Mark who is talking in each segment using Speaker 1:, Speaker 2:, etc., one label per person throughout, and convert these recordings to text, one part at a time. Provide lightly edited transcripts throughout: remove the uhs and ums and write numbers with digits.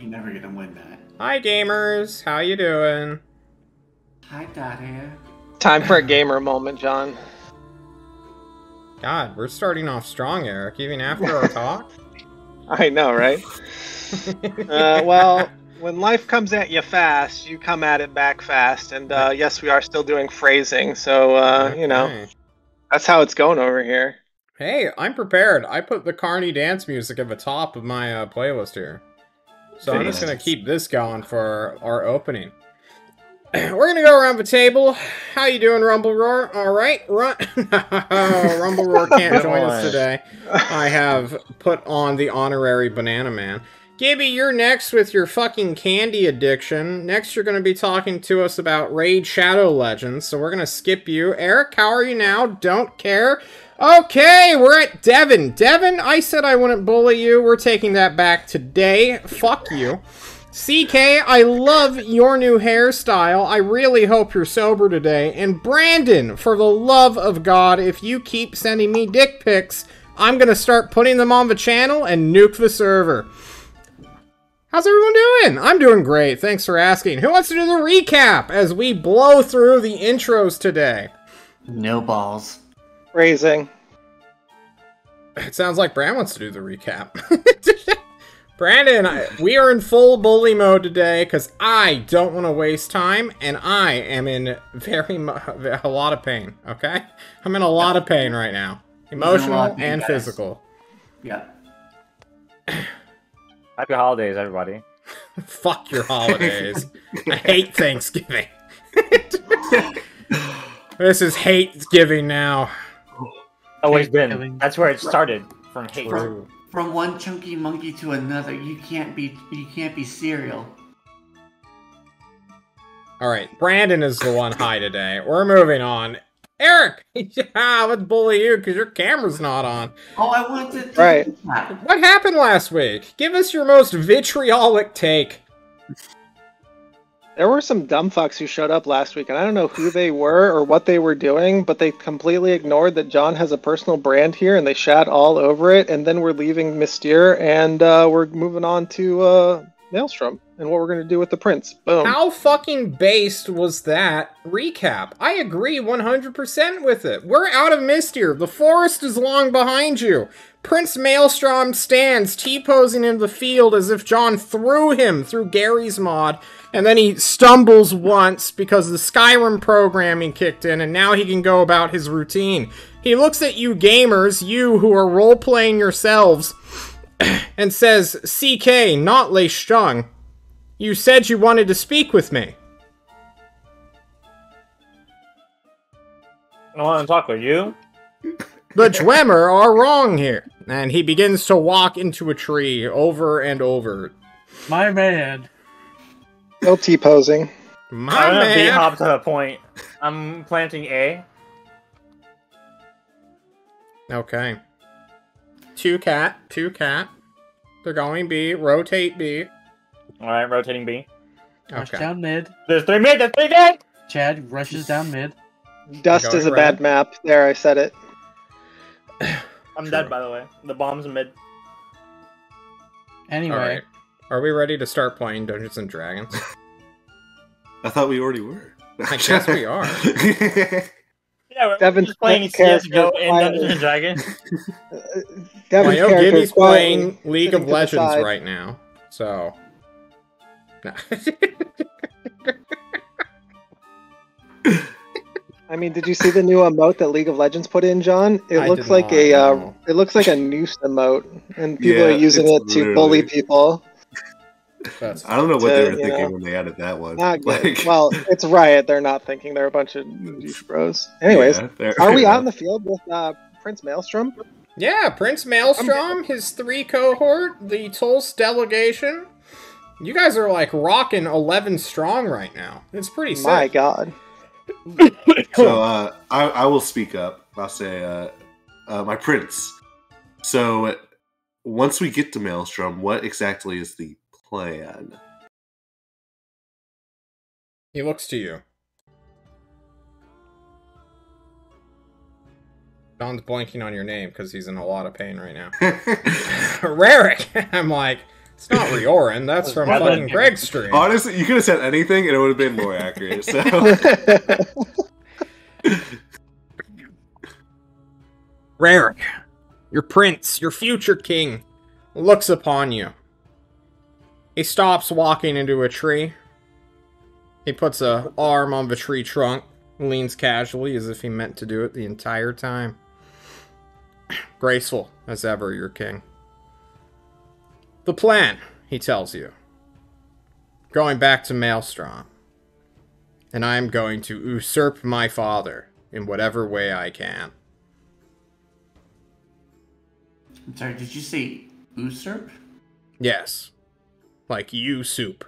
Speaker 1: You're never gonna win that.
Speaker 2: Hi, gamers. How you doing?
Speaker 1: Hi, Daddy.
Speaker 3: Time for a gamer moment, John.
Speaker 2: God, we're starting off strong, Eric, even after our talk.
Speaker 3: I know, right? Well, when life comes at you fast, you come at it back fast. And yes, we are still doing phrasing, so
Speaker 2: Okay.
Speaker 3: you know, that's how it's going over here.
Speaker 2: Hey, I'm prepared. I put the Carney dance music at the top of my playlist here. So I'm just gonna keep this going for our opening. We're gonna go around the table. How you doing, Rumble Roar? All right, Rumble Roar can't join us today. I have put on the honorary Banana Man. Gibby, you're next with your fucking candy addiction. Next, you're gonna be talking to us about Raid Shadow Legends. So we're gonna skip you. Eric, how are you now? Don't care. Okay, we're at Devin. Devin, I said I wouldn't bully you. We're taking that back today. Fuck you. CK, I love your new hairstyle. I really hope you're sober today. And Brandon, for the love of God, if you keep sending me dick pics, I'm gonna start putting them on the channel and nuke the server. How's everyone doing? I'm doing great. Thanks for asking. Who wants to do the recap as we blow through the intros today?
Speaker 1: No balls.
Speaker 3: Phrasing.
Speaker 2: It sounds like Bram wants to do the recap. Brandon, we are in full bully mode today because I don't want to waste time, and I am in a lot of pain, okay? I'm in a lot of pain right now. Emotional and physical.
Speaker 1: Yeah.
Speaker 4: Happy holidays, everybody.
Speaker 2: Fuck your holidays. I hate Thanksgiving. This is hate-giving now.
Speaker 4: Always been. That's where it started, from hate.
Speaker 1: From one chunky monkey to another, you can't be cereal.
Speaker 2: Alright, Brandon is the one high today. We're moving on. Eric! Let's bully you because your camera's not on.
Speaker 1: Oh, I wanted to
Speaker 3: Right.
Speaker 2: What happened last week? Give us your most vitriolic take.
Speaker 3: There were some dumb fucks who showed up last week, and I don't know who they were or what they were doing, but they completely ignored that John has a personal brand here, and they shat all over it, and then we're leaving Mystere, and we're moving on to Maelstrom, and what we're going to do with the Prince. Boom.
Speaker 2: How fucking based was that recap? I agree 100% with it. We're out of Mystere. The forest is long behind you. Prince Maelstrom stands T-posing in the field as if John threw him through Gary's mod, and then he stumbles once because the Skyrim programming kicked in, and now he can go about his routine. He looks at you gamers, you who are role-playing yourselves, and says, CK, not Lei Strung. You said you wanted to speak with me.
Speaker 4: I want to talk with you.
Speaker 2: The Dwemer are wrong here. And he begins to walk into a tree over and over.
Speaker 5: My man.
Speaker 3: No T-posing.
Speaker 2: My
Speaker 4: I'm gonna
Speaker 2: man.
Speaker 4: B-hop to a point. I'm planting A.
Speaker 2: Okay. Two cat. They're going B. Rotate B.
Speaker 4: Alright, rotating B.
Speaker 5: Rush
Speaker 2: Okay.
Speaker 5: down mid.
Speaker 4: There's 3 mid, there's 3 mid!
Speaker 5: Chad rushes down mid.
Speaker 3: Dust
Speaker 2: Going
Speaker 3: is a
Speaker 2: red.
Speaker 3: bad map. There, I said it.
Speaker 4: I'm dead, by the way. The bomb's mid.
Speaker 5: Anyway.
Speaker 2: Alright. Are we ready to start playing Dungeons and Dragons?
Speaker 6: I thought we already were.
Speaker 2: I guess we are.
Speaker 4: Yeah, we're
Speaker 3: Devin's
Speaker 4: just playing
Speaker 3: character
Speaker 4: CSGO in
Speaker 3: quietly-
Speaker 4: Dungeons & Dragons.
Speaker 3: Devin's
Speaker 2: Well, I know
Speaker 3: character
Speaker 2: Gibby's
Speaker 3: is quietly
Speaker 2: playing League
Speaker 3: sitting
Speaker 2: of
Speaker 3: to the
Speaker 2: Legends
Speaker 3: side.
Speaker 2: right now, so... No.
Speaker 3: I mean, did you see the new emote that League of Legends put in, John? It
Speaker 2: I
Speaker 3: looks
Speaker 2: did
Speaker 3: like
Speaker 2: not,
Speaker 3: a
Speaker 2: no.
Speaker 3: it looks like a noose emote, and people
Speaker 6: Yeah,
Speaker 3: are using it
Speaker 6: it's
Speaker 3: to bully
Speaker 6: literally-
Speaker 3: people.
Speaker 2: That's
Speaker 6: I don't know what they were
Speaker 3: you
Speaker 6: thinking
Speaker 3: know,
Speaker 6: when they added that one.
Speaker 3: Not good.
Speaker 6: Like,
Speaker 3: Well, it's Riot. They're not thinking. They're a bunch of douche bros. Anyways,
Speaker 6: yeah, fair
Speaker 3: are we out in
Speaker 6: enough.
Speaker 3: the field with Prince Maelstrom?
Speaker 2: Yeah, Prince Maelstrom, his 3 cohort, the Tulse delegation. You guys are like rocking 11 strong right now. It's pretty sick.
Speaker 3: My God.
Speaker 6: So I will speak up. I'll say, my prince. So once we get to Maelstrom, what exactly is the plan?
Speaker 2: He looks to you. John's blanking on your name because he's in a lot of pain right now. Rarick! I'm like, It's not Riorin, that's from fucking Greg's stream.
Speaker 6: Honestly, you could have said anything and it would have been more accurate. So
Speaker 2: Rarick, your prince, your future king, looks upon you. He stops walking into a tree. He puts an arm on the tree trunk, leans casually as if he meant to do it the entire time. Graceful as ever, your king. The plan, he tells you. Going back to Maelstrom. And I am going to usurp my father in whatever way I can.
Speaker 1: I'm sorry, did you say usurp?
Speaker 2: Yes. Like you soup.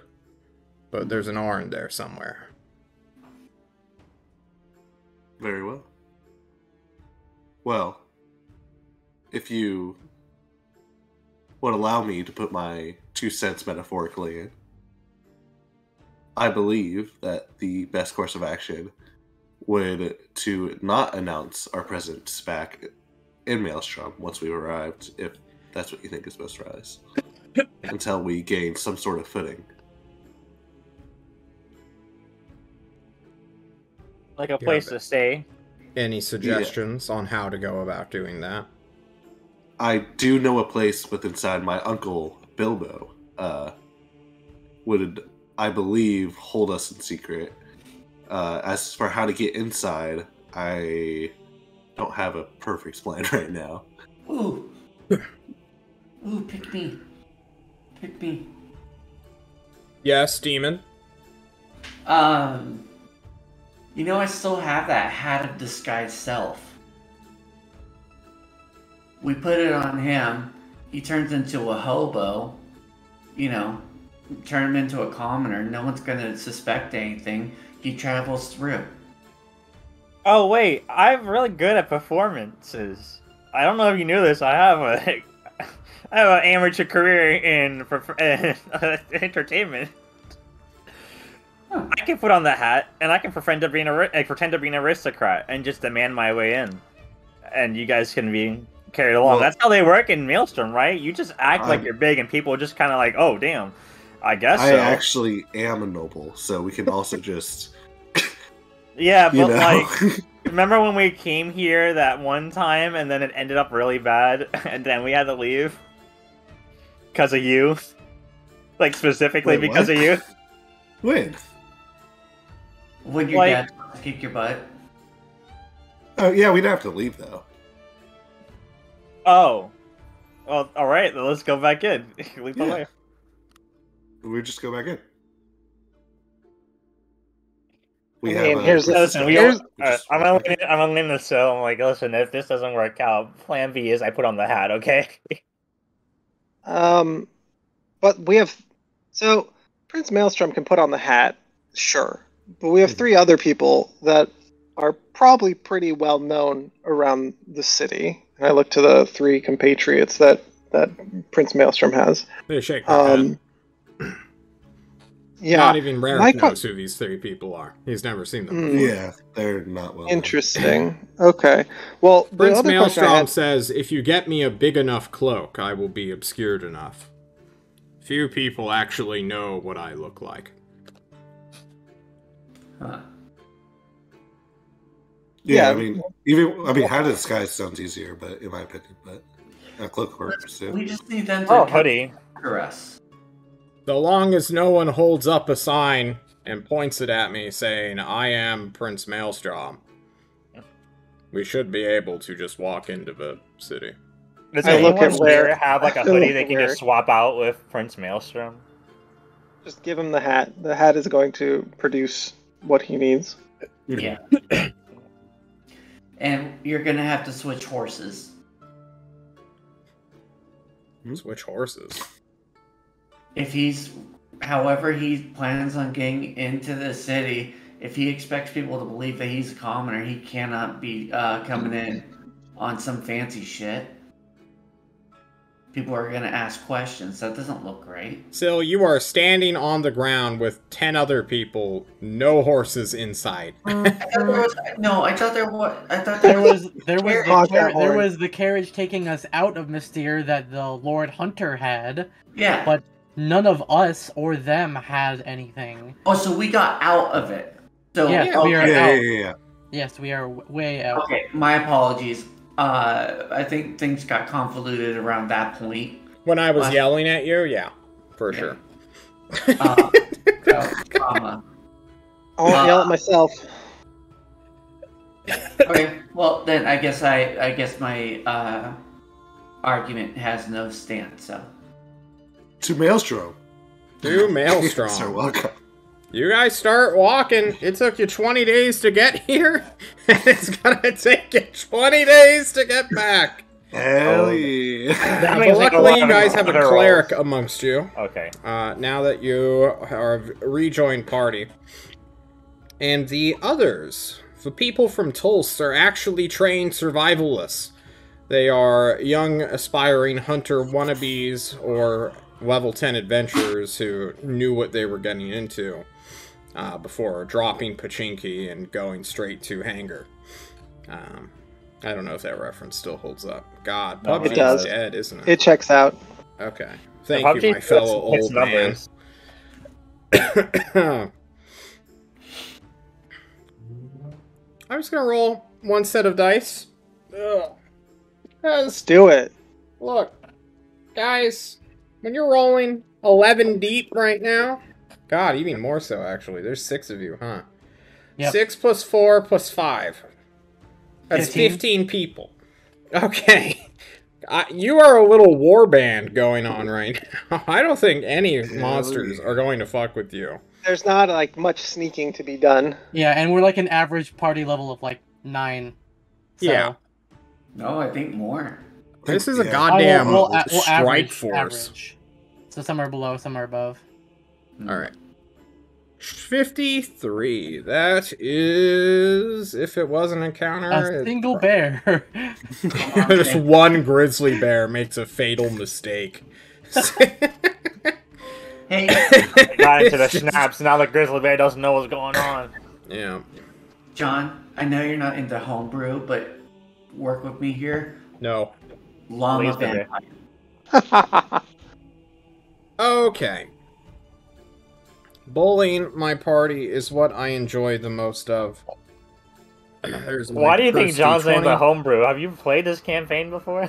Speaker 2: But there's an R in there somewhere.
Speaker 6: very well. Well, if you would allow me to put my 2 cents metaphorically in, I believe that the best course of action would to not announce our presence back in Maelstrom once we've arrived, if that's what you think is best for us, until we gain some sort of footing.
Speaker 4: Like a place to stay.
Speaker 2: Any suggestions on how to go about doing that?
Speaker 6: I do know a place with inside my uncle Bilbo would, I believe, hold us in secret. As for how to get inside, I don't have a perfect plan right now.
Speaker 1: Ooh. Ooh, pick me. Pick me.
Speaker 2: Yes, demon?
Speaker 1: You know, I still have that hat of disguised self. We put it on him. He turns into a hobo. You know, turn him into a commoner. No one's gonna suspect anything. He travels through.
Speaker 4: Oh wait, I'm really good at performances. I don't know if you knew this. I have an amateur career in entertainment. I can put on the hat, and I can pretend to be an aristocrat and just demand my way in, and you guys can be carried along. Well, that's how they work in Maelstrom, right? You just act like you're big, and people just kind of like, oh, damn, I guess so.
Speaker 6: I actually am a noble, so we can also just...
Speaker 4: Yeah, but like, remember when we came here that one time, and then it ended up really bad, and then we had to leave? Because of you? Like, specifically because of you?
Speaker 6: When?
Speaker 1: When your dad kick your butt?
Speaker 6: Oh, yeah, we'd have to leave, though.
Speaker 4: Oh. Well, alright, then let's go back in. Leave the way.
Speaker 6: We just go back in.
Speaker 4: I'm only in the cell. I'm like, listen, if this doesn't work out, plan B is I put on the hat, okay?
Speaker 3: But we have... So, Prince Maelstrom can put on the hat, sure. But we have 3 other people that are probably pretty well known around the city. And I look to the 3 compatriots that Prince Maelstrom has.
Speaker 2: They shake their head.
Speaker 3: Yeah.
Speaker 2: Not even Rarick knows who these 3 people are. He's never seen them before.
Speaker 6: Yeah, they're not well
Speaker 3: Interesting. Okay. Well,
Speaker 2: Prince Maelstrom says, if you get me a big enough cloak, I will be obscured enough. Few people actually know what I look like.
Speaker 1: Huh.
Speaker 6: Yeah, I mean, how to disguise sounds easier, but in my opinion, but a cloak works too.
Speaker 1: We just need them to
Speaker 4: hoodie.
Speaker 1: Us.
Speaker 2: So long as no one holds up a sign and points it at me saying, I am Prince Maelstrom, we should be able to just walk into the city.
Speaker 4: Does anyone here have like a hoodie they can just swap out with Prince Maelstrom?
Speaker 3: Just give him the hat. The hat is going to produce what he needs.
Speaker 1: Yeah. And you're gonna have to switch horses.
Speaker 2: Switch horses?
Speaker 1: However he plans on getting into the city, if he expects people to believe that he's a commoner, he cannot be coming in on some fancy shit. People are going to ask questions. That doesn't look great.
Speaker 2: So you are standing on the ground with 10 other people, no horses inside.
Speaker 1: I thought there
Speaker 5: was the carriage taking us out of Mystere that the Lord Hunter had.
Speaker 1: Yeah.
Speaker 5: But none of us or them had anything.
Speaker 1: Oh, so we got out of it. So
Speaker 5: Yes,
Speaker 2: yeah,
Speaker 5: we are
Speaker 6: Yeah,
Speaker 5: out.
Speaker 6: yeah, yeah.
Speaker 5: Yes, we are way out.
Speaker 1: Okay, my apologies. I think things got convoluted around that point.
Speaker 2: When I was
Speaker 1: Last-
Speaker 2: yelling at you, yeah, for
Speaker 1: Yeah.
Speaker 2: sure.
Speaker 1: Comma.
Speaker 3: I won't yell at myself.
Speaker 1: Okay, well then I guess my argument has no stance. So
Speaker 6: To Maelstrom.
Speaker 2: To Maelstrom.
Speaker 6: So welcome.
Speaker 2: You guys start walking. It took you 20 days to get here, and it's gonna take you 20 days to get back.
Speaker 6: Hell yeah.
Speaker 4: That
Speaker 2: But
Speaker 4: means like a
Speaker 2: luckily,
Speaker 4: lot
Speaker 2: you
Speaker 4: of
Speaker 2: guys have a
Speaker 4: other
Speaker 2: cleric
Speaker 4: roles.
Speaker 2: amongst you.
Speaker 4: Okay.
Speaker 2: Now that you are a rejoined party. And the others, the people from Tulsa, are actually trained survivalists. They are young, aspiring hunter wannabes or level 10 adventurers who knew what they were getting into before dropping Pachinki and going straight to Hangar. I don't know if that reference still holds up. God,
Speaker 4: No,
Speaker 2: PUBG
Speaker 3: it does.
Speaker 2: is dead, isn't it?
Speaker 3: It checks out.
Speaker 2: Okay. Thank
Speaker 4: PUBG
Speaker 2: you, my fellow
Speaker 4: hits
Speaker 2: old man.
Speaker 4: numbers.
Speaker 2: I'm just gonna roll one set of dice. Ugh.
Speaker 3: Let's do it.
Speaker 2: Look, guys, when you're rolling 11 deep right now, God, even more so, actually. There's 6 of you, huh?
Speaker 5: Yep.
Speaker 2: 6 plus 4 plus 5. That's
Speaker 5: 15.
Speaker 2: 15 people. Okay. You are a little war band going on right now. I don't think any monsters are going to fuck with you.
Speaker 3: There's not like much sneaking to be done.
Speaker 5: Yeah, and we're like an average party level of like 9. So
Speaker 2: Yeah.
Speaker 1: no, I think more.
Speaker 2: This is a
Speaker 6: Yeah.
Speaker 2: goddamn
Speaker 5: we'll
Speaker 2: strike
Speaker 5: average,
Speaker 2: force.
Speaker 5: average. So some are below, some are above.
Speaker 2: Alright. 53. That is... If it was an encounter...
Speaker 5: A single bear.
Speaker 2: Just one grizzly bear makes a fatal mistake.
Speaker 1: Hey,
Speaker 4: Got into the schnapps. Now the grizzly bear doesn't know what's going on.
Speaker 2: Yeah.
Speaker 1: John, I know you're not into homebrew, but work with me here.
Speaker 2: No.
Speaker 1: Llama
Speaker 4: Please, baby.
Speaker 1: vampire.
Speaker 2: Okay. Bullying my party is what I enjoy the most of. There's my
Speaker 4: Why do you think
Speaker 2: first
Speaker 4: John's named
Speaker 2: D20.
Speaker 4: the homebrew? Have you played this campaign before?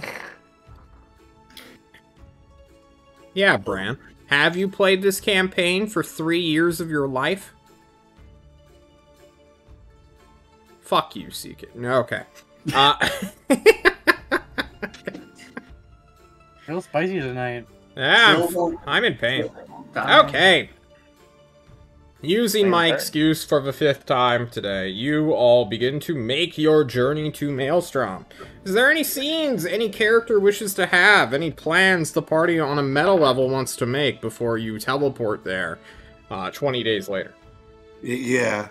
Speaker 2: Yeah, Bran. Have you played this campaign for 3 years of your life? Fuck you, Seek. No, okay.
Speaker 5: Real spicy tonight.
Speaker 2: Yeah, I'm in pain. Okay. Using my excuse for the 5th time today, you all begin to make your journey to Maelstrom. Is there any scenes any character wishes to have? Any plans the party on a meta level wants to make before you teleport there 20 days later?
Speaker 6: Yeah,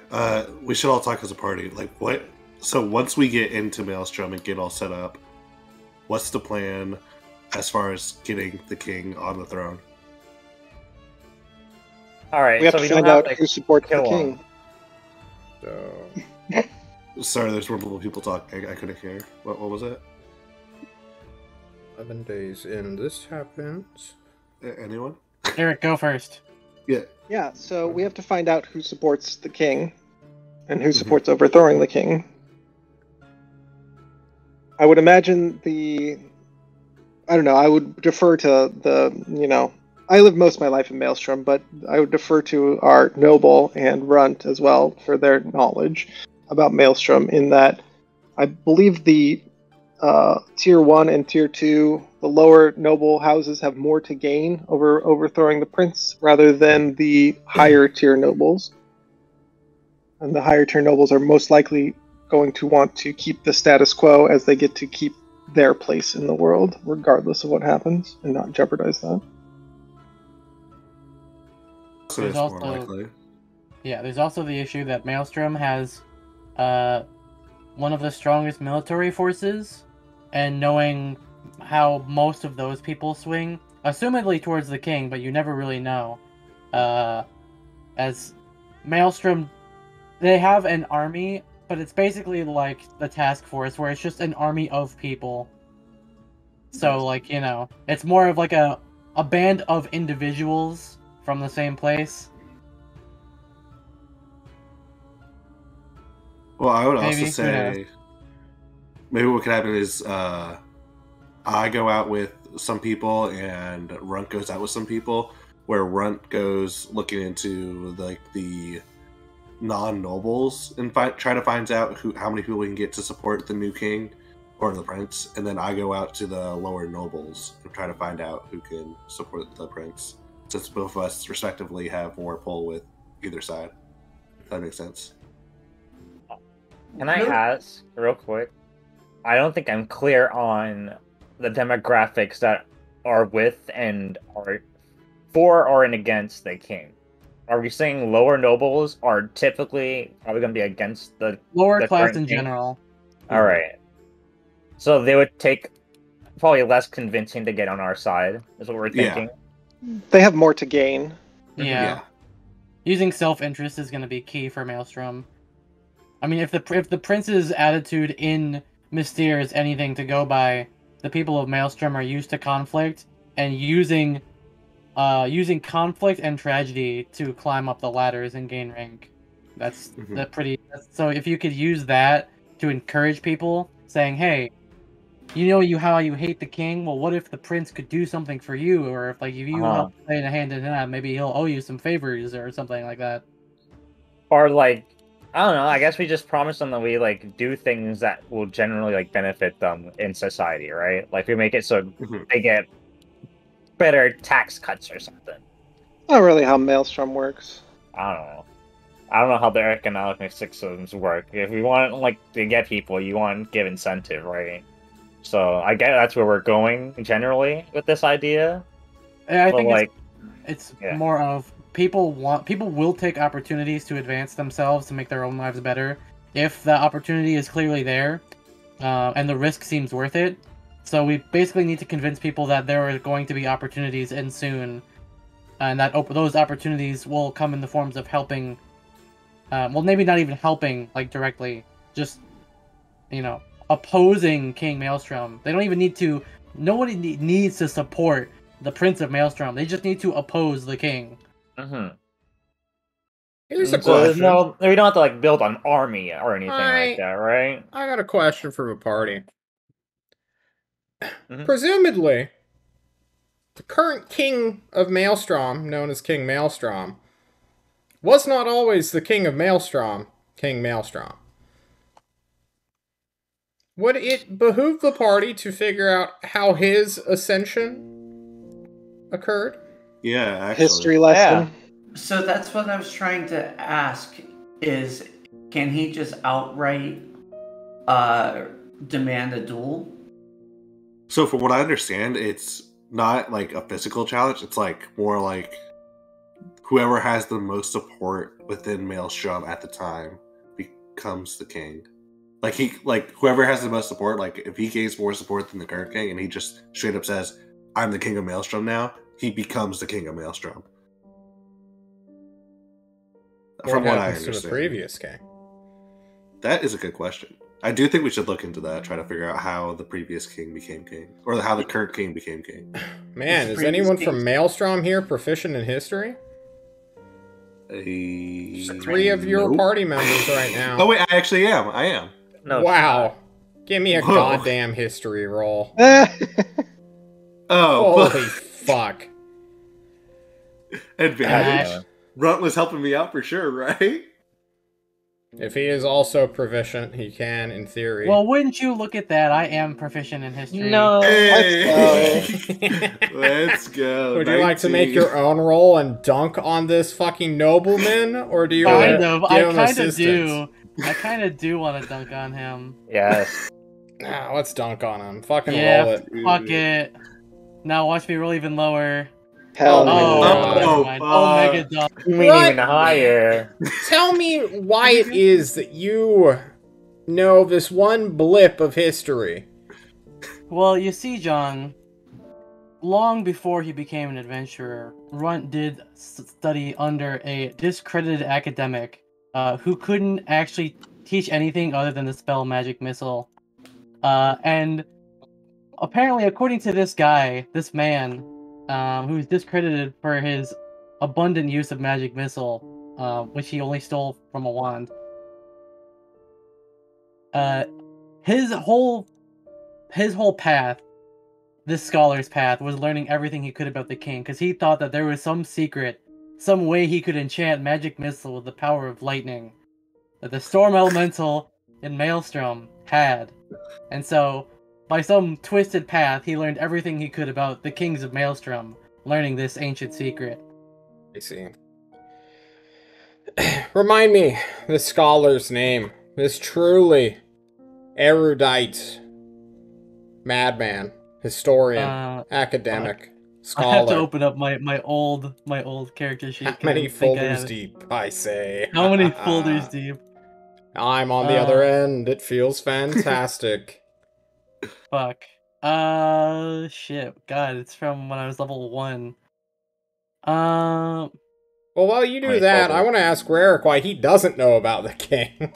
Speaker 6: we should all talk as a party. Like, what? So once we get into Maelstrom and get all set up, what's the plan as far as getting the king on the throne?
Speaker 4: Alright,
Speaker 3: We have
Speaker 4: so
Speaker 3: to
Speaker 4: we don't
Speaker 3: find
Speaker 4: have
Speaker 3: out
Speaker 4: to
Speaker 3: who supports the
Speaker 4: kill
Speaker 3: king.
Speaker 2: So,
Speaker 6: Sorry, there's multiple people talking. I couldn't hear. What was it?
Speaker 2: 11 days in, this happens.
Speaker 6: Anyone?
Speaker 5: Eric, go first.
Speaker 6: Yeah.
Speaker 3: Yeah, so we have to find out who supports the king and who supports overthrowing the king. I would imagine I don't know, I would defer to I live most of my life in Maelstrom, but I would defer to our noble and runt as well for their knowledge about Maelstrom, in that I believe the tier 1 and tier 2, the lower noble houses have more to gain over overthrowing the prince rather than the higher tier nobles. And the higher tier nobles are most likely going to want to keep the status quo, as they get to keep their place in the world regardless of what happens and not jeopardize that.
Speaker 6: So
Speaker 5: There's
Speaker 6: it's more
Speaker 5: also-
Speaker 6: likely.
Speaker 5: Yeah, there's also the issue that Maelstrom has one of the strongest military forces, and knowing how most of those people swing, assumedly towards the king, but you never really know. As Maelstrom, they have an army, but it's basically like the task force, where it's just an army of people. So, like, it's more of like a a band of individuals from the same place.
Speaker 6: Well, I would
Speaker 5: Maybe,
Speaker 6: also say maybe what could happen is I go out with some people and Runt goes out with some people, where Runt goes looking into like the non-nobles and try to find out how many people we can get to support the new king or the prince, and then I go out to the lower nobles and try to find out who can support the prince, since both of us respectively have more pull with either side. If that makes sense.
Speaker 4: Can I ask real quick? I don't think I'm clear on the demographics that are with and are for or and against the king. Are we saying lower nobles are typically probably going to be against the
Speaker 5: lower class
Speaker 4: current
Speaker 5: in
Speaker 4: king?
Speaker 5: general?
Speaker 4: All right. So they would take probably less convincing to get on our side, is what we're thinking.
Speaker 3: They have more to gain.
Speaker 5: Yeah. Using self-interest is going to be key for Maelstrom. I mean, if the prince's attitude in Mystere is anything to go by, the people of Maelstrom are used to conflict and using conflict and tragedy to climb up the ladders and gain rank. That's so if you could use that to encourage people, saying, "Hey, you know how you hate the king? Well, what if the prince could do something for you? Or if if you help play in a hand in hand, maybe he'll owe you some favors or something like that."
Speaker 4: Or like, I don't know, I guess we just promise them that we like do things that will generally like benefit them in society, right? Like we make it so they get better tax cuts or something.
Speaker 3: Not really how Maelstrom works.
Speaker 4: I don't know. I don't know how their economic systems work. If we want like to get people, you want to give incentive, right? So I guess that's where we're going generally with this idea.
Speaker 5: And I think like it's more of people will take opportunities to advance themselves to make their own lives better if the opportunity is clearly there, and the risk seems worth it. So we basically need to convince people that there are going to be opportunities and soon, and that those opportunities will come in the forms of helping. Well, maybe not even helping like directly, just opposing King Maelstrom. They don't even need to. Nobody needs to support the Prince of Maelstrom. They just need to oppose the king.
Speaker 2: Here's a question.
Speaker 4: No, we don't have to like build an army or anything like that, right?
Speaker 2: I got a question for the party. Presumably, the current king of Maelstrom, known as King Maelstrom, was not always the king of Maelstrom, King Maelstrom. Would it behoove the party to figure out how his ascension occurred?
Speaker 6: Yeah, actually.
Speaker 3: History lesson.
Speaker 1: So that's what I was trying to ask, is can he just outright demand a duel?
Speaker 6: So from what I understand, it's not like a physical challenge. It's like more like whoever has the most support within Maelstrom at the time becomes the king. Like whoever has the most support, like if he gains more support than the current king and he just straight up says, "I'm the king of Maelstrom now," he becomes the king of Maelstrom. From what I understand.
Speaker 2: To the previous king?
Speaker 6: That is a good question. I do think we should look into that, try to figure out how the previous king became king, or how the current king became king.
Speaker 2: Man, is anyone from Maelstrom here proficient in history? 3 of your party members right now.
Speaker 6: Oh wait, I actually am. I am.
Speaker 2: No, wow. Give me a goddamn history roll.
Speaker 6: Oh,
Speaker 2: holy fuck.
Speaker 6: Advantage. Runt was helping me out for sure, right?
Speaker 2: If he is also proficient, he can, in theory.
Speaker 5: Well, wouldn't you look at that? I am proficient in history.
Speaker 4: No.
Speaker 6: Let's go. Let's go.
Speaker 2: Would you like to make your own roll and dunk on this fucking nobleman? Or do you
Speaker 5: I kind of do. I kind of do want to dunk on him.
Speaker 4: Yes.
Speaker 2: Let's dunk on him. Fucking roll it.
Speaker 5: Fuck it. Now watch me roll even lower.
Speaker 3: Hell
Speaker 5: no. Omega dunk.
Speaker 4: You mean even higher.
Speaker 2: Tell me why it is that you know this one blip of history.
Speaker 5: Well, you see, John, long before he became an adventurer, Runt did study under a discredited academic who couldn't actually teach anything other than the spell magic missile. And apparently, according to this guy, this man, who's discredited for his abundant use of magic missile, which he only stole from a wand. His whole path, this scholar's path, was learning everything he could about the king, because he thought that there was some secret, some way he could enchant magic missile with the power of lightning that the storm elemental in Maelstrom had. And so, by some twisted path, he learned everything he could about the kings of Maelstrom, learning this ancient secret.
Speaker 2: I see. Remind me, the scholar's name. This truly erudite madman, historian, academic, scholar.
Speaker 5: I have to open up my old character sheet.
Speaker 2: How many folders deep, I say.
Speaker 5: How many folders deep?
Speaker 2: I'm on the other end. It feels fantastic.
Speaker 5: Fuck. Shit. God, it's from when I was level 1.
Speaker 2: Well, while you do that, I want to ask Rarick why he doesn't know about the king.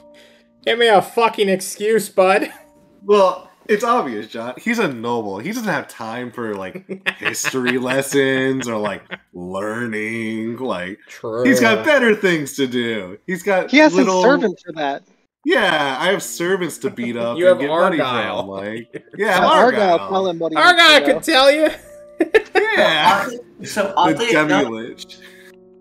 Speaker 2: Give me a fucking excuse, bud.
Speaker 6: Well, it's obvious, John. He's a noble. He doesn't have time for, like, history lessons or, like, learning. Like,
Speaker 2: True.
Speaker 6: He's got better things to do. He
Speaker 3: has a servant for that.
Speaker 6: Yeah, I have servants to beat up
Speaker 2: You
Speaker 6: and
Speaker 2: have
Speaker 6: get money
Speaker 2: Argyle.
Speaker 6: from. Like, yeah,
Speaker 3: Argyle. Tell him what he needs
Speaker 2: Argyle
Speaker 3: to know.
Speaker 2: could tell you.
Speaker 6: Yeah.
Speaker 1: So oddly enough,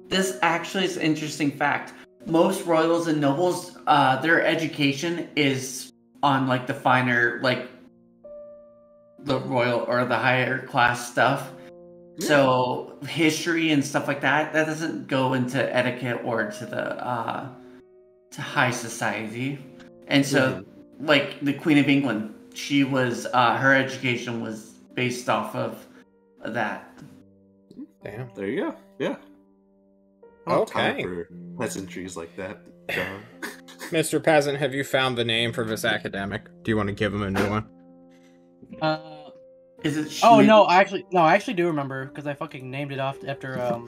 Speaker 1: this actually is an interesting fact. Most royals and nobles, their education is on like the finer, like the royal or the higher class stuff. Yeah. So history and stuff like that doesn't go into etiquette or to the to high society. And so, like the Queen of England, she was her education was based off of that.
Speaker 2: Damn.
Speaker 6: There you go. Yeah. Time for pleasantries like that, John.
Speaker 2: Mr. Peasant, have you found the name for this academic? Do you want to give him a new one?
Speaker 5: Is it? Oh no, I actually do remember because I fucking named it off after a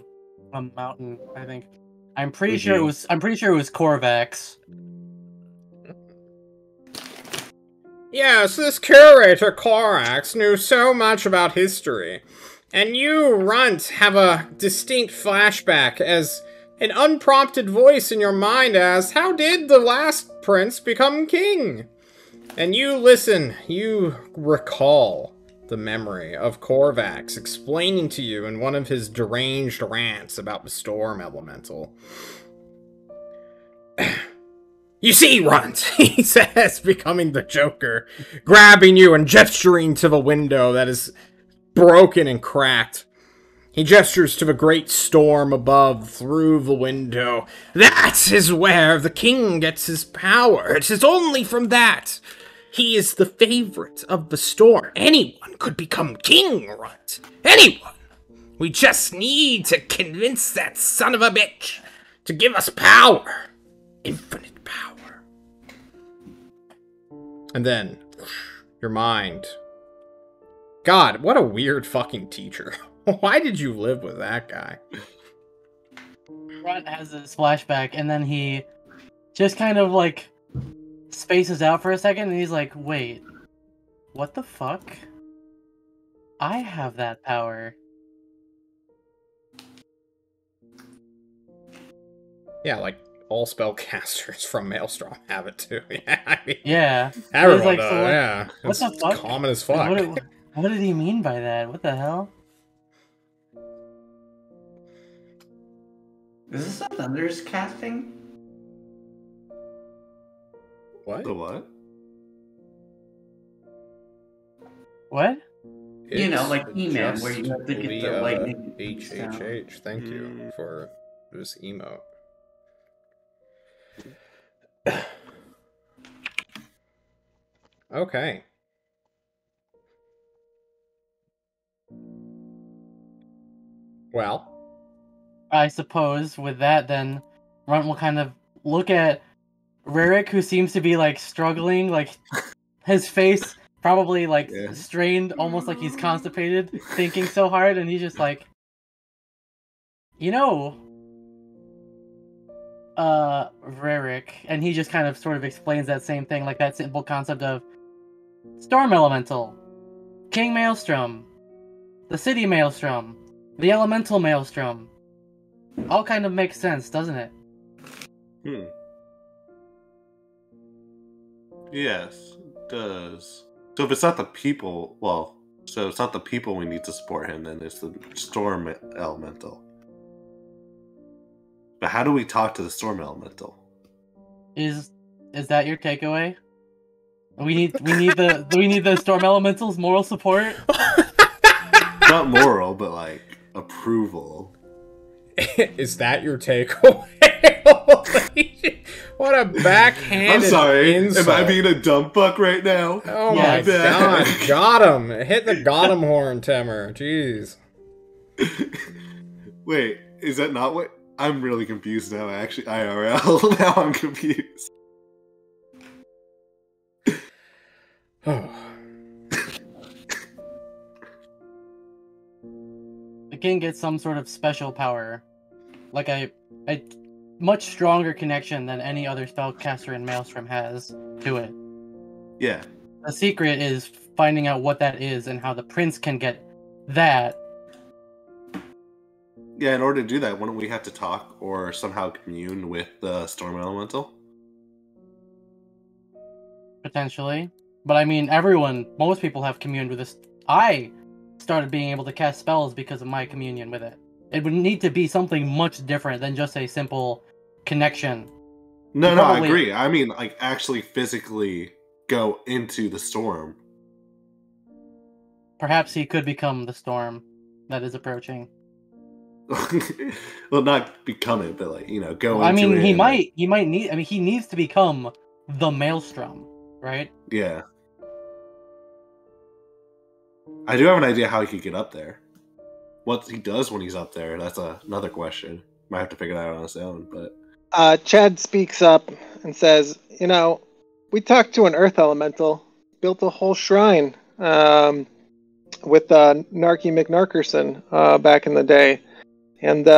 Speaker 5: mountain. I think. I'm pretty sure it was Korvax.
Speaker 2: Yes, this curator Korax knew so much about history. And you, Runt, have a distinct flashback as an unprompted voice in your mind asks, how did the last prince become king? And you listen, you recall the memory of Korvax explaining to you in one of his deranged rants about the storm elemental. You see, Runt, he says, becoming the Joker, grabbing you and gesturing to the window that is broken and cracked. He gestures to the great storm above through the window. That is where the king gets his power. It is only from that. He is the favorite of the storm. Anyone could become king, Runt. Anyone. We just need to convince that son of a bitch to give us power. Infinite power. And then, your mind. God, what a weird fucking teacher. Why did you live with that guy?
Speaker 5: Runt has this flashback, and then he just kind of, like, spaces out for a second, and he's like, wait, what the fuck? I have that power.
Speaker 2: Yeah, like, all spellcasters from Maelstrom have it, too. Yeah, I mean,
Speaker 5: yeah.
Speaker 2: Everyone
Speaker 5: like,
Speaker 2: does,
Speaker 5: so, like,
Speaker 2: yeah.
Speaker 5: What the fuck?
Speaker 2: Common as fuck.
Speaker 5: What did he mean by that? What the hell?
Speaker 1: Is this a Thunder's casting?
Speaker 2: What?
Speaker 6: The what?
Speaker 5: What?
Speaker 1: You know, like E-Man, where you have to get the lightning.
Speaker 2: HHH, thank you for this emote. Okay. Well,
Speaker 5: I suppose with that, then Runt will kind of look at Rarick, who seems to be like struggling, like his face probably like strained, almost like he's constipated, thinking so hard, and he's just like, Rarick, and he just kind of sort of explains that same thing, like that simple concept of Storm Elemental, King Maelstrom, the City Maelstrom, The elemental maelstrom. All kind of makes sense, doesn't it?
Speaker 6: Yes, it does. So if it's not the people, so it's not the people we need to support him, then it's the storm elemental. But how do we talk to the storm elemental?
Speaker 5: Is that your takeaway? We need the storm elemental's moral support.
Speaker 6: Not moral, but like approval.
Speaker 2: Is that your takeaway? What a backhanded
Speaker 6: I'm sorry.
Speaker 2: insult.
Speaker 6: Am I being a dumb fuck right now?
Speaker 2: Oh
Speaker 5: Yes.
Speaker 2: my god. Got him. Hit the got him horn, Temmer. Jeez.
Speaker 6: Wait, is that not what? I'm really confused now, actually. IRL. Now I'm confused.
Speaker 5: The king gets some sort of special power. Like a much stronger connection than any other spellcaster in Maelstrom has to it.
Speaker 6: Yeah.
Speaker 5: The secret is finding out what that is and how the prince can get that.
Speaker 6: Yeah, in order to do that, wouldn't we have to talk or somehow commune with the storm elemental?
Speaker 5: Potentially. But I mean, most people have communed with this. I started being able to cast spells because of my communion with it. It would need to be something much different than just a simple connection.
Speaker 6: No, I agree. I mean, like, actually physically go into the storm.
Speaker 5: Perhaps he could become the storm that is approaching.
Speaker 6: Well, not become it, but like, go into it.
Speaker 5: I mean, he needs to become the Maelstrom, right?
Speaker 6: Yeah. I do have an idea how he could get up there. What he does when he's up there, that's another question. Might have to figure that out on his own, but...
Speaker 3: Chad speaks up and says, we talked to an earth elemental, built a whole shrine with Narky McNarkerson back in the day. And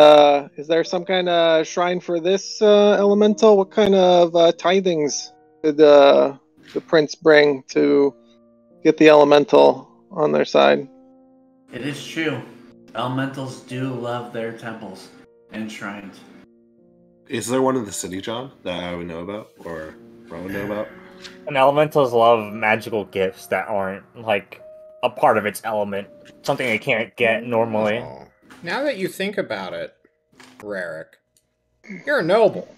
Speaker 3: is there some kind of shrine for this elemental? What kind of tithings did the prince bring to get the elemental on their side?
Speaker 1: It is true. Elementals do love their temples and shrines.
Speaker 6: Is there one in the city, John, that I would know about, or Ron would know about?
Speaker 4: And elementals love magical gifts that aren't, like, a part of its element. Something they can't get normally.
Speaker 2: Oh. Now that you think about it, Rarick, you're a noble.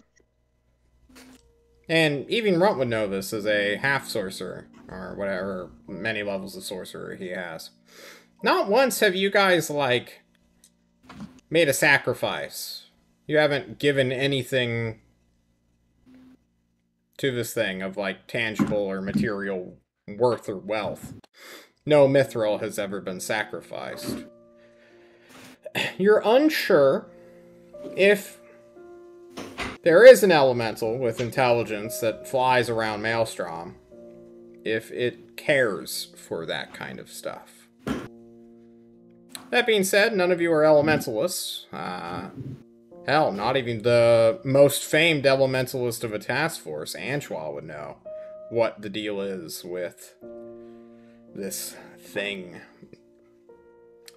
Speaker 2: And even Runt would know this as a half-sorcerer, or whatever, many levels of sorcerer he has. Not once have you guys, like, made a sacrifice. You haven't given anything to this thing of, like, tangible or material worth or wealth. No mithril has ever been sacrificed. You're unsure if there is an elemental with intelligence that flies around Maelstrom, if it cares for that kind of stuff. That being said, none of you are elementalists. Hell, not even the most famed elementalist of a task force, Antoine, would know what the deal is with this thing.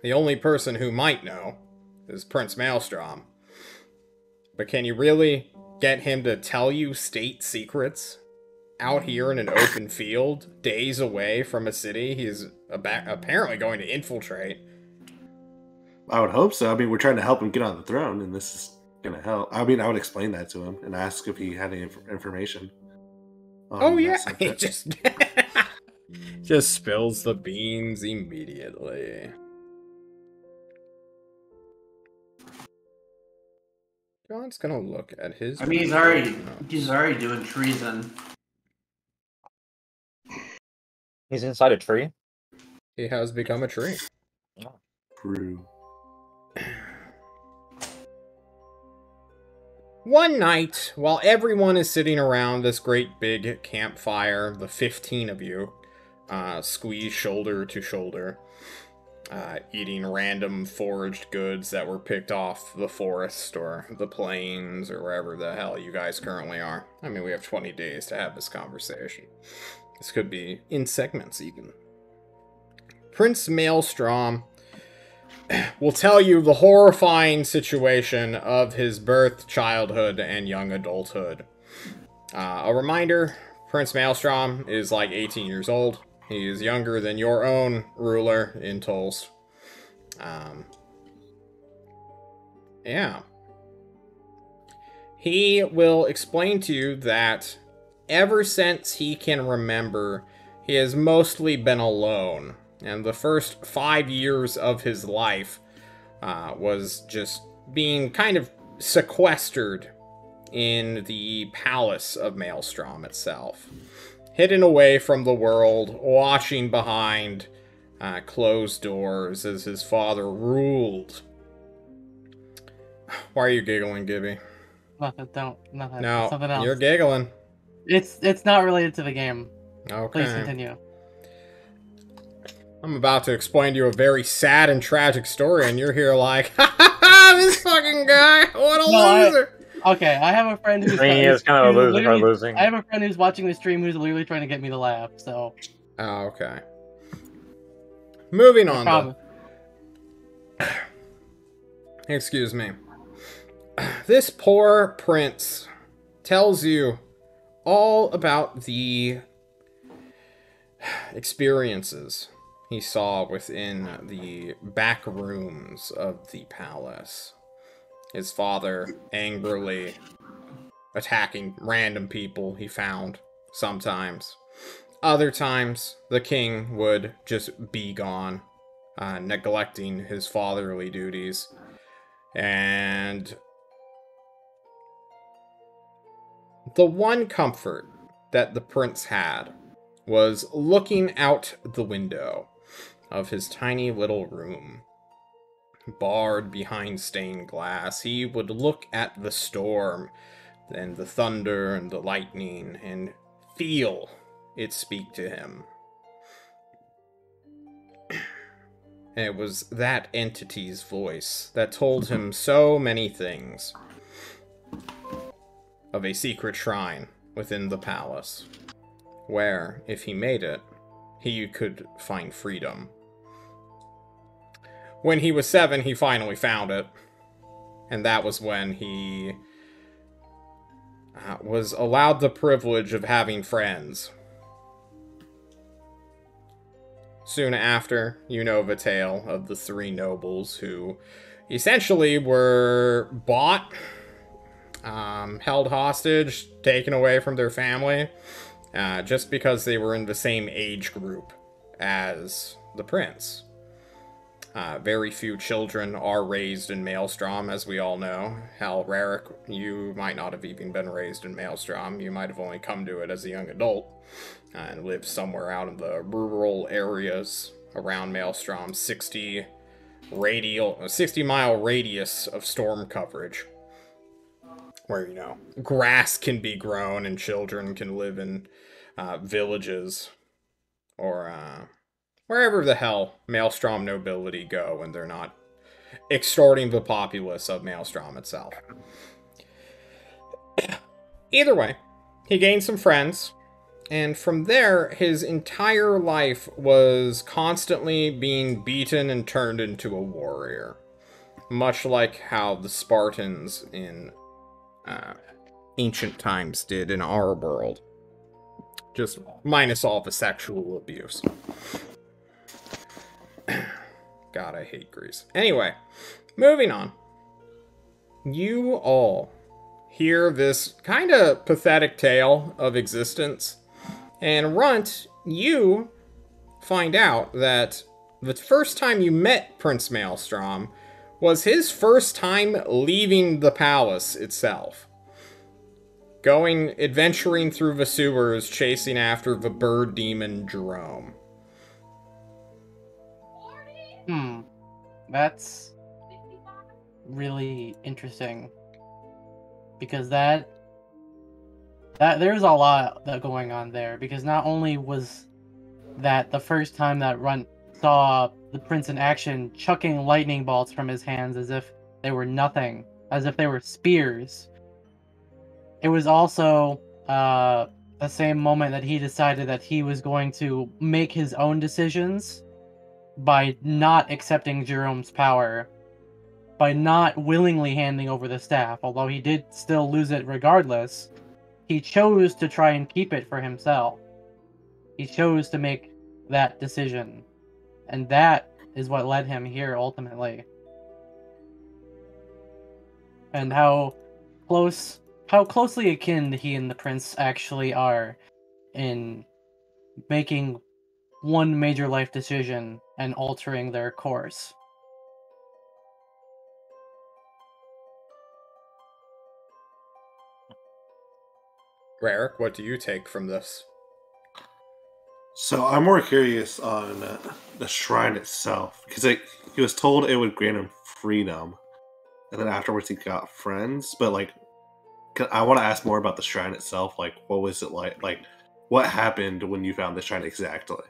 Speaker 2: The only person who might know is Prince Maelstrom. But can you really get him to tell you state secrets? Out here in an open field, days away from a city he's apparently going to infiltrate.
Speaker 6: I would hope so. I mean, we're trying to help him get on the throne, and this is going to help. I mean, I would explain that to him and ask if he had any information.
Speaker 2: Oh, yeah. He just spills the beans immediately. John's gonna look at his...
Speaker 1: I mean, he's already doing treason.
Speaker 4: He's inside a tree?
Speaker 2: He has become a tree.
Speaker 6: True.
Speaker 2: One night, while everyone is sitting around this great big campfire, the 15 of you, squeezed shoulder to shoulder, eating random foraged goods that were picked off the forest or the plains or wherever the hell you guys currently are. I mean, we have 20 days to have this conversation. This could be in segments, even. Prince Maelstrom will tell you the horrifying situation of his birth, childhood, and young adulthood. A reminder, Prince Maelstrom is like 18 years old. He is younger than your own ruler in Tolst. Yeah. He will explain to you that ever since he can remember, he has mostly been alone. And the first 5 years of his life was just being kind of sequestered in the palace of Maelstrom itself. Hidden away from the world, watching behind closed doors as his father ruled. Why are you giggling, Gibby?
Speaker 5: Nothing.
Speaker 2: No,
Speaker 5: Something else.
Speaker 2: you're giggling.
Speaker 5: It's not related to the game.
Speaker 2: Okay.
Speaker 5: Please continue.
Speaker 2: I'm about to explain to you a very sad and tragic story, and you're here like, ha ha ha, this fucking guy, what a loser.
Speaker 5: Okay, I have a friend who's...
Speaker 4: I mean, he is kind of a loser for losing.
Speaker 5: I have a friend who's watching the stream who's literally trying to get me to laugh, so...
Speaker 2: Oh, okay. Moving on, though. Excuse me. This poor prince tells you all about the experiences he saw within the back rooms of the palace. His father angrily attacking random people he found sometimes. Other times, the king would just be gone, neglecting his fatherly duties. And the one comfort that the prince had was looking out the window of his tiny little room. Barred behind stained glass, he would look at the storm and the thunder and the lightning and feel it speak to him. And it was that entity's voice that told him so many things of a secret shrine within the palace, where, if he made it, he could find freedom. When he was 7, he finally found it, and that was when he was allowed the privilege of having friends. Soon after, you know the tale of the 3 nobles who essentially were bought, held hostage, taken away from their family, just because they were in the same age group as the prince. Very few children are raised in Maelstrom, as we all know. Hell, Rarick, you might not have even been raised in Maelstrom. You might have only come to it as a young adult and lived somewhere out in the rural areas around Maelstrom. 60-mile radius of storm coverage, where, you know, grass can be grown and children can live in villages or wherever the hell Maelstrom nobility go when they're not extorting the populace of Maelstrom itself. Either way, he gained some friends, and from there, his entire life was constantly being beaten and turned into a warrior. Much like how the Spartans in ancient times did in our world. Just minus all the sexual abuse. God, I hate Greece. Anyway, moving on. You all hear this kind of pathetic tale of existence. And Runt, you find out that the first time you met Prince Maelstrom was his first time leaving the palace itself. Adventuring through the sewers, chasing after the bird demon Jerome.
Speaker 5: That's really interesting. Because there's a lot going on there. Because not only was that the first time that Runt saw the prince in action chucking lightning bolts from his hands as if they were nothing, as if they were spears. It was also the same moment that he decided that he was going to make his own decisions by not accepting Jerome's power, by not willingly handing over the staff, although he did still lose it regardless, he chose to try and keep it for himself. He chose to make that decision. And that is what led him here ultimately. And how closely akin he and the prince actually are in making one major life decision and altering their course.
Speaker 2: Rarick, what do you take from this?
Speaker 6: So I'm more curious on the shrine itself, because he was told it would grant him freedom, and then afterwards he got friends. But like, I want to ask more about the shrine itself. Like, what was it like? Like, what happened when you found the shrine exactly?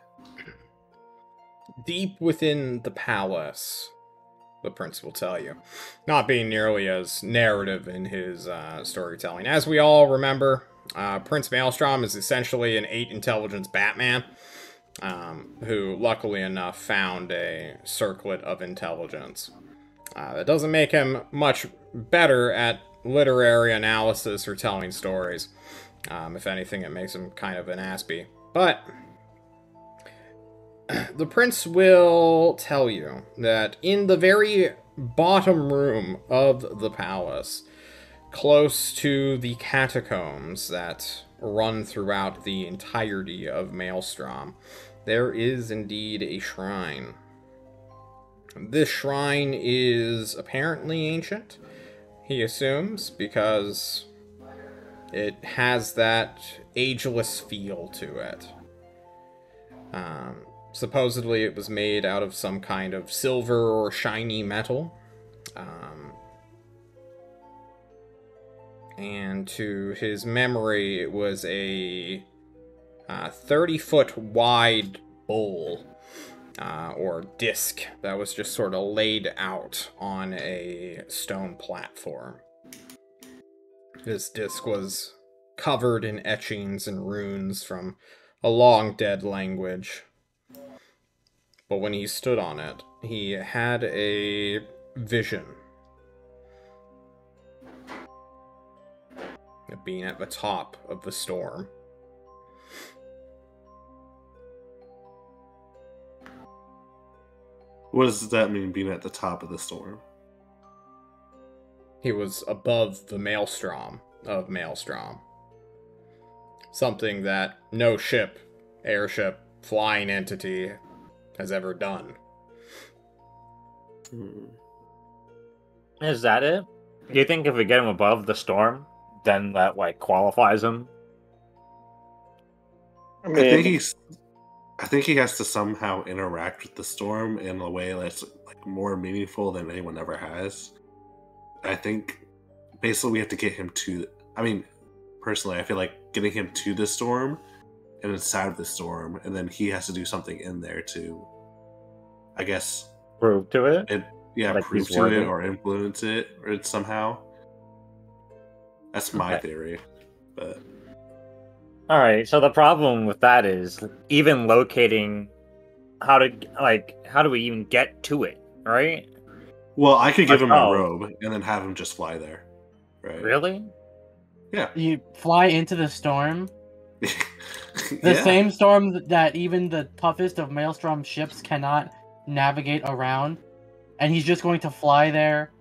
Speaker 2: Deep within the palace, the prince will tell you, not being nearly as narrative in his storytelling. As we all remember, Prince Maelstrom is essentially an 8 intelligence Batman, who, luckily enough, found a circlet of intelligence. That doesn't make him much better at literary analysis or telling stories. If anything, it makes him kind of an aspie. But the prince will tell you that in the very bottom room of the palace, close to the catacombs that run throughout the entirety of Maelstrom, there is indeed a shrine. This shrine is apparently ancient, he assumes, because it has that ageless feel to it. Supposedly it was made out of some kind of silver or shiny metal. And to his memory, it was a 30-foot wide bowl or disc that was just sort of laid out on a stone platform. This disc was covered in etchings and runes from a long-dead language. But when he stood on it, he had a vision of being at the top of the storm.
Speaker 6: What does that mean, being at the top of the storm?
Speaker 2: He was above the maelstrom of Maelstrom. Something that no ship, airship, flying entity has ever done.
Speaker 4: Is that it? Do you think if we get him above the storm, then that like qualifies him?
Speaker 6: I think he has to somehow interact with the storm in a way that's like more meaningful than anyone ever has. I think basically we have to get him to. I mean, personally, I feel like getting him to the storm and inside of the storm, and then he has to do something in there to, I guess,
Speaker 4: Prove to it.
Speaker 6: Like prove to it or influence it or somehow. That's my theory, but.
Speaker 4: All right, so the problem with that is even locating how do we even get to it, right?
Speaker 6: Well, I could give him a robe and then have him just fly there, right?
Speaker 4: Really?
Speaker 6: Yeah.
Speaker 5: You fly into the storm? The same storm that even the toughest of Maelstrom ships cannot navigate around, and he's just going to fly there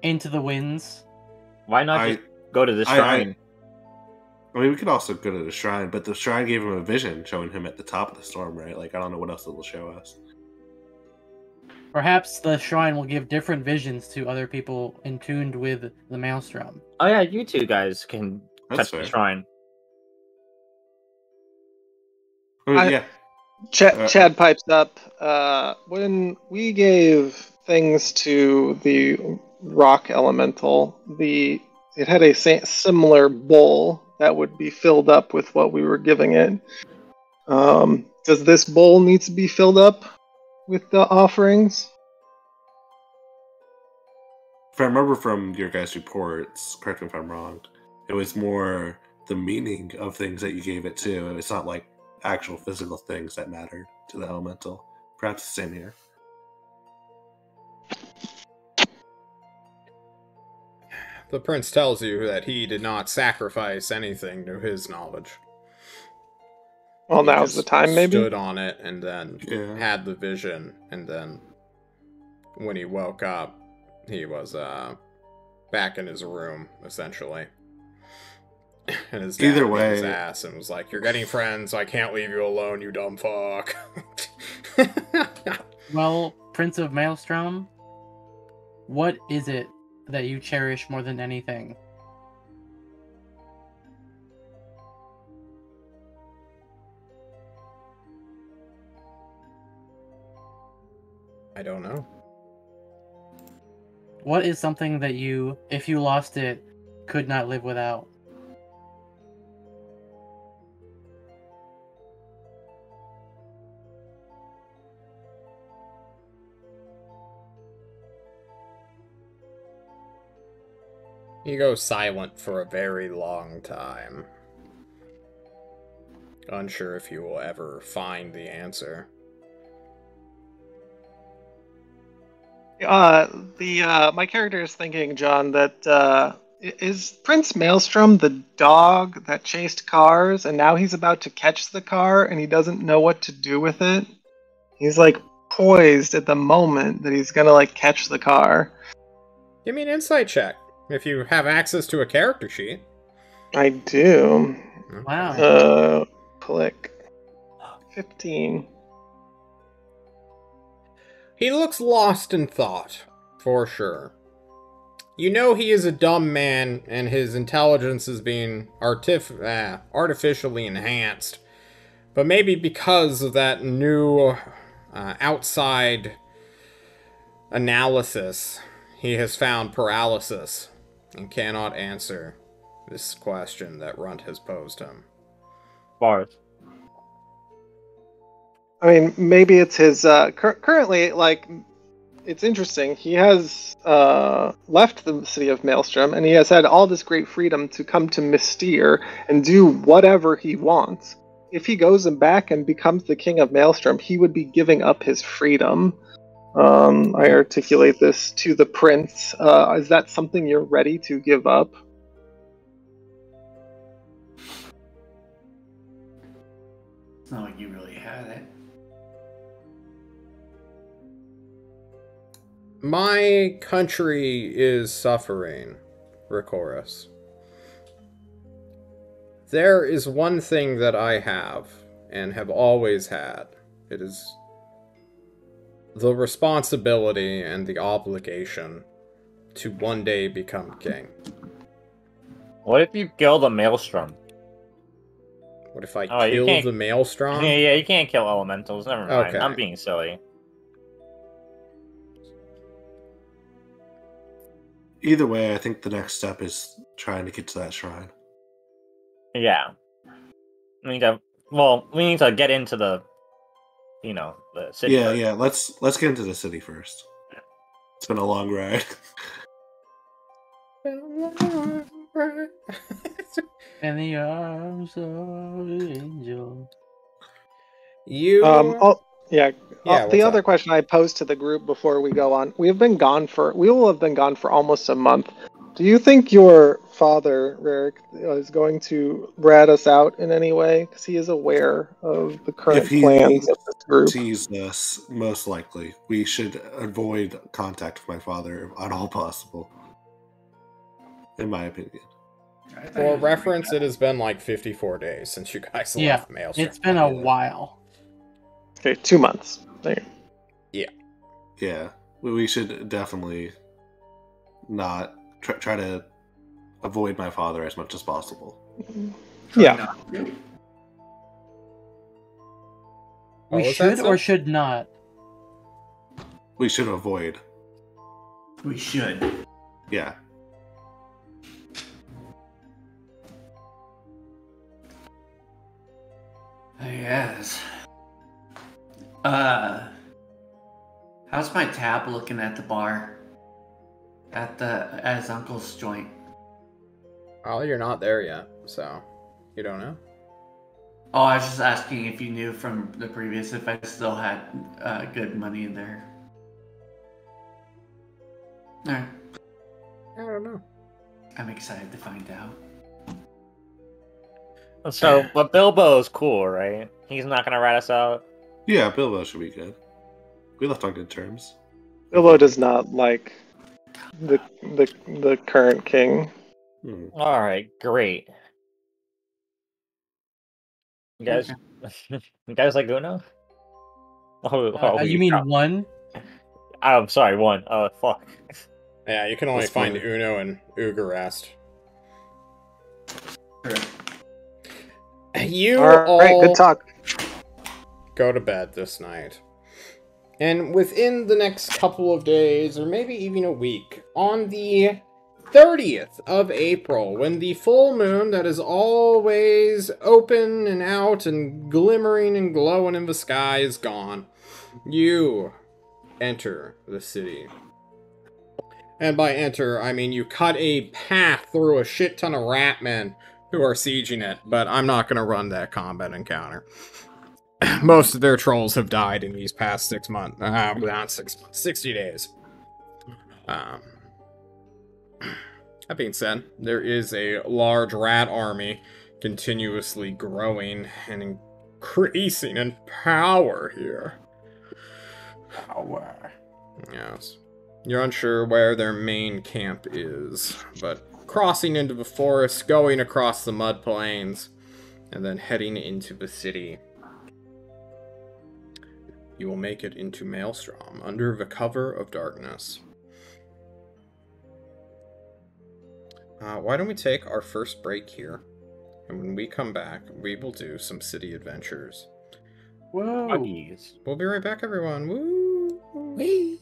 Speaker 5: into the winds?
Speaker 4: Why not just go to the shrine?
Speaker 6: I mean, we could also go to the shrine, but the shrine gave him a vision showing him at the top of the storm, right? Like, I don't know what else it will show us.
Speaker 5: Perhaps the shrine will give different visions to other people in tuned with the Maelstrom.
Speaker 4: Oh yeah, you two guys can touch the shrine.
Speaker 6: I mean,
Speaker 3: Chad pipes up. When we gave things to the rock elemental, it had a similar bowl that would be filled up with what we were giving it. Does this bowl need to be filled up with the offerings?
Speaker 6: If I remember from your guys' reports, correct me if I'm wrong, it was more the meaning of things that you gave it to. It's not like actual physical things that matter to the elemental. Perhaps the same here.
Speaker 2: The prince tells you that he did not sacrifice anything to his knowledge.
Speaker 3: Well,
Speaker 2: He
Speaker 3: now's the
Speaker 2: just
Speaker 3: time, maybe?
Speaker 2: stood on it and then had the vision, and then when he woke up, he was back in his room, essentially. And his dad
Speaker 6: Either
Speaker 2: beat
Speaker 6: way,
Speaker 2: his ass and was like, "You're getting friends, I can't leave you alone, you dumb fuck."
Speaker 5: Well, Prince of Maelstrom, what is it that you cherish more than anything?
Speaker 2: I don't know.
Speaker 5: What is something that you, if you lost it, could not live without?
Speaker 2: He goes silent for a very long time. Unsure if he will ever find the answer.
Speaker 3: My character is thinking, John, that is Prince Maelstrom the dog that chased cars, and now he's about to catch the car, and he doesn't know what to do with it. He's like poised at the moment that he's gonna like catch the car.
Speaker 2: Give me an insight check if you have access to a character sheet.
Speaker 3: I do.
Speaker 5: Wow.
Speaker 3: Click. 15.
Speaker 2: He looks lost in thought, for sure. You know he is a dumb man, and his intelligence is being artificially enhanced. But maybe because of that new outside analysis, he has found paralysis and cannot answer this question that Runt has posed him.
Speaker 4: Bars.
Speaker 3: I mean, maybe it's his currently, like, it's interesting. He has left the city of Maelstrom, and he has had all this great freedom to come to Mystere and do whatever he wants. If he goes back and becomes the king of Maelstrom, he would be giving up his freedom. I articulate this to the prince. Is that something you're ready to give up?
Speaker 1: It's not like you really had it.
Speaker 2: My country is suffering, Rikoris. There is one thing that I have, and have always had. It is the responsibility and the obligation to one day become king.
Speaker 4: What if you kill the Maelstrom?
Speaker 2: What if I kill the Maelstrom?
Speaker 4: Yeah, you can't kill elementals. Never mind.
Speaker 2: Okay.
Speaker 4: I'm being silly.
Speaker 6: Either way, I think the next step is trying to get to that shrine.
Speaker 4: Yeah. We need to get into the city.
Speaker 6: Yeah. Let's get into the city first. It's been a long ride.
Speaker 5: In the arms of an angel.
Speaker 2: You.
Speaker 3: The other question I posed to the group before we go on: we will have been gone for almost a month. Do you think your father, Rarick, is going to rat us out in any way? Because he is aware of the current plans of this group.
Speaker 6: If he sees us, most likely. We should avoid contact with my father at all possible. In my opinion.
Speaker 2: For reference, it has been like 54 days since you guys left Maelstrom.
Speaker 5: It's been a while.
Speaker 3: Okay, 2 months. There.
Speaker 6: Yeah. We should definitely not try to avoid my father as much as possible.
Speaker 3: Yeah.
Speaker 5: We should or should not?
Speaker 6: We should avoid.
Speaker 1: We should.
Speaker 6: Yeah.
Speaker 1: Yes. How's my tab looking at the bar? At his uncle's joint?
Speaker 2: Well, you're not there yet, so you don't know.
Speaker 1: Oh, I was just asking if you knew from the previous if I still had good money in there. Alright.
Speaker 2: I don't know.
Speaker 1: I'm excited to find out.
Speaker 4: So, but Bilbo's cool, right? He's not gonna rat us out.
Speaker 6: Yeah, Bilbo should be good. We left on good terms.
Speaker 3: Bilbo does not like the current king.
Speaker 4: All right, great. You guys, you guys like Uno?
Speaker 5: You mean one?
Speaker 4: I'm sorry, one. Oh, fuck.
Speaker 2: Yeah, you can only
Speaker 6: That's
Speaker 2: find
Speaker 6: funny.
Speaker 2: Uno and Ugarast. You
Speaker 3: All right, good talk.
Speaker 2: go to bed this night. And within the next couple of days, or maybe even a week, on the 30th of April, when the full moon that is always open and out and glimmering and glowing in the sky is gone, you enter the city. And by enter, I mean you cut a path through a shit ton of ratmen who are sieging it, but I'm not going to run that combat encounter. Most of their trolls have died in these past 6 months. Not 6 months, 60 days. That being said, there is a large rat army continuously growing and increasing in power here.
Speaker 5: Power.
Speaker 2: Yes. You're unsure where their main camp is, but crossing into the forest, going across the mud plains, and then heading into the city. You will make it into Maelstrom under the cover of darkness. Why don't we take our first break here? And when we come back, we will do some city adventures.
Speaker 5: Whoa!
Speaker 4: Buggies.
Speaker 2: We'll be right back, everyone. Woo! Whee!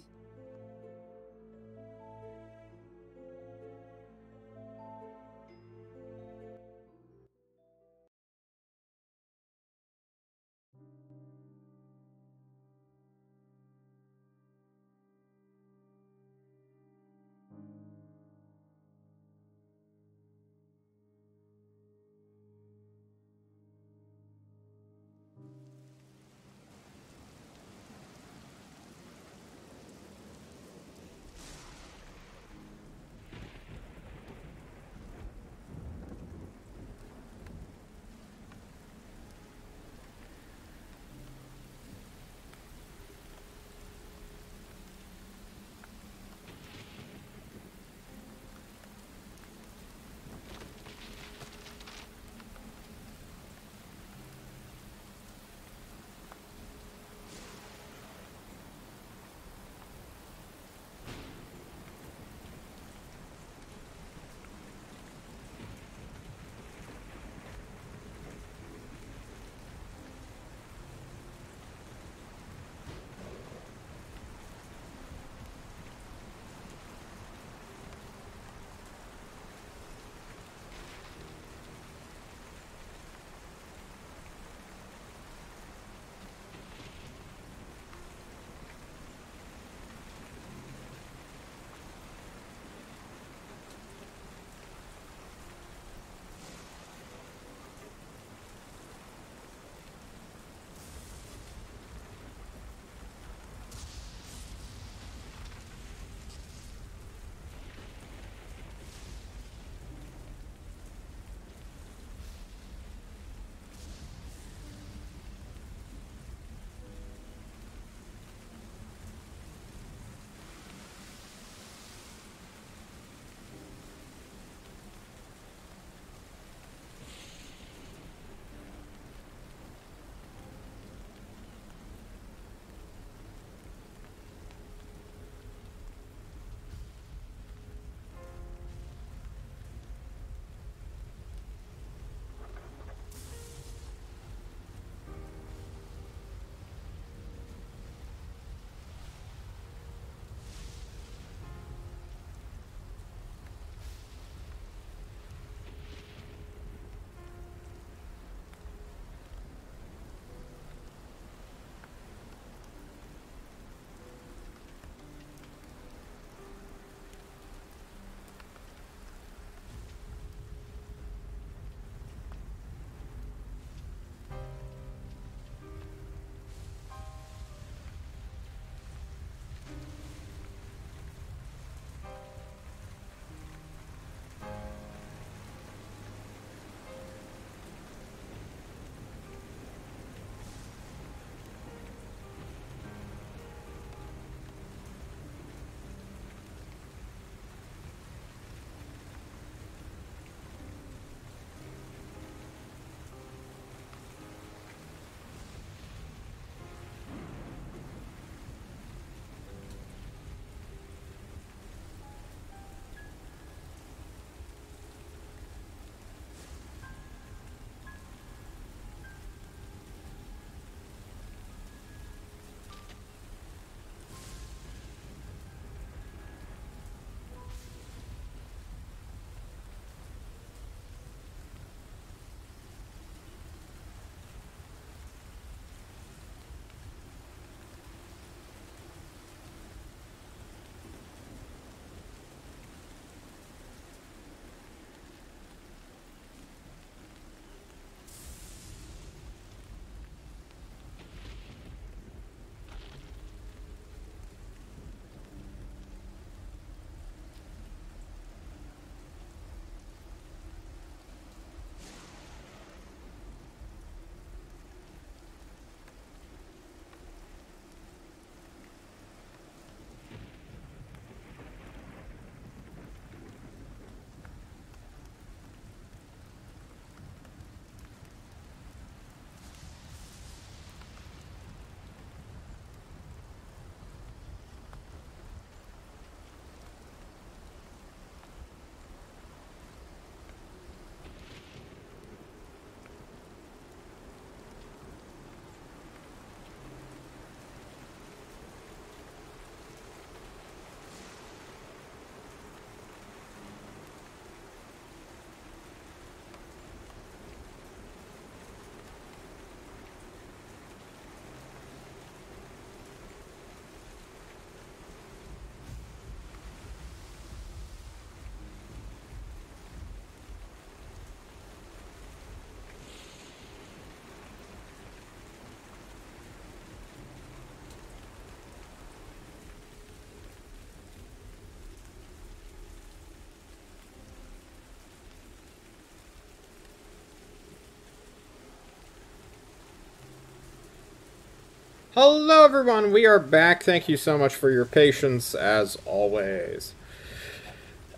Speaker 2: Hello everyone, we are back. Thank you so much for your patience, as always.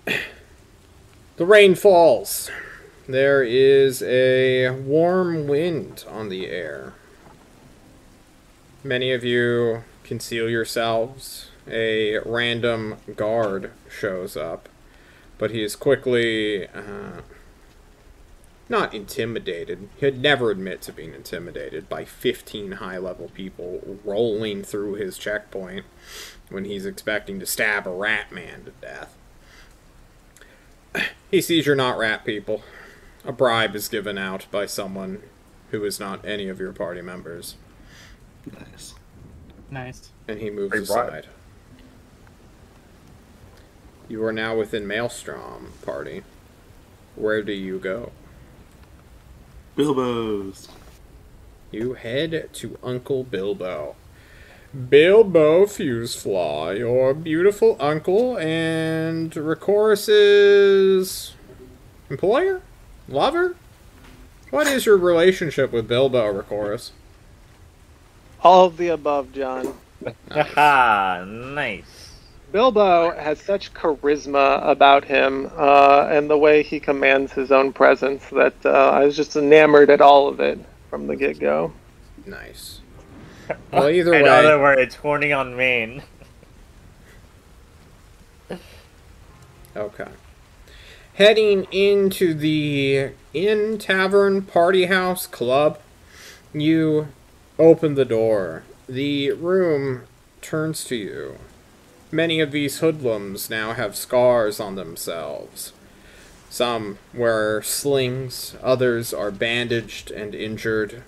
Speaker 2: The rain falls. There is a warm wind on the air. Many of you conceal yourselves. A random guard shows up, but he is quickly not intimidated. He'd never admit to being intimidated by 15 high-level people rolling through his checkpoint when he's expecting to stab a rat man to death. He sees you're not rat people. A bribe is given out by someone who is not any of your party members.
Speaker 6: Nice.
Speaker 5: Nice.
Speaker 2: And he moves aside. You are now within Maelstrom, party. Where do you go?
Speaker 6: Bilbo's.
Speaker 2: You head to Uncle Bilbo. Bilbo Fuseflaw, your beautiful uncle and Recorus's employer? Lover? What is your relationship with Bilbo, Recorus?
Speaker 3: All of the above, John.
Speaker 4: Haha, nice.
Speaker 3: Bilbo has such charisma about him and the way he commands his own presence that I was just enamored at all of it from the get-go.
Speaker 2: Nice. Well, either way...
Speaker 4: In other words, horny on main.
Speaker 2: Okay. Heading into the Inn Tavern Party House Club, you open the door. The room turns to you. Many of these hoodlums now have scars on themselves. Some wear slings, others are bandaged and injured.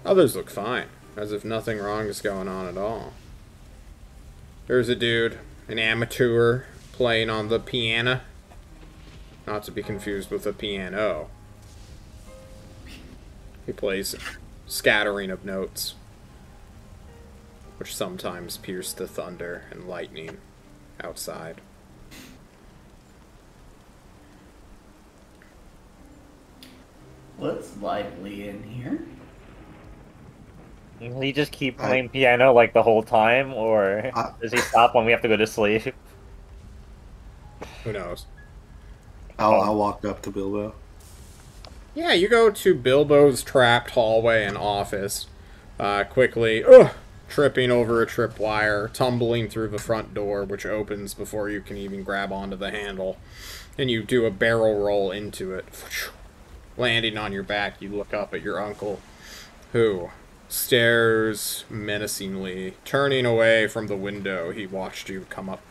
Speaker 2: Others look fine, as if nothing wrong is going on at all. There's a dude, an amateur, playing on the piano. Not to be confused with a piano. He plays scattering of notes, which sometimes pierce the thunder and lightning outside.
Speaker 1: What's lively in here?
Speaker 4: Will he just keep playing piano like the whole time, or does he stop when we have to go to sleep?
Speaker 2: Who knows?
Speaker 6: I'll walk up to Bilbo.
Speaker 2: Yeah, you go to Bilbo's trapped hallway and office. Quickly, tripping over a tripwire, tumbling through the front door, which opens before you can even grab onto the handle. And you do a barrel roll into it. Landing on your back, you look up at your uncle, who stares menacingly, turning away from the window he watched you come up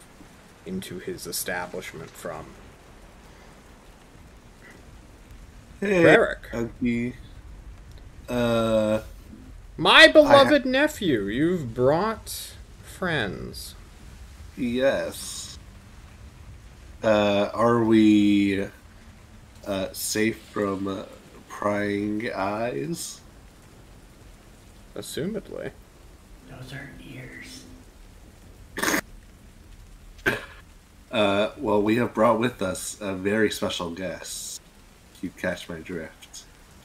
Speaker 2: into his establishment from.
Speaker 6: Hey,
Speaker 2: Varric.
Speaker 6: Unky.
Speaker 2: My beloved nephew, you've brought friends.
Speaker 6: Yes. Are we safe from prying eyes?
Speaker 2: Assumedly.
Speaker 1: Those are ears.
Speaker 6: Well, we have brought with us a very special guest. You catch my drift.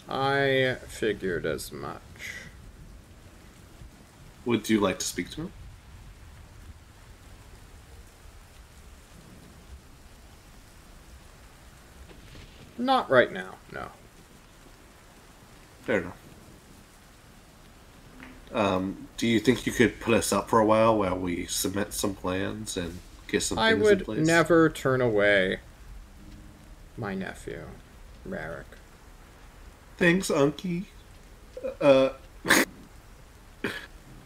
Speaker 2: I figured as much.
Speaker 6: Would you like to speak to him?
Speaker 2: Not right now, no.
Speaker 6: Fair enough. Do you think you could put us up for a while we submit some plans and get some things in place?
Speaker 2: I would never turn away my nephew, Varric.
Speaker 6: Thanks, Unky.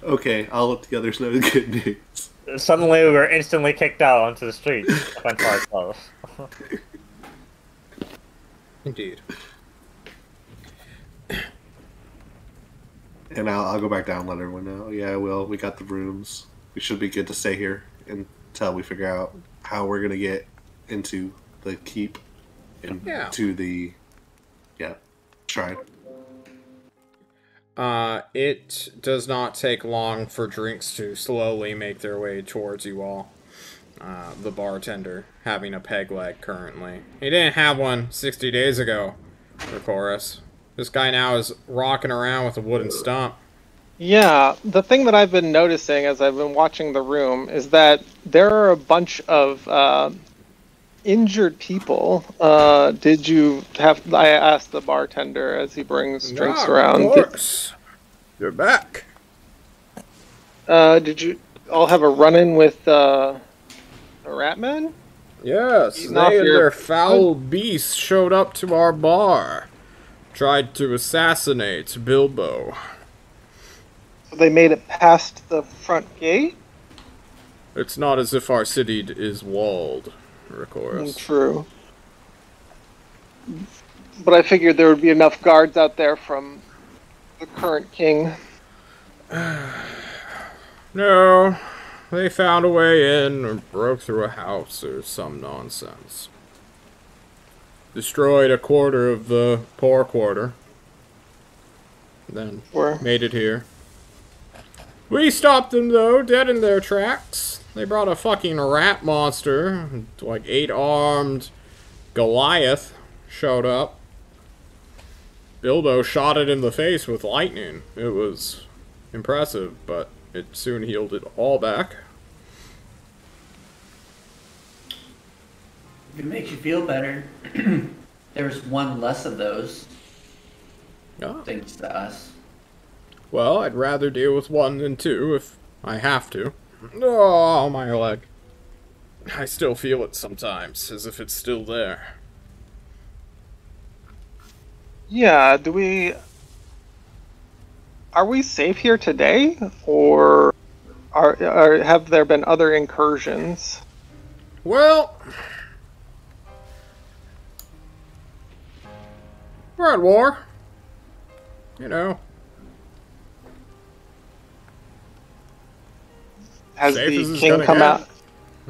Speaker 6: Okay, I'll let the others know the good news.
Speaker 4: Suddenly, we were instantly kicked out onto the streets. Went for ourselves.
Speaker 2: Indeed.
Speaker 6: And I'll go back down and let everyone know. Yeah, we got the rooms. We should be good to stay here until we figure out how we're going to get into the keep and to the shrine.
Speaker 2: It does not take long for drinks to slowly make their way towards you all. The bartender having a peg leg currently. He didn't have one 60 days ago, Recorus. This guy now is rocking around with a wooden stump.
Speaker 3: Yeah, the thing that I've been noticing as I've been watching the room is that there are a bunch of injured people. Did you have? I asked the bartender as he brings drinks
Speaker 2: Yeah,
Speaker 3: around.
Speaker 2: of course. You're back.
Speaker 3: Did you all have a run-in with the Ratman?
Speaker 2: Yes,
Speaker 3: Eating off
Speaker 2: they and
Speaker 3: your
Speaker 2: their foul beasts showed up to our bar. Tried to assassinate Bilbo.
Speaker 3: So they made it past the front gate?
Speaker 2: It's not as if our city is walled, Ricoris.
Speaker 3: True. But I figured there would be enough guards out there from the current king.
Speaker 2: No, they found a way in or broke through a house or some nonsense. Destroyed a quarter of the poor quarter. Then made it here. We stopped them though, dead in their tracks. They brought a fucking rat monster, like 8-armed Goliath, showed up. Bilbo shot it in the face with lightning. It was impressive, but it soon healed it all back.
Speaker 1: If it makes you feel better, there's one less of those.
Speaker 2: Oh.
Speaker 1: Thanks to us.
Speaker 2: Well, I'd rather deal with one than two if I have to. Oh, my leg. I still feel it sometimes, as if it's still there.
Speaker 3: Yeah, are we safe here today, or have there been other incursions?
Speaker 2: Well, we're at war. You know.
Speaker 3: Has the king come out?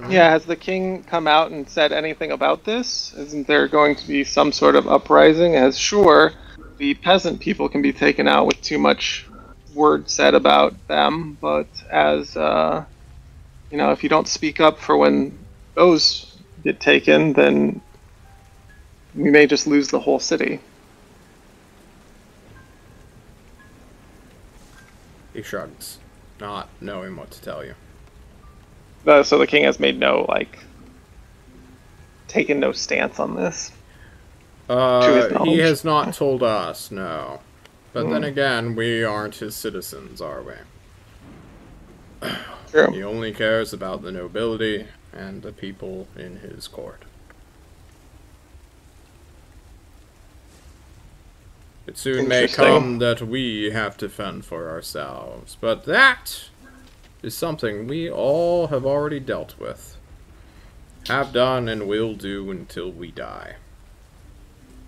Speaker 3: Yeah, has the king come out and said anything about this? Isn't there going to be some sort of uprising? As sure, the peasant people can be taken out with too much word said about them, but as if you don't speak up for when those get taken, then we may just lose the whole city.
Speaker 2: He shrugs, not knowing what to tell you.
Speaker 3: So the king has made taken no stance on this.
Speaker 2: He has not told us, no. But then again, we aren't his citizens, are we?
Speaker 3: True.
Speaker 2: He only cares about the nobility and the people in his court. It soon may come that we have to fend for ourselves, but that is something we all have already dealt with. Have done and will do until we die.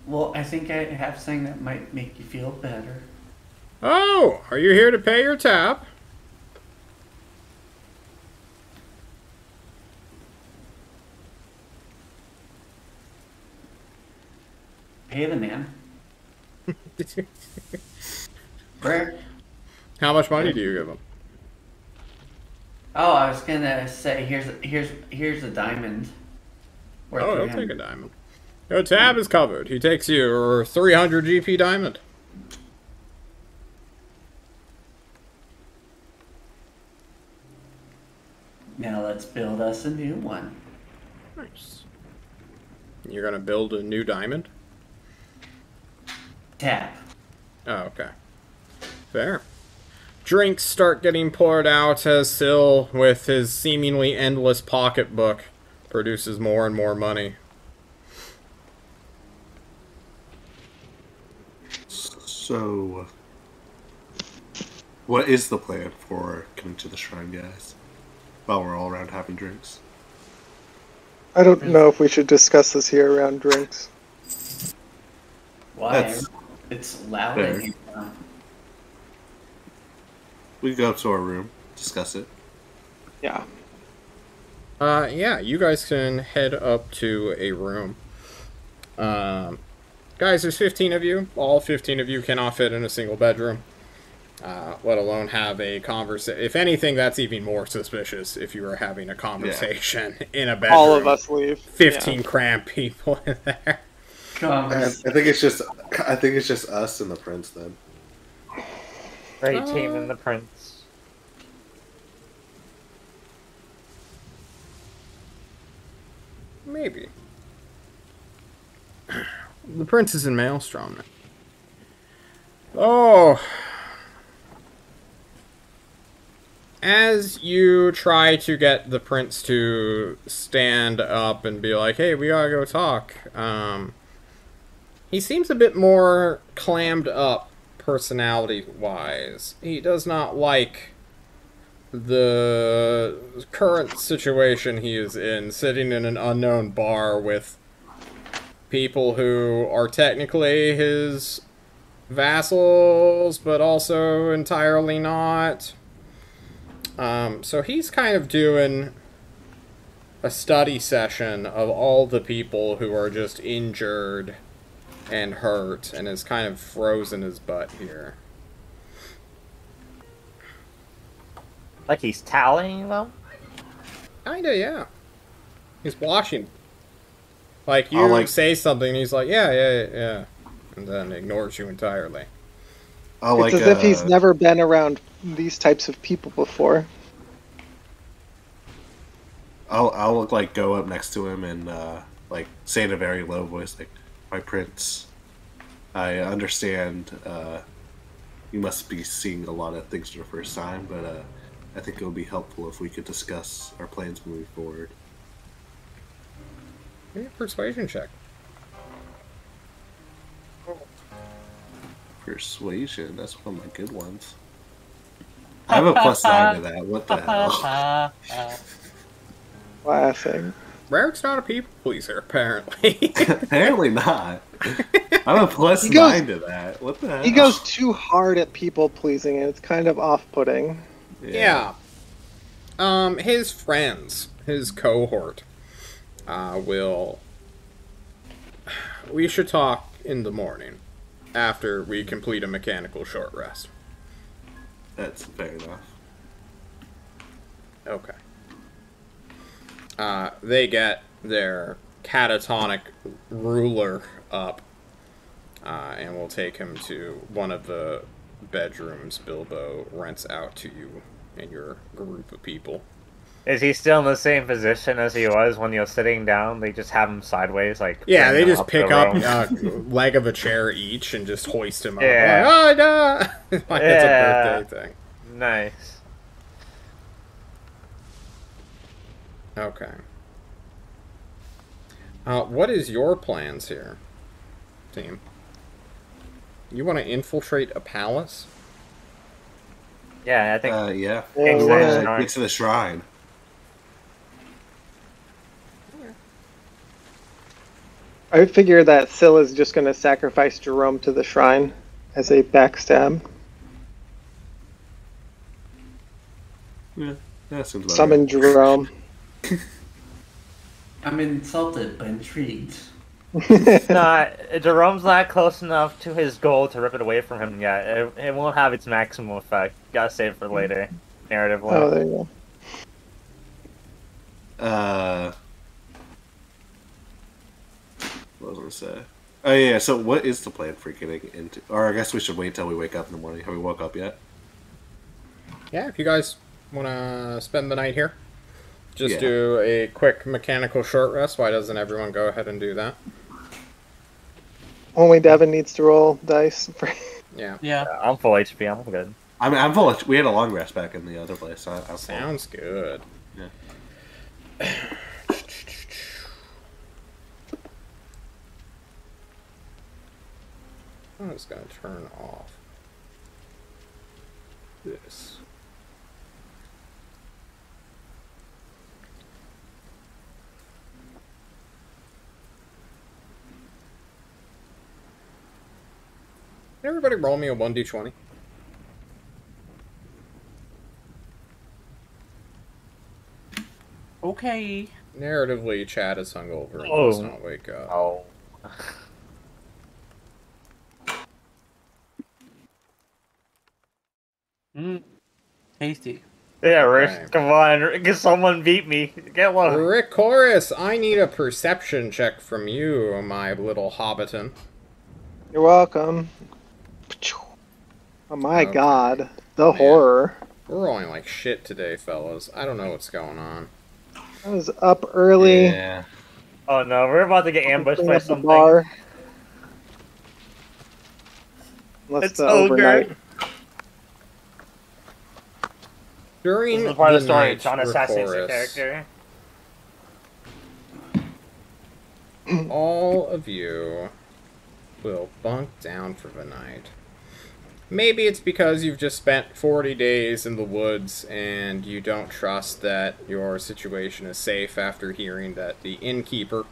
Speaker 1: Well, I think I have something that might make you feel better.
Speaker 2: Oh, are you here to pay your tab?
Speaker 1: Pay the man. Where?
Speaker 2: How much money do you give him?
Speaker 1: Oh, I was gonna say here's a diamond.
Speaker 2: Oh, he'll take a diamond. Your tab is covered. He takes your 300 GP diamond.
Speaker 1: Now let's build us a new one.
Speaker 2: Nice. You're gonna build a new diamond?
Speaker 1: Tab.
Speaker 2: Oh, okay. Fair. Drinks start getting poured out as Syl, with his seemingly endless pocketbook, produces more and more money.
Speaker 6: So, what is the plan for coming to the shrine, guys? While we're all around having drinks.
Speaker 3: I don't know if we should discuss this here around drinks.
Speaker 1: Why? It's loud in here now.
Speaker 6: We can go up to our room, discuss it.
Speaker 3: Yeah.
Speaker 2: Yeah, you guys can head up to a room. Guys, there's 15 of you. All 15 of you cannot fit in a single bedroom. Let alone have a conversation. If anything, that's even more suspicious if you were having a conversation in a bedroom.
Speaker 3: All of us leave.
Speaker 2: 15 cramped people in there.
Speaker 6: I think it's just us and the prince then.
Speaker 4: Great team and the prince.
Speaker 2: Maybe. The prince is in Maelstrom. Oh. As you try to get the prince to stand up and be like, hey, we gotta go talk, he seems a bit more clammed up personality-wise. He does not like the current situation he is in, sitting in an unknown bar with people who are technically his vassals, but also entirely not. So he's kind of doing a study session of all the people who are just injured and hurt, and is kind of frozen his butt here.
Speaker 4: Like he's tallying them?
Speaker 2: Kinda, yeah. He's watching. Like, you say something, and he's like, yeah. And then ignores you entirely.
Speaker 3: It's as if he's never been around these types of people before.
Speaker 6: I'll like go up next to him and like say in a very low voice, like, "My prince, I understand you must be seeing a lot of things for the first time, but I think it would be helpful if we could discuss our plans moving forward."
Speaker 2: Give me a persuasion check.
Speaker 6: Persuasion, that's one of my good ones. I have a +9 to that. What the hell?
Speaker 3: Laughing.
Speaker 2: Rarik's not a people pleaser, apparently.
Speaker 6: Apparently not. I'm a +9 to that. What the hell?
Speaker 3: He goes too hard at people pleasing, and it's kind of off-putting.
Speaker 2: Yeah. His friends, his cohort, will... We should talk in the morning, after we complete a mechanical short rest.
Speaker 6: That's fair enough.
Speaker 2: Okay. They get their catatonic ruler up, and we'll take him to one of the bedrooms Bilbo rents out to you and your group of people.
Speaker 4: Is he still in the same position as he was when he was sitting down? They just have him sideways, like...
Speaker 2: Yeah, they just pick up a leg of a chair each and just hoist him up.
Speaker 4: Yeah.
Speaker 2: Like, oh, no! Like it's a birthday thing.
Speaker 4: Nice.
Speaker 2: Okay. What is your plans here, team? You want to infiltrate a palace?
Speaker 4: Yeah, I think...
Speaker 6: yeah.
Speaker 3: Yeah,
Speaker 6: We
Speaker 3: we
Speaker 6: want
Speaker 3: wanna-
Speaker 6: to get to the shrine.
Speaker 3: I figure that Scylla's just going to sacrifice Jerome to the shrine as a backstab.
Speaker 6: Yeah, that seems about
Speaker 3: Summon Jerome.
Speaker 1: I'm insulted but intrigued.
Speaker 4: Jerome's not close enough to his goal to rip it away from him yet. It won't have its maximum effect. Gotta save it for later, narratively.
Speaker 3: Oh, there you go.
Speaker 6: What was I gonna say? Oh yeah, so what is the plan for getting into... Or I guess we should wait till we wake up in the morning. Have we woke up yet?
Speaker 2: Yeah, if you guys want to spend the night here, just
Speaker 6: Yeah.
Speaker 2: do a quick mechanical short rest. Why doesn't everyone go ahead and do that?
Speaker 3: Only Devin needs to roll dice.
Speaker 2: Yeah.
Speaker 5: Yeah.
Speaker 4: I'm full HP. I'm good.
Speaker 6: I mean, I'm full. We had a long rest back in the other place. So I'm full.
Speaker 2: Sounds good.
Speaker 6: Yeah.
Speaker 2: I'm just gonna turn off this. Can everybody roll me a 1d20?
Speaker 5: Okay.
Speaker 2: Narratively, Chad is hungover and
Speaker 4: Oh.
Speaker 2: does not wake up.
Speaker 4: Oh.
Speaker 5: Tasty.
Speaker 4: Yeah, Rick,
Speaker 2: Okay.
Speaker 4: come on. Get someone beat me. Get one.
Speaker 2: Rick Chorus, I need a perception check from you, my little hobbiton.
Speaker 3: You're welcome. Oh my
Speaker 2: Okay.
Speaker 3: god. The
Speaker 2: Man.
Speaker 3: horror.
Speaker 2: We're rolling like shit today, fellas. I don't know what's going on.
Speaker 3: I was up early.
Speaker 6: Yeah.
Speaker 4: Oh no, we're about to get ambushed
Speaker 3: clean
Speaker 4: by
Speaker 3: up the
Speaker 4: something.
Speaker 3: bar. Unless
Speaker 4: It's
Speaker 3: the
Speaker 4: ogre.
Speaker 3: overnight.
Speaker 2: During
Speaker 4: This is the part of the story.
Speaker 2: night,
Speaker 4: John assassinates the
Speaker 2: Recorus,
Speaker 4: character.
Speaker 2: all of you will bunk down for the night. Maybe it's because you've just spent 40 days in the woods and you don't trust that your situation is safe after hearing that the innkeeper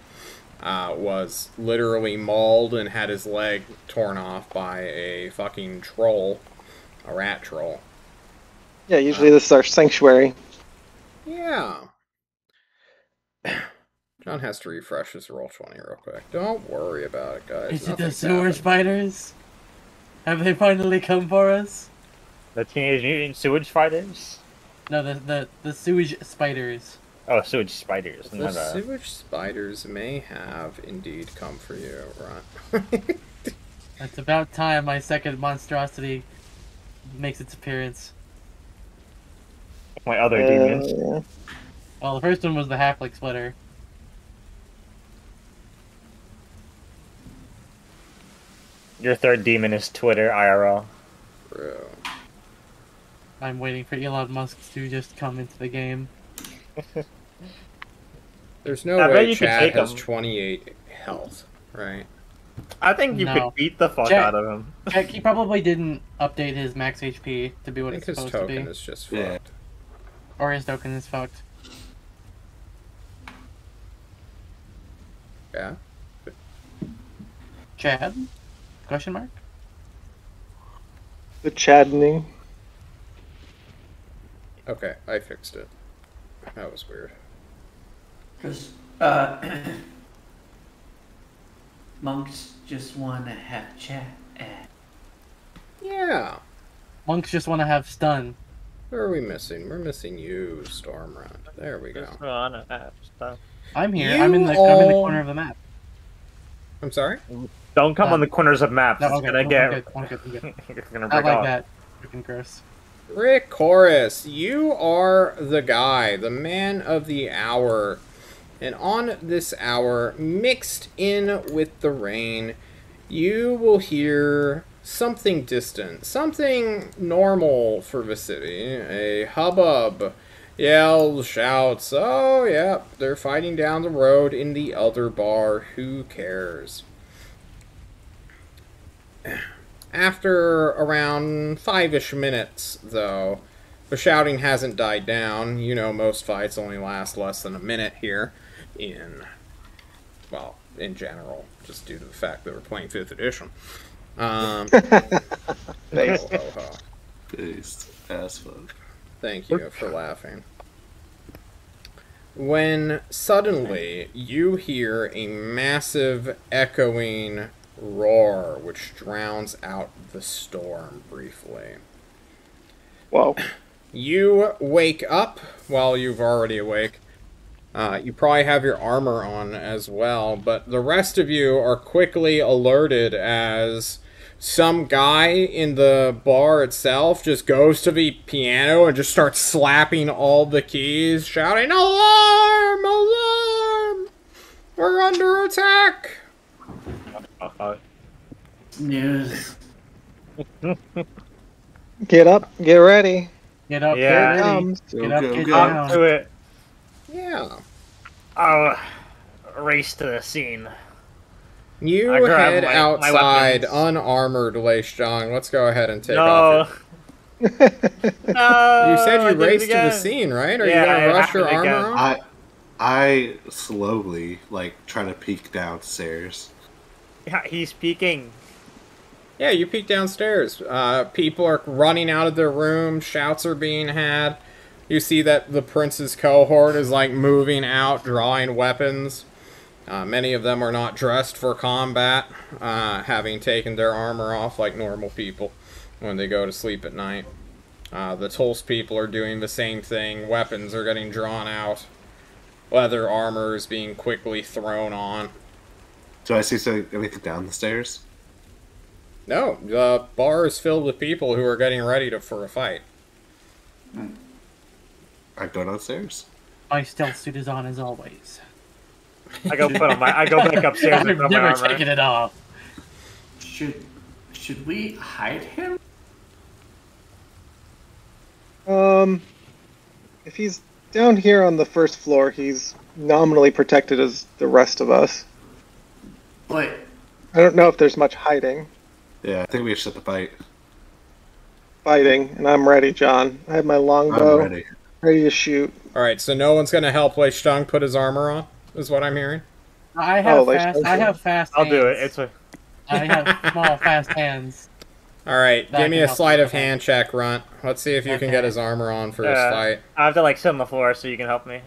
Speaker 2: was literally mauled and had his leg torn off by a fucking troll. A rat troll.
Speaker 3: Yeah, usually this is our sanctuary.
Speaker 2: Yeah. John has to refresh his Roll20 real quick. Don't worry about it, guys.
Speaker 5: Is it the
Speaker 2: Nothing's
Speaker 5: sewer
Speaker 2: happened.
Speaker 5: spiders? Have they finally come for us?
Speaker 4: The Teenage Mutant Sewage Spiders?
Speaker 5: No, the sewage spiders.
Speaker 4: Oh, sewage spiders.
Speaker 2: The sewage spiders may have indeed come for you, right?
Speaker 5: It's about time my second monstrosity makes its appearance.
Speaker 4: My other demons.
Speaker 3: Yeah.
Speaker 5: Well, the first one was the halfling splitter.
Speaker 4: Your third demon is Twitter IRL.
Speaker 2: Bro.
Speaker 5: I'm waiting for Elon Musk to just come into the game.
Speaker 2: There's no
Speaker 4: I bet
Speaker 2: way
Speaker 4: you could
Speaker 2: Chad
Speaker 4: take
Speaker 2: has
Speaker 4: him.
Speaker 2: 28 health, right?
Speaker 4: I think you
Speaker 5: No.
Speaker 4: could beat the fuck
Speaker 5: Jack-
Speaker 4: out of him.
Speaker 5: Heck, he probably didn't update his max HP to be
Speaker 2: I
Speaker 5: what
Speaker 2: think
Speaker 5: it's
Speaker 2: his
Speaker 5: supposed to
Speaker 2: token
Speaker 5: be.
Speaker 2: is just
Speaker 6: Yeah.
Speaker 2: fucked.
Speaker 5: Or his token is fucked.
Speaker 2: Yeah?
Speaker 5: Chad? Question mark?
Speaker 3: The Chadney.
Speaker 2: Okay, I fixed it. That was weird.
Speaker 1: Because monks just want to have chat.
Speaker 2: Yeah.
Speaker 5: Monks just want to have stun.
Speaker 2: Who are we missing? We're missing you, Stormrun. There we go.
Speaker 5: I'm here.
Speaker 2: You
Speaker 5: I'm in the
Speaker 2: all-
Speaker 5: corner of the map.
Speaker 2: I'm sorry?
Speaker 4: Don't come on the corners of maps.
Speaker 5: No,
Speaker 4: It's
Speaker 5: okay,
Speaker 4: gonna
Speaker 5: I'm
Speaker 4: get.
Speaker 5: good, I'm good, I'm good.
Speaker 4: You're gonna
Speaker 5: Not
Speaker 4: break
Speaker 5: like
Speaker 4: off.
Speaker 5: that. Freaking gross.
Speaker 2: Rick Chorus, you are the guy, the man of the hour. And on this hour, mixed in with the rain, you will hear something distant, something normal for the city, a hubbub, yells, shouts, oh yeah, they're fighting down the road in the other bar, who cares? After around 5-ish minutes, though, the shouting hasn't died down. You know, most fights only last less than a minute here in general, just due to the fact that we're playing 5th edition.
Speaker 3: Nice.
Speaker 2: Ho, ho, ho.
Speaker 6: Based as fuck.
Speaker 2: Thank you for laughing. When suddenly you hear a massive echoing roar which drowns out the storm briefly.
Speaker 3: Whoa.
Speaker 2: You wake up while you've already awake. You probably have your armor on as well, but the rest of you are quickly alerted as some guy in the bar itself just goes to the piano and just starts slapping all the keys, shouting, "Alarm! Alarm! We're under attack!"
Speaker 1: News.
Speaker 3: Get up, get ready.
Speaker 5: Get up,
Speaker 4: Yeah.
Speaker 5: get
Speaker 3: Here it
Speaker 5: ready.
Speaker 3: comes.
Speaker 5: Get up,
Speaker 6: Go,
Speaker 5: get
Speaker 6: go,
Speaker 4: Up
Speaker 5: down.
Speaker 4: to it.
Speaker 2: Yeah.
Speaker 4: I'll race to the scene.
Speaker 2: You
Speaker 4: I grab
Speaker 2: head
Speaker 4: my
Speaker 2: outside
Speaker 4: weapons.
Speaker 2: unarmored, Lace John. Let's go ahead and take
Speaker 4: No.
Speaker 2: off.
Speaker 4: No.
Speaker 2: You said
Speaker 4: I
Speaker 2: you
Speaker 4: did it
Speaker 2: raced to the
Speaker 4: again.
Speaker 2: scene, right? Are
Speaker 4: Yeah,
Speaker 2: you gonna
Speaker 4: I
Speaker 2: rush your
Speaker 4: happened
Speaker 2: armor
Speaker 4: again.
Speaker 2: on?
Speaker 6: I slowly try to peek downstairs.
Speaker 4: Yeah, he's peeking.
Speaker 2: Yeah, you peek downstairs. People are running out of their room. Shouts are being had. You see that the prince's cohort is moving out, drawing weapons. Many of them are not dressed for combat, having taken their armor off like normal people when they go to sleep at night. The Tulse people are doing the same thing. Weapons are getting drawn out. Leather armor is being quickly thrown on.
Speaker 6: Do I see anything down the stairs?
Speaker 2: No, the bar is filled with people who are getting ready for a fight.
Speaker 6: I go downstairs.
Speaker 5: My stealth suit is on as always.
Speaker 4: I go back upstairs and
Speaker 5: I've
Speaker 4: put my
Speaker 5: never
Speaker 4: armor.
Speaker 5: taken it off.
Speaker 1: Should we hide him?
Speaker 3: If he's down here on the first floor, he's nominally protected as the rest of us.
Speaker 1: But
Speaker 3: I don't know if there's much hiding.
Speaker 6: Yeah, I think we should set the fight.
Speaker 3: Fighting, and I'm ready, John. I have my longbow
Speaker 6: I'm ready.
Speaker 3: ready to shoot.
Speaker 2: Alright, so no one's gonna help Lei Shtung put his armor on, is what I'm hearing?
Speaker 5: I have
Speaker 3: they
Speaker 5: fast.
Speaker 3: should.
Speaker 5: I have fast.
Speaker 4: I'll do it.
Speaker 5: hands.
Speaker 4: It's
Speaker 5: I have small, fast hands.
Speaker 2: Alright,
Speaker 5: That
Speaker 2: give me
Speaker 5: can
Speaker 2: a
Speaker 5: help
Speaker 2: sleight
Speaker 5: with
Speaker 2: of
Speaker 5: that.
Speaker 2: hand check, Runt. Let's see if you can get
Speaker 5: Okay.
Speaker 2: his armor on for his fight.
Speaker 4: I have to like sit on the floor so you can help me.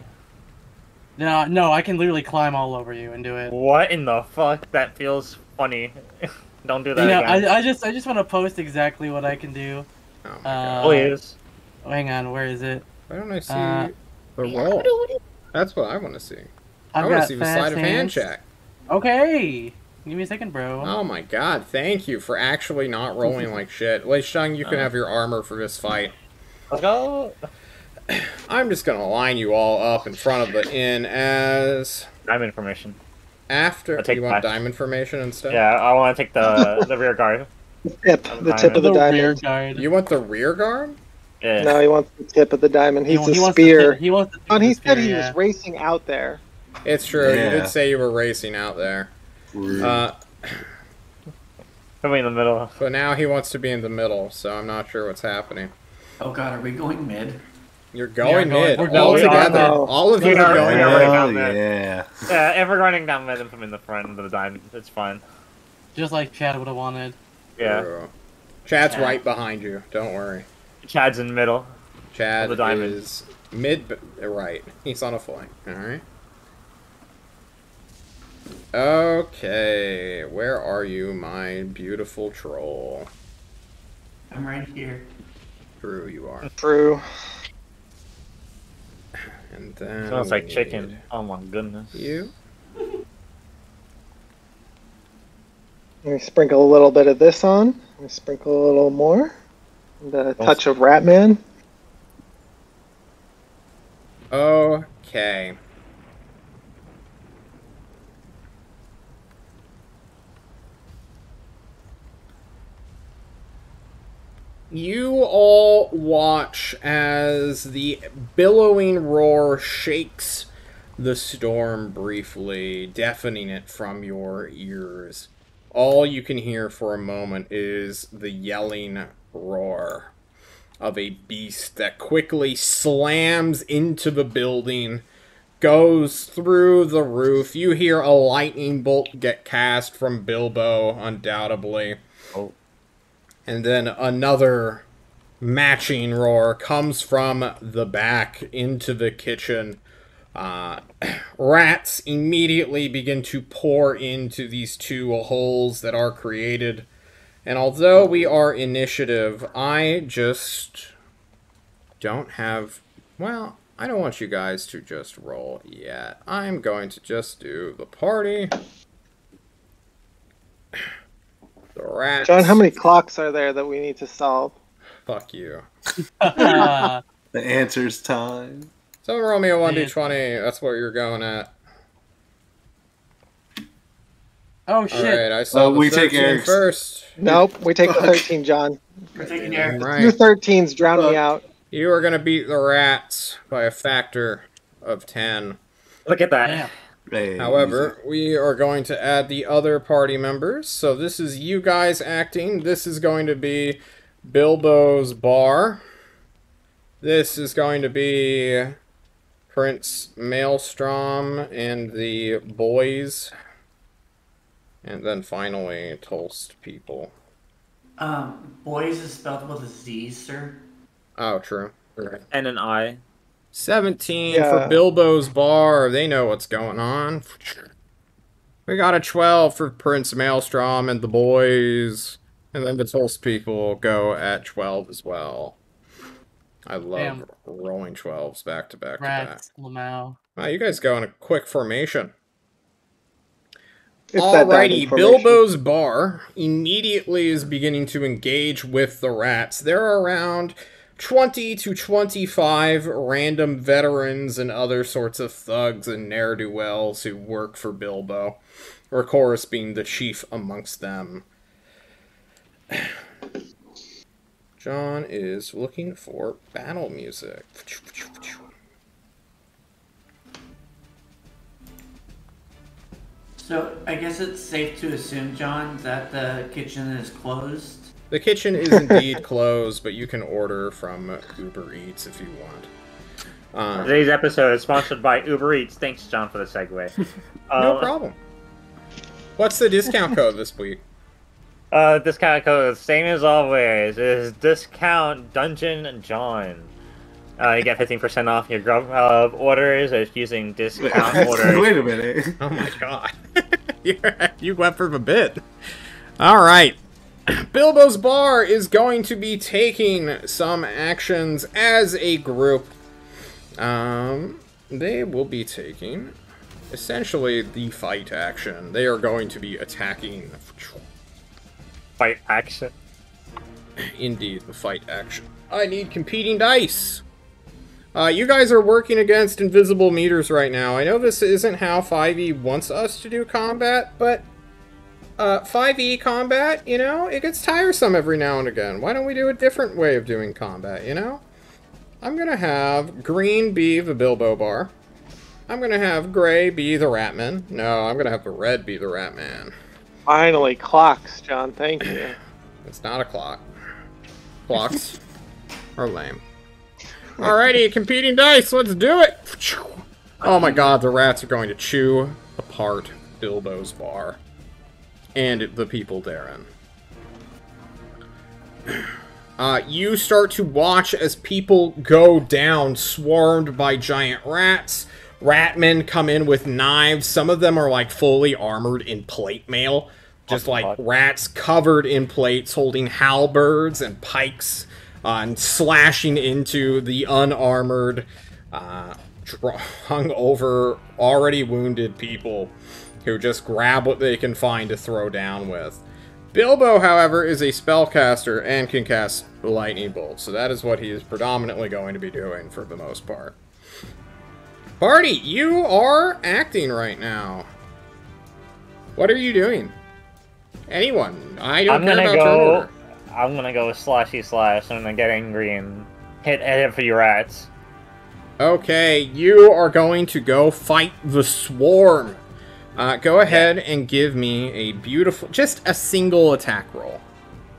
Speaker 5: No, I can literally climb all over you and do it.
Speaker 4: What in the fuck? That feels funny. Don't do that
Speaker 5: You know,
Speaker 4: again.
Speaker 5: I just want to post exactly what I can do.
Speaker 2: Oh my god.
Speaker 4: Please.
Speaker 5: Hang on, where is it?
Speaker 2: Why don't I see
Speaker 5: Uh,
Speaker 2: the roll? That's what I want to see. I
Speaker 5: I've
Speaker 2: want to
Speaker 5: got
Speaker 2: see the
Speaker 5: fast
Speaker 2: sleight of hand
Speaker 5: hands.
Speaker 2: check.
Speaker 5: Okay, give me a second, bro.
Speaker 2: Oh my god, thank you for actually not rolling like shit. Lei Shtung, you can have your armor for this fight.
Speaker 4: Let's go.
Speaker 2: I'm just gonna line you all up in front of the inn as
Speaker 4: Diamond information.
Speaker 2: after.
Speaker 4: I'll take
Speaker 2: You want
Speaker 4: that.
Speaker 2: diamond formation instead?
Speaker 4: Yeah, I want to take the rear guard.
Speaker 3: The tip of the
Speaker 5: rear
Speaker 3: diamond.
Speaker 5: guard.
Speaker 2: You want the rear guard?
Speaker 4: Yeah.
Speaker 3: No, he wants the tip of the diamond. He's the
Speaker 5: wants the
Speaker 3: spear.
Speaker 5: tip- he wants the tip
Speaker 3: John,
Speaker 5: of
Speaker 3: he
Speaker 5: the
Speaker 3: said
Speaker 5: spear,
Speaker 3: he
Speaker 5: yeah.
Speaker 3: was racing out there.
Speaker 2: It's true. You
Speaker 6: Yeah.
Speaker 2: did say you were racing out there.
Speaker 4: Put me in the middle.
Speaker 2: But now he wants to be in the middle, so I'm not sure what's happening.
Speaker 1: oh god, are we going mid?
Speaker 2: You're going
Speaker 5: going-
Speaker 2: mid.
Speaker 5: we're
Speaker 2: All
Speaker 5: going
Speaker 2: together.
Speaker 3: mid.
Speaker 2: All of you
Speaker 4: We
Speaker 2: are
Speaker 4: are-
Speaker 2: going
Speaker 4: we are
Speaker 2: mid.
Speaker 4: right
Speaker 6: Oh,
Speaker 4: down there.
Speaker 6: yeah.
Speaker 4: Yeah, if we're running down mid and put me in the front of the diamond, it's fine.
Speaker 5: Just like Chad would have wanted.
Speaker 4: Yeah.
Speaker 2: True. Chad's
Speaker 5: Yeah.
Speaker 2: right behind you. Don't worry.
Speaker 4: Chad's in the middle.
Speaker 2: Chad
Speaker 4: the diamond.
Speaker 2: is mid, right. He's on a flank. Alright. Okay. Where are you, my beautiful troll?
Speaker 1: I'm right here.
Speaker 2: True, you are.
Speaker 3: True.
Speaker 2: And then.
Speaker 4: Smells like
Speaker 2: we
Speaker 4: chicken.
Speaker 2: need
Speaker 4: Oh my goodness.
Speaker 2: You?
Speaker 3: Let me sprinkle a little bit of this on. Let me sprinkle a little more. And a touch of Ratman.
Speaker 2: Okay. You all watch as the billowing roar shakes the storm briefly, deafening it from your ears. All you can hear for a moment is the yelling roar of a beast that quickly slams into the building, goes through the roof. You hear a lightning bolt get cast from Bilbo, undoubtedly.
Speaker 4: Oh.
Speaker 2: And then another matching roar comes from the back into the kitchen. Rats immediately begin to pour into these two holes that are created. And although we are initiative, I just don't have... Well, I don't want you guys to just roll yet. I'm going to just do the party. The rats.
Speaker 3: John, how many clocks are there that we need to solve?
Speaker 2: Fuck you.
Speaker 6: The answer's time.
Speaker 2: Someone roll me a 1d20. That's what you're going at.
Speaker 5: Oh shit!
Speaker 2: Alright, I saw the
Speaker 6: we take
Speaker 2: 13
Speaker 6: Eric's.
Speaker 2: first.
Speaker 3: Nope, we take the 13, John.
Speaker 1: We're taking Eric.
Speaker 3: Two
Speaker 2: Right.
Speaker 3: 13s drown me out.
Speaker 2: You are going to beat the rats by a factor of 10.
Speaker 4: Look at that.
Speaker 5: Damn.
Speaker 6: Hey,
Speaker 2: However, we are going to add the other party members. So this is you guys acting. This is going to be Bilbo's bar. This is going to be Prince Maelstrom and the boys. And then finally, Toast people.
Speaker 1: Boys is spelled with a Z, sir.
Speaker 2: Oh, true. Right.
Speaker 4: And an eye.
Speaker 2: 17
Speaker 3: Yeah.
Speaker 2: for Bilbo's bar. They know what's going on. We got a 12 for Prince Maelstrom and the boys. And then the Tulse people go at 12 as well. I love
Speaker 5: Damn.
Speaker 2: rolling 12s back to back to back.
Speaker 5: Rats, Lamau.
Speaker 2: Wow, you guys go in a quick formation. Alrighty, Bilbo's bar immediately is beginning to engage with the rats. There are around 20 to 25 random veterans and other sorts of thugs and ne'er-do-wells who work for Bilbo, Rakoris being the chief amongst them. John is looking for battle music.
Speaker 1: So, I guess it's safe to assume, John, that the kitchen is closed?
Speaker 2: The kitchen is indeed closed, but you can order from Uber Eats if you want.
Speaker 4: Today's episode is sponsored by Uber Eats. Thanks, John, for the segue.
Speaker 2: No problem. What's the discount code this week?
Speaker 4: Discount code, same as always, is discount Dungeon John. You get 15% off your Grubhub orders if using discount orders.
Speaker 6: Wait a minute.
Speaker 2: Oh my god. You went for a bit. Alright. Bilbo's Bar is going to be taking some actions as a group. They will be taking essentially the fight action. They are going to be attacking.
Speaker 4: Fight action?
Speaker 2: Indeed, the fight action. I need competing dice. You guys are working against invisible meters right now. I know this isn't how 5e wants us to do combat, but 5e combat, you know, it gets tiresome every now and again. Why don't we do a different way of doing combat, you know? I'm gonna have green be the Bilbo Bar. I'm gonna have gray be the Ratman. No, I'm gonna have the red be the Ratman.
Speaker 3: Finally, clocks, John. Thank you.
Speaker 2: It's not a clock. Clocks are lame. Alrighty, competing dice, let's do it! Oh my god, the rats are going to chew apart Bilbo's Bar. And the people therein. You start to watch as people go down, swarmed by giant rats. Ratmen come in with knives. Some of them are like fully armored in plate mail. Just like rats covered in plates, holding halberds and pikes, and slashing into the unarmored, hungover, already wounded people who just grab what they can find to throw down with. Bilbo, however, is a spellcaster and can cast lightning bolts, so that is what he is predominantly going to be doing for the most part. Party, you are acting right now. What are you doing? Anyone? I don't care about turn order.
Speaker 4: I'm gonna go slashy slash. I'm gonna get angry and hit a few rats.
Speaker 2: Okay, you are going to go fight the swarm. Go ahead and give me a beautiful, just a single attack roll.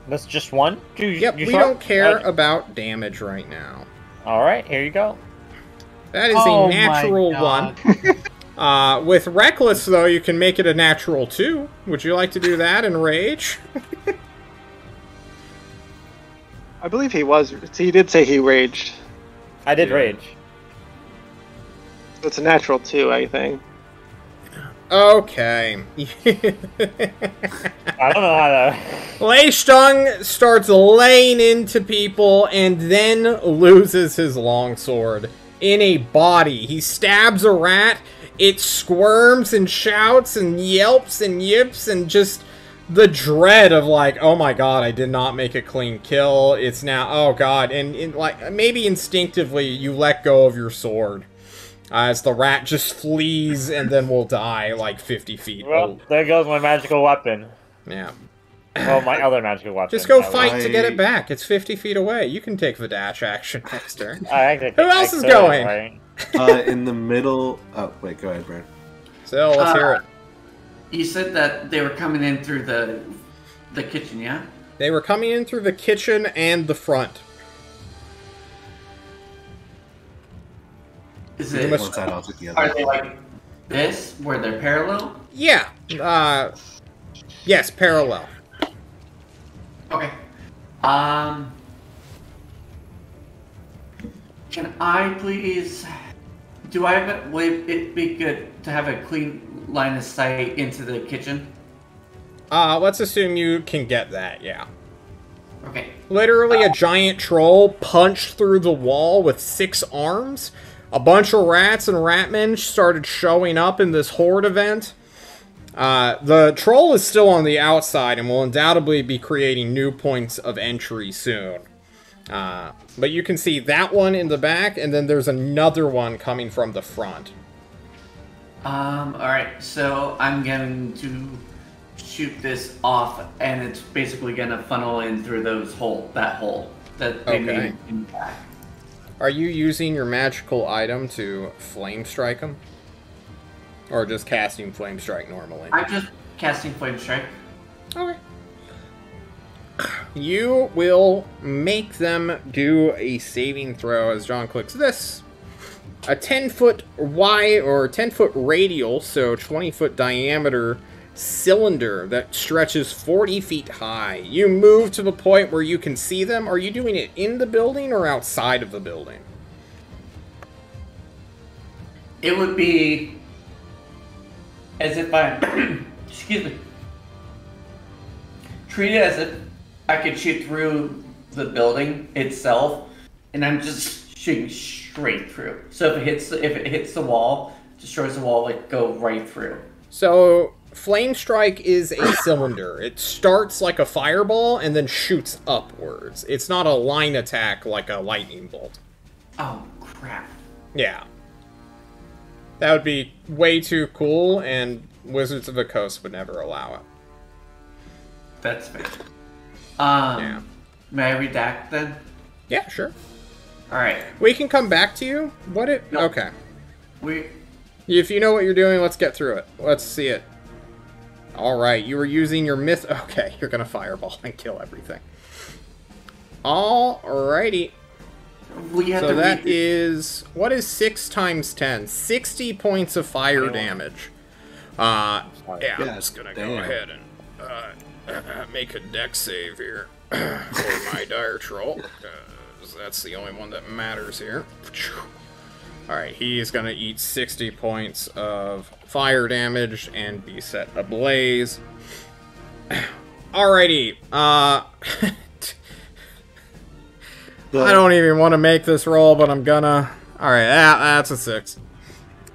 Speaker 4: That's just one?
Speaker 2: Yep, we don't care about damage right now.
Speaker 4: Alright, here you go.
Speaker 2: That is a natural 1. With Reckless, though, you can make it a natural 2. Would you like to do that in Rage?
Speaker 3: I believe he was. He did say he raged.
Speaker 4: I did rage.
Speaker 3: So it's a natural 2, I think.
Speaker 2: Okay.
Speaker 4: I don't know how to...
Speaker 2: Lei Stung starts laying into people and then loses his longsword in a body. He stabs a rat, it squirms and shouts and yelps and yips, and just the dread of like, oh my god, I did not make a clean kill. It's now, oh god, and like maybe instinctively you let go of your sword. As the rat just flees and then will die like 50 feet.
Speaker 4: Well, there goes my magical weapon.
Speaker 2: Yeah.
Speaker 4: Well, my other magical weapon.
Speaker 2: Just go fight to get it back. It's 50 feet away. You can take the dash action next turn. Who else is going?
Speaker 4: Right?
Speaker 6: In the middle... Oh, wait, go ahead, Brad.
Speaker 2: So, let's hear it.
Speaker 1: You said that they were coming in through the kitchen, yeah?
Speaker 2: They were coming in through the kitchen and the front.
Speaker 1: Is it? Are they like this, where they're parallel?
Speaker 2: Yeah. Yes, parallel.
Speaker 1: Okay. Can I please? Do I have? Would it be good to have a clean line of sight into the kitchen?
Speaker 2: Let's assume you can get that. Yeah.
Speaker 1: Okay.
Speaker 2: Literally, a giant troll punched through the wall with 6 arms. A bunch of rats and ratmen started showing up in this horde event. The troll is still on the outside and will undoubtedly be creating new points of entry soon. But you can see that one in the back, and then there's another one coming from the front.
Speaker 1: Alright, so I'm going to shoot this off, and it's basically going to funnel in through that hole that they made in the back.
Speaker 2: Are you using your magical item to flame strike them? Or just casting flame strike normally?
Speaker 1: I'm just casting flame strike.
Speaker 2: Okay. You will make them do a saving throw as John clicks this. A 10-foot wide, or 10-foot radial, so 20-foot diameter cylinder that stretches 40 feet high. You move to the point where you can see them. Are you doing it in the building or outside of the building?
Speaker 1: It would be as if I, excuse me, treat it as if I could shoot through the building itself, and I'm just shooting straight through. So if it hits the wall, destroys the wall, like go right through.
Speaker 2: So flame strike is a cylinder. It starts like a fireball and then shoots upwards. It's not a line attack like a lightning bolt.
Speaker 1: Oh crap!
Speaker 2: Yeah. That would be way too cool, and Wizards of the Coast would never allow it.
Speaker 1: That's fair.
Speaker 2: Yeah.
Speaker 1: May I redact then?
Speaker 2: Yeah, sure.
Speaker 1: Alright.
Speaker 2: We can come back to you. What it?
Speaker 1: No.
Speaker 2: Okay.
Speaker 1: We.
Speaker 2: If you know what you're doing, let's get through it. Let's see it. Alright, you were using your myth. Okay, you're gonna fireball and kill everything. Alrighty.
Speaker 1: We have
Speaker 2: So
Speaker 1: to
Speaker 2: that is... What is 6 times 10? 60 points of fire damage. Yeah, I'm just gonna go ahead and make a dex save here for my dire troll, because that's the only one that matters here. Alright, he's gonna eat 60 points of fire damage and be set ablaze. Alrighty, I don't even want to make this roll, but I'm gonna. Alright, that's a 6.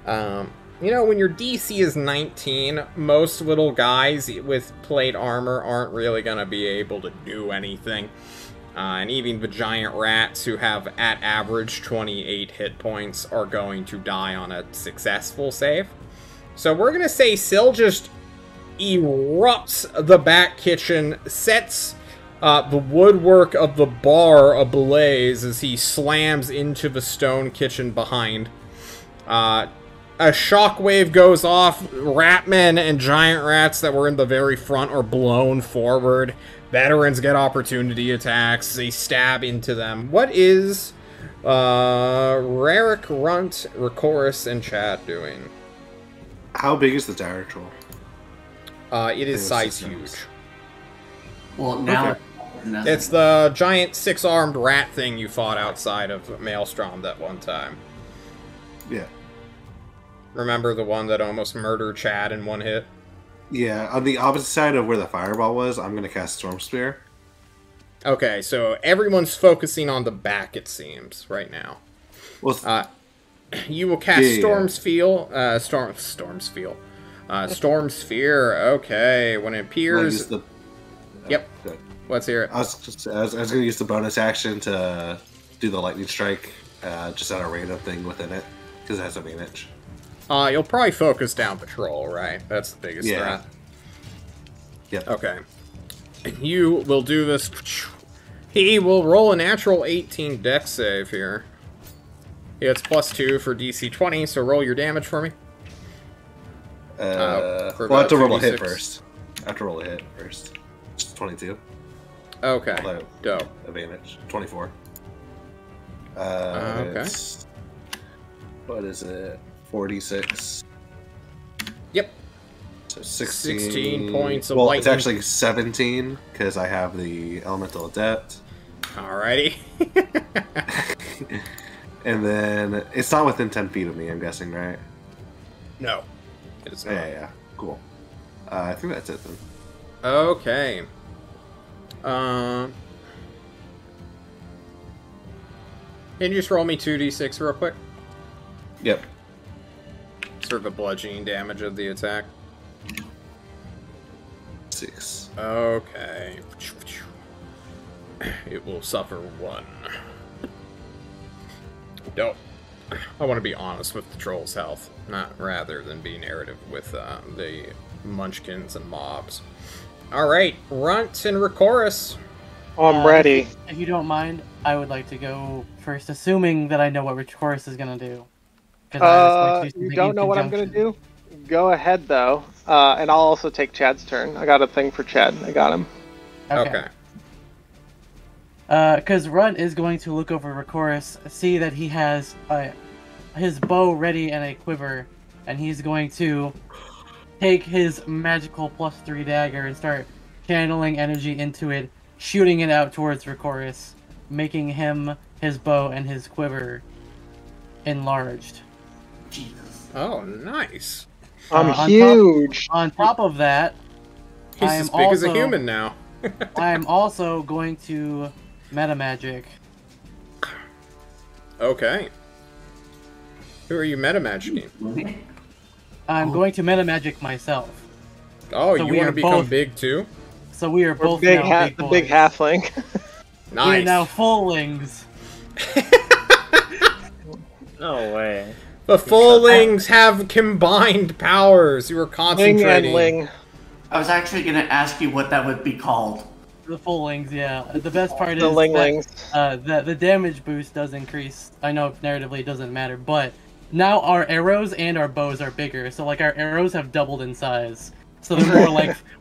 Speaker 2: You know, when your DC is 19, most little guys with plate armor aren't really gonna be able to do anything. And even the giant rats who have, at average, 28 hit points are going to die on a successful save. So we're gonna say Syl just erupts the back kitchen, sets the woodwork of the bar ablaze as he slams into the stone kitchen behind. A shockwave goes off. Ratmen and giant rats that were in the very front are blown forward. Veterans get opportunity attacks. They stab into them. What is Rarik, Runt, Rakoris, and Chad doing?
Speaker 6: How big is the dire troll?
Speaker 2: It is size huge.
Speaker 1: Well, now...
Speaker 6: Okay.
Speaker 2: It's the giant 6-armed rat thing you fought outside of Maelstrom that one time.
Speaker 6: Yeah.
Speaker 2: Remember the one that almost murdered Chad in one hit?
Speaker 6: Yeah, on the opposite side of where the fireball was, I'm going to cast Storm Spear.
Speaker 2: Okay, so everyone's focusing on the back, it seems, right now.
Speaker 6: Well,
Speaker 2: you will cast Storm Sphere. Storm Sphere, okay. When it appears... Yep.
Speaker 6: Good.
Speaker 2: Let's hear it.
Speaker 6: I was going to use the bonus action to do the lightning strike, just on a random thing within it, because it has advantage.
Speaker 2: You'll probably focus down patrol, right? That's the biggest threat.
Speaker 6: Yep.
Speaker 2: Okay. You will do this. He will roll a natural 18 dex save here. He gets +2 for DC 20, so roll your damage for me.
Speaker 6: Well, I have to roll a hit first. I have to roll a hit first. It's 22.
Speaker 2: Okay.
Speaker 6: Although,
Speaker 2: dope.
Speaker 6: Advantage. 24.
Speaker 2: Okay.
Speaker 6: What is it? 46.
Speaker 2: Yep.
Speaker 6: So 16
Speaker 2: points of
Speaker 6: lightning.
Speaker 2: lightning.
Speaker 6: It's actually 17 because I have the Elemental Adept.
Speaker 2: Alrighty.
Speaker 6: And then it's not within 10 feet of me, I'm guessing, right?
Speaker 2: No. It is not.
Speaker 6: Yeah. Cool. I think that's it then.
Speaker 2: Okay. Can you just roll me 2d6 real quick?
Speaker 6: Yep.
Speaker 2: Sort of a bludgeoning damage of the attack.
Speaker 6: 6.
Speaker 2: Okay. It will suffer 1. Don't. I want to be honest with the troll's health, not rather than be narrative with the munchkins and mobs. Alright, Runt and Recorus.
Speaker 3: Oh, I'm ready.
Speaker 5: If you don't mind, I would like to go first, assuming that I know what Recorus is going to do. 'Cause I was going to do
Speaker 3: You
Speaker 5: something
Speaker 3: don't
Speaker 5: in
Speaker 3: know what I'm going to
Speaker 5: conjunction.
Speaker 3: do? Go ahead, though. And I'll also take Chad's turn. I got a thing for Chad. I got him.
Speaker 2: Okay.
Speaker 5: Because Runt is going to look over Recorus, see that he has his bow ready and a quiver, and he's going to take his magical +3 dagger and start channeling energy into it, shooting it out towards Recorus, making him, his bow, and his quiver enlarged.
Speaker 1: Jesus.
Speaker 2: Oh, nice.
Speaker 3: I'm huge.
Speaker 5: On top of that,
Speaker 2: He's
Speaker 5: I am
Speaker 2: as big as a
Speaker 5: also-
Speaker 2: human now.
Speaker 5: I am also going to meta magic.
Speaker 2: Okay. Who are you meta magicking?
Speaker 5: I'm going to meta magic myself.
Speaker 2: Oh,
Speaker 5: So
Speaker 2: you
Speaker 5: we
Speaker 2: want to
Speaker 5: are
Speaker 2: become
Speaker 5: both-
Speaker 2: big too?
Speaker 5: So we are
Speaker 3: We're
Speaker 5: both
Speaker 3: big
Speaker 5: now big
Speaker 3: the
Speaker 5: boys.
Speaker 3: big halfling.
Speaker 5: We are
Speaker 2: Nice.
Speaker 5: now fullings.
Speaker 4: No way.
Speaker 2: The Fullings have combined powers. You were
Speaker 3: Ling
Speaker 2: concentrating.
Speaker 3: and Ling.
Speaker 1: I was actually going to ask you what that would be called.
Speaker 5: The fullings, yeah. The best part
Speaker 3: The
Speaker 5: is
Speaker 3: Linglings.
Speaker 5: that the damage boost does increase. I know narratively it doesn't matter, but now our arrows and our bows are bigger. So like our arrows have doubled in size. So they're more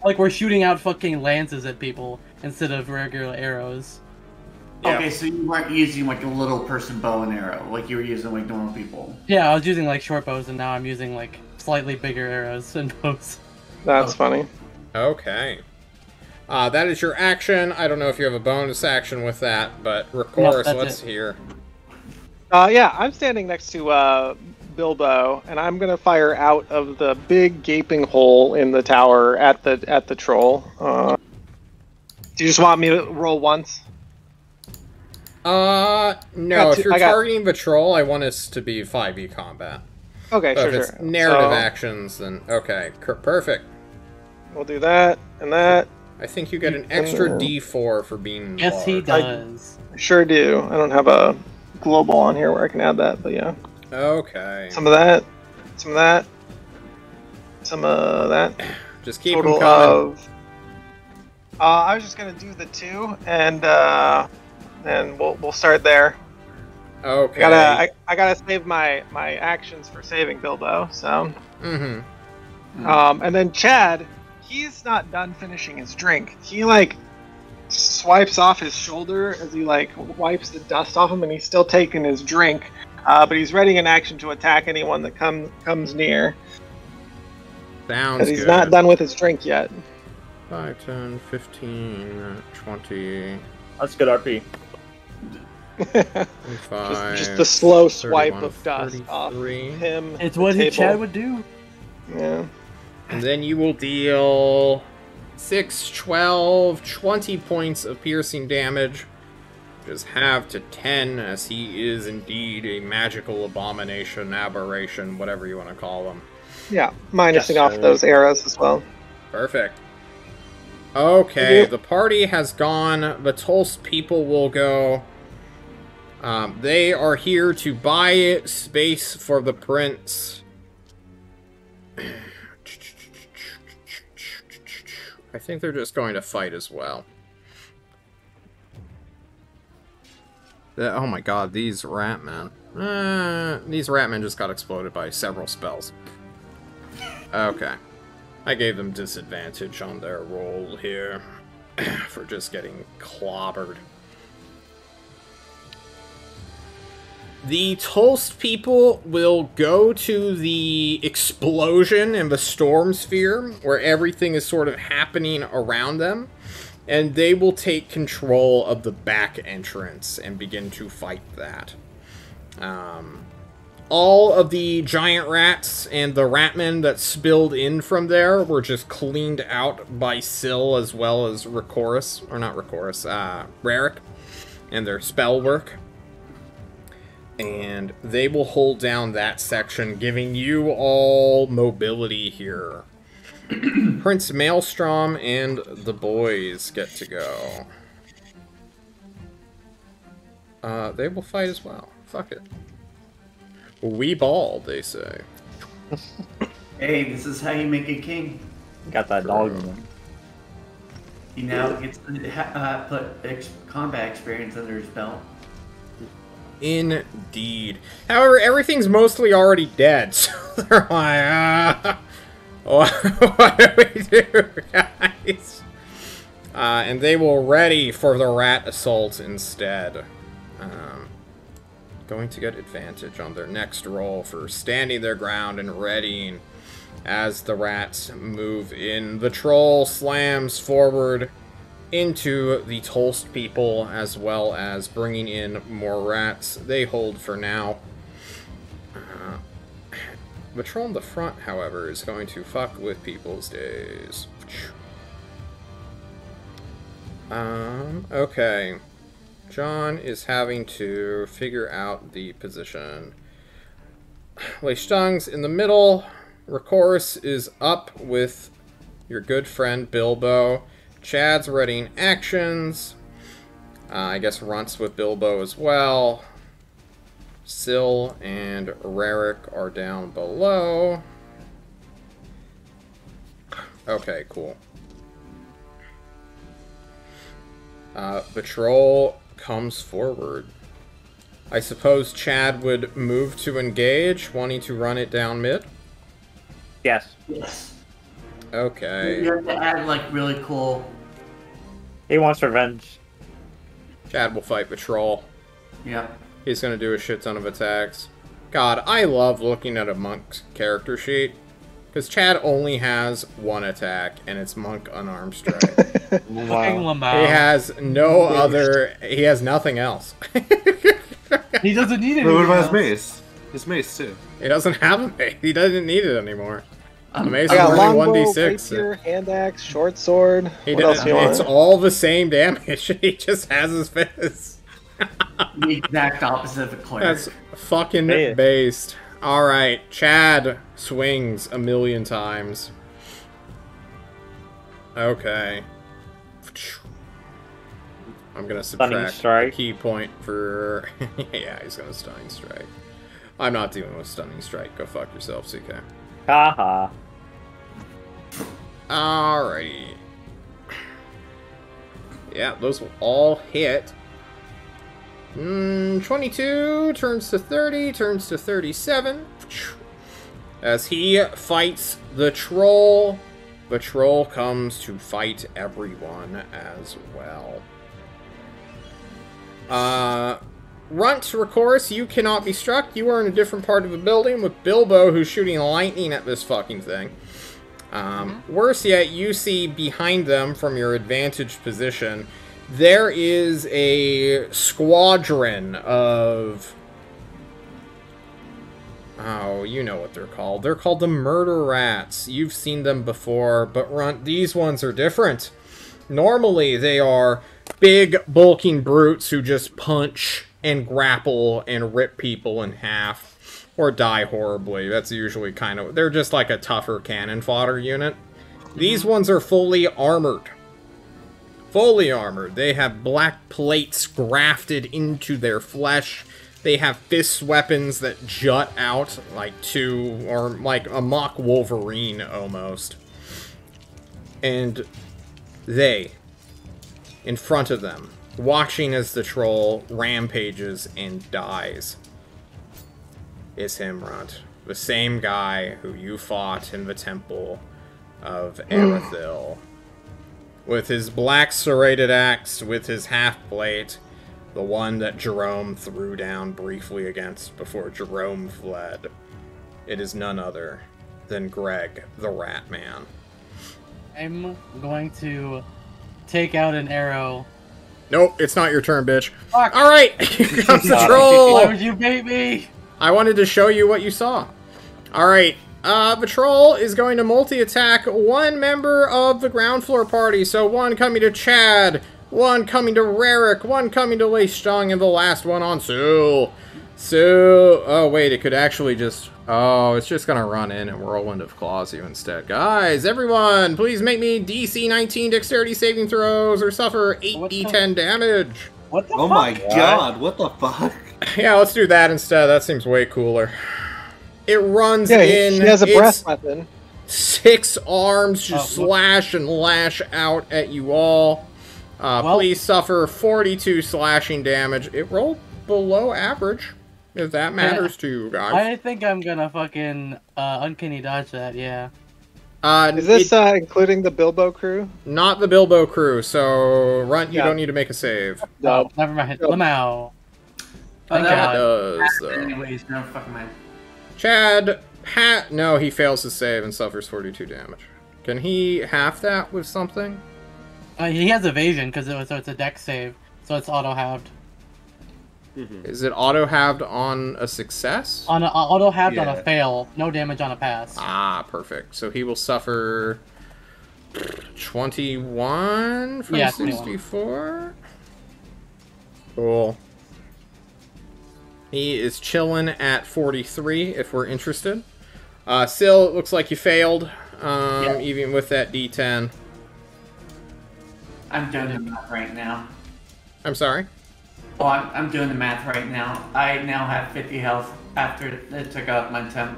Speaker 5: like we're shooting out fucking lances at people instead of regular arrows.
Speaker 2: Yeah.
Speaker 1: Okay, so you weren't using like a little person bow and arrow, like you were using like normal people.
Speaker 5: Yeah, I was using like short bows, and now I'm using like slightly bigger arrows and bows.
Speaker 3: That's funny.
Speaker 2: Okay. That is your action. I don't know if you have a bonus action with that, but Recorus,
Speaker 5: that's
Speaker 2: let's
Speaker 5: it.
Speaker 2: hear.
Speaker 3: Yeah, I'm standing next to Bilbo, and I'm gonna fire out of the big gaping hole in the tower at the troll. Do you just want me to roll once?
Speaker 2: No,
Speaker 3: Got
Speaker 2: if
Speaker 3: two-
Speaker 2: you're
Speaker 3: I got-
Speaker 2: targeting the troll, I want us to be 5e combat.
Speaker 3: Okay,
Speaker 2: But
Speaker 3: sure,
Speaker 2: if it's
Speaker 3: sure.
Speaker 2: narrative
Speaker 3: So,
Speaker 2: actions, then okay, perfect.
Speaker 3: We'll do that and that.
Speaker 2: I think you get an extra D4 for being
Speaker 5: Yes, he
Speaker 2: large.
Speaker 5: does.
Speaker 3: I sure do. I don't have a global on here where I can add that, but yeah.
Speaker 2: Okay.
Speaker 3: Some of that, some of that, some of that.
Speaker 2: Just keep them
Speaker 3: Total
Speaker 2: coming.
Speaker 3: of. I was just gonna do the 2, and we'll start there.
Speaker 2: Okay.
Speaker 3: I gotta save my actions for saving Bilbo. So,
Speaker 2: Mm-hmm.
Speaker 3: and then Chad, he's not done finishing his drink. He like swipes off his shoulder as he like wipes the dust off him, and he's still taking his drink. But he's ready in action to attack anyone that comes near.
Speaker 2: Sounds
Speaker 3: Because he's
Speaker 2: good.
Speaker 3: not done with his drink yet.
Speaker 2: 5, 10, 15, 20,
Speaker 4: That's good RP.
Speaker 2: 25,
Speaker 3: just the slow swipe
Speaker 2: 31,
Speaker 3: of dust off
Speaker 2: 33.
Speaker 3: him.
Speaker 5: It's
Speaker 3: the
Speaker 5: what
Speaker 3: table.
Speaker 5: Chad would do.
Speaker 3: Yeah.
Speaker 2: And then you will deal 6, 12, 20 points of piercing damage. Just half to 10, as he is indeed a magical abomination, aberration, whatever you want to call them.
Speaker 3: Yeah, minusing
Speaker 4: Yes,
Speaker 3: off
Speaker 4: sir.
Speaker 3: those arrows as well.
Speaker 2: Perfect. Okay,
Speaker 3: Yep.
Speaker 2: the party has gone. The Tulst people will go. They are here to buy space for the prince. I think they're just going to fight as well. Oh my god, these ratmen. These ratmen just got exploded by several spells. Okay. I gave them disadvantage on their roll here for just getting clobbered. The Tulst people will go to the explosion in the storm sphere, where everything is sort of happening around them, and they will take control of the back entrance and begin to fight that. All of the giant rats and the ratmen that spilled in from there were just cleaned out by Syl as well as Recorus, or not Recorus, Raric, and their spell work. And they will hold down that section, giving you all mobility here. Prince Maelstrom and the boys get to go. They will fight as well. Fuck it. We ball, they say.
Speaker 1: Hey, this is how you make a king.
Speaker 4: Got that dog in him.
Speaker 1: He now gets to put combat experience under his belt.
Speaker 2: Indeed. However, everything's mostly already dead, so they're like, what do we do, guys? And they will ready for the rat assault instead. Going to get advantage on their next roll for standing their ground and readying as the rats move in. The troll slams forward into the Tolst people, as well as bringing in more rats. They hold for now. The troll in the front, however, is going to fuck with people's days. Okay. John is having to figure out the position. Leistung's in the middle. Recourse is up with your good friend Bilbo. Chad's readying actions. I guess Runt's with Bilbo as well. Syl and Rarik are down below. Okay, cool. Patrol comes forward. I suppose Chad would move to engage, wanting to run it down mid?
Speaker 4: Yes.
Speaker 1: Yes.
Speaker 2: Okay.
Speaker 1: You have to add, like, really cool...
Speaker 4: He wants revenge.
Speaker 2: Chad will fight Patrol.
Speaker 1: Yep.
Speaker 2: He's gonna do a shit ton of attacks. God, I love looking at a monk's character sheet. Because Chad only has one attack, and it's Monk Unarmed Strike.
Speaker 5: Wow.
Speaker 2: He has no other... He has nothing else.
Speaker 5: He doesn't need it.
Speaker 6: What about his mace? His mace, too.
Speaker 2: He doesn't have a mace. He doesn't need it anymore. The mace
Speaker 3: I
Speaker 2: is
Speaker 3: got
Speaker 2: only
Speaker 3: longbow,
Speaker 2: 1d6.
Speaker 3: rapier, hand axe, short sword.
Speaker 2: He
Speaker 3: What else do you
Speaker 2: it's
Speaker 3: want?
Speaker 2: all the same damage. He just has his fist.
Speaker 1: The exact opposite of a cleric.
Speaker 2: That's fucking
Speaker 4: Yeah.
Speaker 2: based. Alright, Chad swings a million times. Okay. I'm gonna subtract
Speaker 4: strike.
Speaker 2: the key point for... yeah, he's gonna stunning strike. I'm not dealing with stunning strike. Go fuck yourself, CK.
Speaker 4: Haha.
Speaker 2: Alrighty. Yeah, those will all hit. 22 turns to 30, turns to 37. As he fights the troll comes to fight everyone as well. Runt, Recourse, you cannot be struck. You are in a different part of the building with Bilbo, who's shooting lightning at this fucking thing. Worse yet, you see behind them from your advantaged position, there is a squadron of... Oh, you know what they're called. They're called the Murder Rats. You've seen them before, but Runt, these ones are different. Normally, they are big, bulking brutes who just punch and grapple and rip people in half. Or die horribly. That's usually kind of... They're just like a tougher cannon fodder unit. These ones are fully armored. Fully armored. They have black plates grafted into their flesh. They have fist weapons that jut out like or like a mock Wolverine almost. And they, in front of them, watching as the troll rampages and dies, is him, Runt. The same guy who you fought in the temple of Erethil. With his black serrated axe, with his half-plate, the one that Jerome threw down briefly against before Jerome fled. It is none other than Greg, the Rat Man.
Speaker 5: I'm going to take out an arrow.
Speaker 2: Nope, it's not your turn, bitch.
Speaker 5: Fuck.
Speaker 2: Alright, here comes the troll!
Speaker 5: Why would you bait me?
Speaker 2: I wanted to show you what you saw. Alright, the troll is going to multi-attack one member of the ground floor party. So one coming to Chad, one coming to Rarik, one coming to Leistung, and the last one on Syl. Oh wait, it could actually just... Oh, it's just gonna run in and Whirlwind of Claws you instead. Guys, everyone, please make me DC 19 dexterity saving throws or suffer 8d10 damage.
Speaker 5: What the
Speaker 6: Oh
Speaker 5: fuck?
Speaker 6: my god, what the fuck?
Speaker 2: Yeah, let's do that instead. That seems way cooler. It runs
Speaker 3: Yeah,
Speaker 2: in.
Speaker 3: he has a
Speaker 2: its
Speaker 3: breath weapon.
Speaker 2: 6 arms just slash and lash out at you all. Please suffer 42 slashing damage. It rolled below average, if that matters to you guys.
Speaker 5: I think I'm gonna fucking uncanny dodge that, yeah.
Speaker 3: Is this including the Bilbo crew?
Speaker 2: Not the Bilbo crew, so Runt, you
Speaker 3: Yeah.
Speaker 2: don't need to make a save.
Speaker 5: No, never mind. Lamau. Thank
Speaker 2: That
Speaker 5: God.
Speaker 2: does, though.
Speaker 1: Anyways, no fucking mind.
Speaker 2: Chad, no, he fails to save and suffers 42 damage. Can he half that with something?
Speaker 5: He has evasion, so it's a dex save, so it's auto-halved.
Speaker 2: Is it auto-halved on a success?
Speaker 5: On auto-halved on
Speaker 6: Yeah.
Speaker 5: a fail, no damage on a pass.
Speaker 2: Ah, perfect. So he will suffer 21 from 64? Cool. He is chilling at 43, if we're interested. Sil, it looks like you failed, even with that D10.
Speaker 1: I'm doing the math right now.
Speaker 2: I'm sorry?
Speaker 1: Oh, I'm doing the math right now. I now have 50 health after it took out my temp.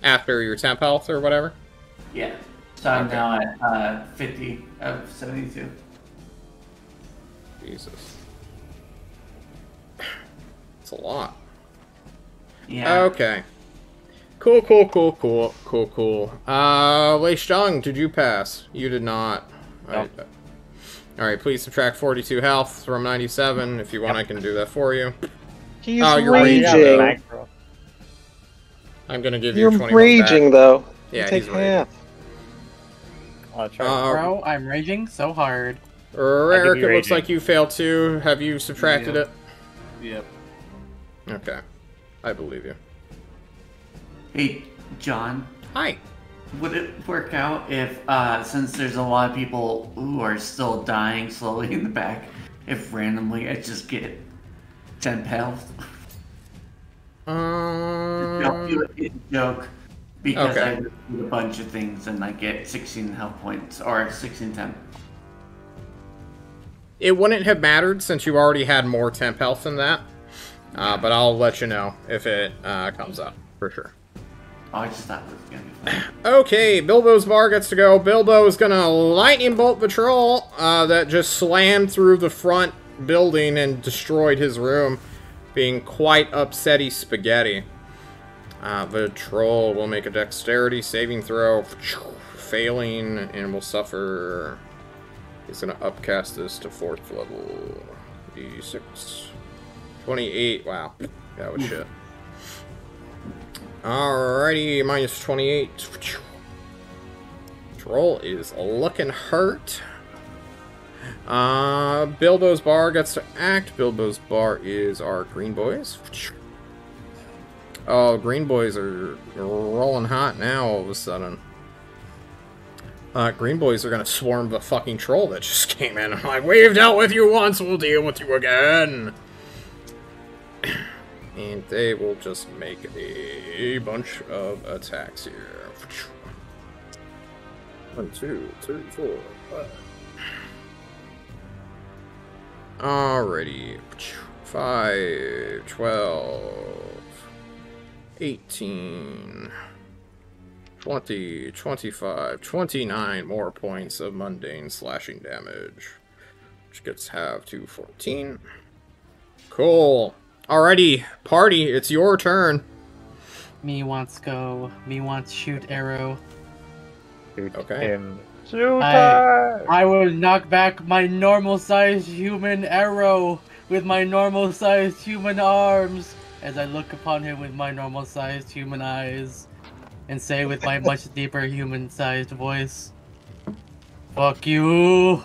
Speaker 2: After your temp health or whatever?
Speaker 1: Yeah. So I'm now at 50 of 72.
Speaker 2: Jesus. It's a lot.
Speaker 1: Yeah.
Speaker 2: Okay. Cool. Lei Shang, did you pass? You did not.
Speaker 5: No.
Speaker 2: Alright, please subtract 42 health from 97. If you want, I can do that for you.
Speaker 3: He's
Speaker 2: you're
Speaker 3: raging.
Speaker 2: I'm gonna give you
Speaker 3: You're
Speaker 2: 21
Speaker 3: raging,
Speaker 2: back.
Speaker 3: though.
Speaker 2: Yeah,
Speaker 3: Take
Speaker 2: he's raging.
Speaker 3: half.
Speaker 5: Bro, I'm raging so hard.
Speaker 2: Eric, it looks like you failed too. Have you subtracted it?
Speaker 6: Yep.
Speaker 2: Okay. I believe you.
Speaker 1: Hey, John.
Speaker 2: Hi.
Speaker 1: Would it work out if, since there's a lot of people who are still dying slowly in the back, if randomly I just get 10 health? It's a joke. Because I do a bunch of things and I get 16 health points, or 16 temp.
Speaker 2: It wouldn't have mattered since you already had more temp health than that. But I'll let you know if it comes up, for sure.
Speaker 1: Oh, I just thought it was gonna be fun.
Speaker 2: Okay, Bilbo's bar gets to go. Bilbo is gonna lightning bolt the troll that just slammed through the front building and destroyed his room, being quite upsetty spaghetti. The troll will make a dexterity saving throw, failing, and will suffer. He's gonna upcast this to 4th level. D6. 28. Wow, that was shit. Alrighty, minus 28. Troll is looking hurt. Bilbo's bar gets to act. Bilbo's bar is our green boys. Oh, green boys are rolling hot now all of a sudden. Green boys are gonna swarm the fucking troll that just came in. I'm like, we've dealt with you once, we'll deal with you again. And they will just make a bunch of attacks here. 1, 2, 3, 4, 5. Alrighty. 5, 12, 18, 20, 25, 29 more points of mundane slashing damage. Which gets halved to 14. Cool. Alrighty, party, it's your turn.
Speaker 5: Me wants go. Me wants shoot arrow.
Speaker 2: Okay.
Speaker 5: I will knock back my normal-sized human arrow with my normal-sized human arms as I look upon him with my normal-sized human eyes and say with my much deeper human-sized voice, "Fuck you."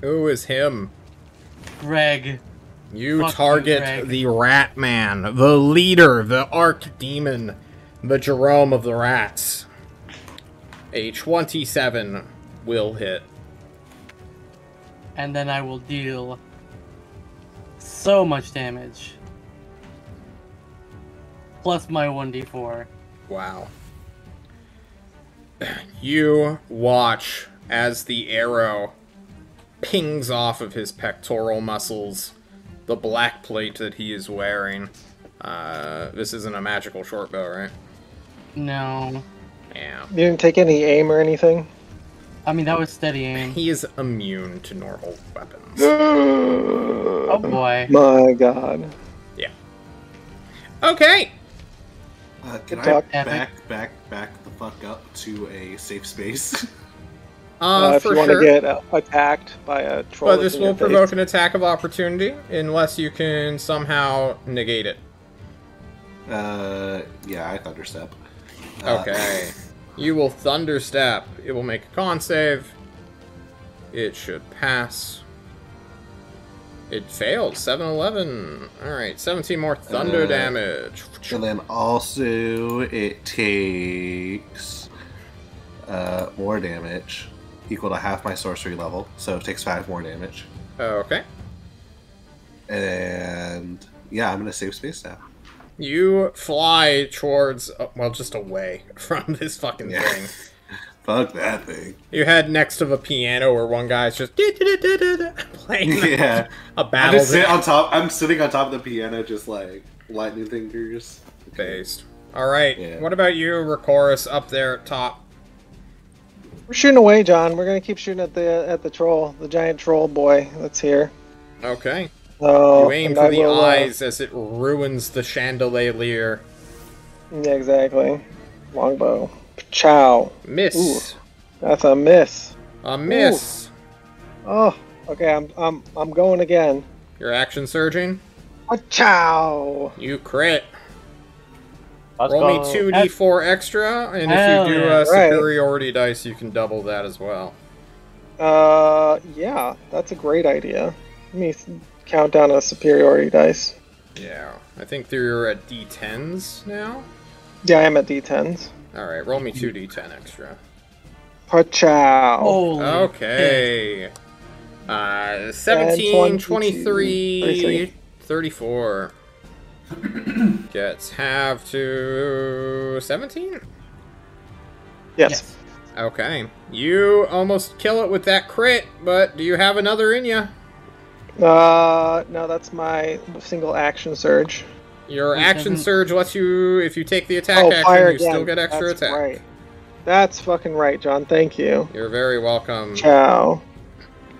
Speaker 2: Who is him?
Speaker 5: Greg.
Speaker 2: You
Speaker 5: Fuck
Speaker 2: target
Speaker 5: you, Greg.
Speaker 2: the Rat Man, the leader, the Archdemon, the Jerome of the Rats. A 27 will hit.
Speaker 5: And then I will deal so much damage. plus my 1d4.
Speaker 2: Wow. You watch as the arrow pings off of his pectoral muscles, the black plate that he is wearing. This isn't a magical short bow, right?
Speaker 5: No.
Speaker 2: Yeah.
Speaker 3: You didn't take any aim or anything?
Speaker 5: I mean, that was steady aim.
Speaker 2: He is immune to normal weapons.
Speaker 5: Oh boy.
Speaker 3: My god.
Speaker 2: Yeah. Okay.
Speaker 6: Can I
Speaker 3: talk.
Speaker 6: back the fuck up to a safe space?
Speaker 3: If
Speaker 2: For
Speaker 3: you want
Speaker 2: sure.
Speaker 3: to get attacked by a troll.
Speaker 2: But
Speaker 3: that's
Speaker 2: this
Speaker 3: in
Speaker 2: will
Speaker 3: your
Speaker 2: provoke
Speaker 3: face.
Speaker 2: an attack of opportunity unless you can somehow negate it.
Speaker 6: Yeah, I thunderstep.
Speaker 2: Okay. You will thunderstep. It will make a con save. It should pass. It failed. 7-11. Alright, 17 more thunder damage.
Speaker 6: And then also it takes more damage, equal to half my sorcery level, so it takes 5 more damage.
Speaker 2: Okay.
Speaker 6: And yeah, I'm in a safe space now.
Speaker 2: You fly towards, well, just away from this fucking
Speaker 6: Yeah.
Speaker 2: thing.
Speaker 6: Fuck that thing.
Speaker 2: You head next to the piano where one guy's just playing
Speaker 6: Yeah.
Speaker 2: a battle.
Speaker 6: I'm sitting on top of the piano, just like lightning fingers.
Speaker 2: Based. Alright,
Speaker 6: Yeah.
Speaker 2: what about you, Rakorus, up there at top?
Speaker 3: We're shooting away, John. We're gonna keep shooting at the troll, the giant troll boy that's here.
Speaker 2: Okay.
Speaker 3: Oh,
Speaker 2: You aim
Speaker 3: and
Speaker 2: for
Speaker 3: I
Speaker 2: the
Speaker 3: will,
Speaker 2: eyes as it ruins the chandelier.
Speaker 3: Yeah, exactly. Longbow. Chow.
Speaker 2: Miss.
Speaker 3: That's a miss.
Speaker 2: A miss.
Speaker 3: Oh, okay. I'm going again.
Speaker 2: Your action surging.
Speaker 3: Chow.
Speaker 2: You crit.
Speaker 4: Let's
Speaker 2: Roll me
Speaker 4: go.
Speaker 2: 2d4 extra, and
Speaker 5: Hell
Speaker 2: if you do
Speaker 5: yeah.
Speaker 2: a superiority dice, you can double that as well.
Speaker 3: Yeah, that's a great idea. Let me count down a superiority dice.
Speaker 2: Yeah. I think you're at d10s now.
Speaker 3: Yeah, I'm at D10s.
Speaker 2: Alright, roll me 2d10 extra.
Speaker 3: Pachow.
Speaker 5: Holy shit.
Speaker 2: Okay. 17,
Speaker 3: 22,
Speaker 2: 23, 34. Gets half to 17?
Speaker 3: Yes.
Speaker 2: Okay. You almost kill it with that crit, but do you have another in you?
Speaker 3: No, that's my single action surge.
Speaker 2: Your
Speaker 5: Which
Speaker 2: action
Speaker 5: doesn't-
Speaker 2: surge lets you, if you take the attack
Speaker 3: Oh, fire
Speaker 2: action, you still
Speaker 3: again.
Speaker 2: get extra
Speaker 3: That's
Speaker 2: attack.
Speaker 3: right. That's fucking right, John. Thank you.
Speaker 2: You're very welcome.
Speaker 3: Ciao.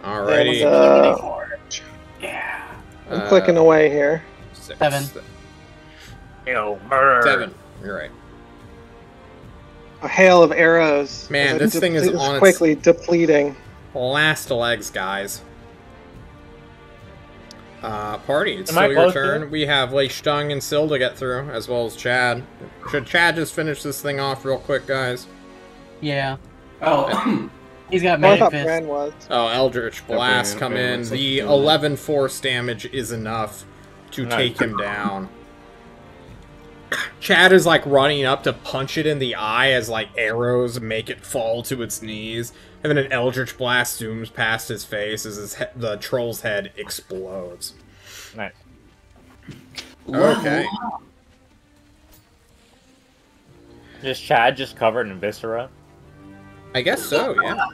Speaker 2: Alrighty.
Speaker 3: And,
Speaker 5: Yeah.
Speaker 3: I'm clicking away here.
Speaker 2: 6.
Speaker 5: 7.
Speaker 4: Ew, murder.
Speaker 2: 7. You're right.
Speaker 3: A hail of arrows.
Speaker 2: Man,
Speaker 3: As it
Speaker 2: this thing is
Speaker 3: depletes-
Speaker 2: on its-
Speaker 3: quickly depleting.
Speaker 2: Last legs, guys. Party, it's
Speaker 4: Am I
Speaker 2: still your
Speaker 4: close
Speaker 2: turn.
Speaker 4: here?
Speaker 2: We have Lei Stung and Syl to get through, as well as Chad. Should Chad just finish this thing off real quick, guys?
Speaker 5: Yeah.
Speaker 1: Oh,
Speaker 5: He's got
Speaker 3: Oh, I
Speaker 5: Magic
Speaker 3: thought
Speaker 5: Fist.
Speaker 3: Bran was.
Speaker 2: Oh, Eldritch Blast
Speaker 6: Brand-
Speaker 2: come
Speaker 6: Brand
Speaker 2: in.
Speaker 6: looks like
Speaker 2: The
Speaker 6: he's doing
Speaker 2: 11 force damage is enough to
Speaker 4: Nice.
Speaker 2: take him down. Chad is like running up to punch it in the eye as like arrows make it fall to its knees, and then an Eldritch Blast zooms past his face as the troll's head explodes.
Speaker 4: Nice.
Speaker 2: Okay.
Speaker 4: Just Chad just covered in viscera.
Speaker 2: I guess so, yeah.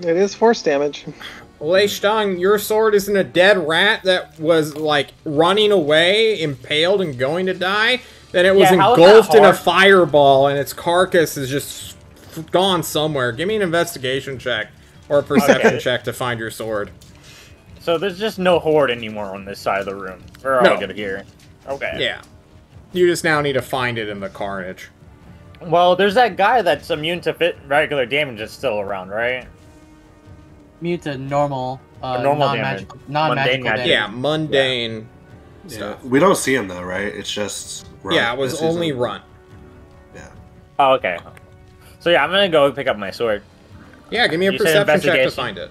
Speaker 3: It is force damage.
Speaker 2: Lei Stung, your sword isn't a dead rat that was, like, running away, impaled, and going to die. Then it was
Speaker 4: Yeah, how is that
Speaker 2: engulfed in a
Speaker 4: hard?
Speaker 2: fireball, and its carcass is just gone somewhere. Give me an investigation check, or a perception
Speaker 4: Okay.
Speaker 2: check to find your sword.
Speaker 4: So there's just no horde anymore on this side of the room. We're
Speaker 2: No.
Speaker 4: all good here. Okay.
Speaker 2: Yeah. You just now need to find it in the carnage.
Speaker 4: Well, there's that guy that's immune to regular damage that's still around, right?
Speaker 5: Mute to normal,
Speaker 4: normal
Speaker 5: non-magical,
Speaker 4: damage.
Speaker 5: non-magical
Speaker 4: Mundane magic.
Speaker 5: damage.
Speaker 2: Yeah, mundane
Speaker 6: Yeah.
Speaker 2: stuff.
Speaker 6: We don't see him though, right? It's just
Speaker 2: Yeah, it was
Speaker 6: this
Speaker 2: only
Speaker 6: season.
Speaker 2: run.
Speaker 6: Yeah.
Speaker 4: Oh, okay. So yeah, I'm gonna go pick up my sword.
Speaker 2: Yeah, give me a
Speaker 4: You said
Speaker 2: perception check to
Speaker 4: investigation?
Speaker 2: find it.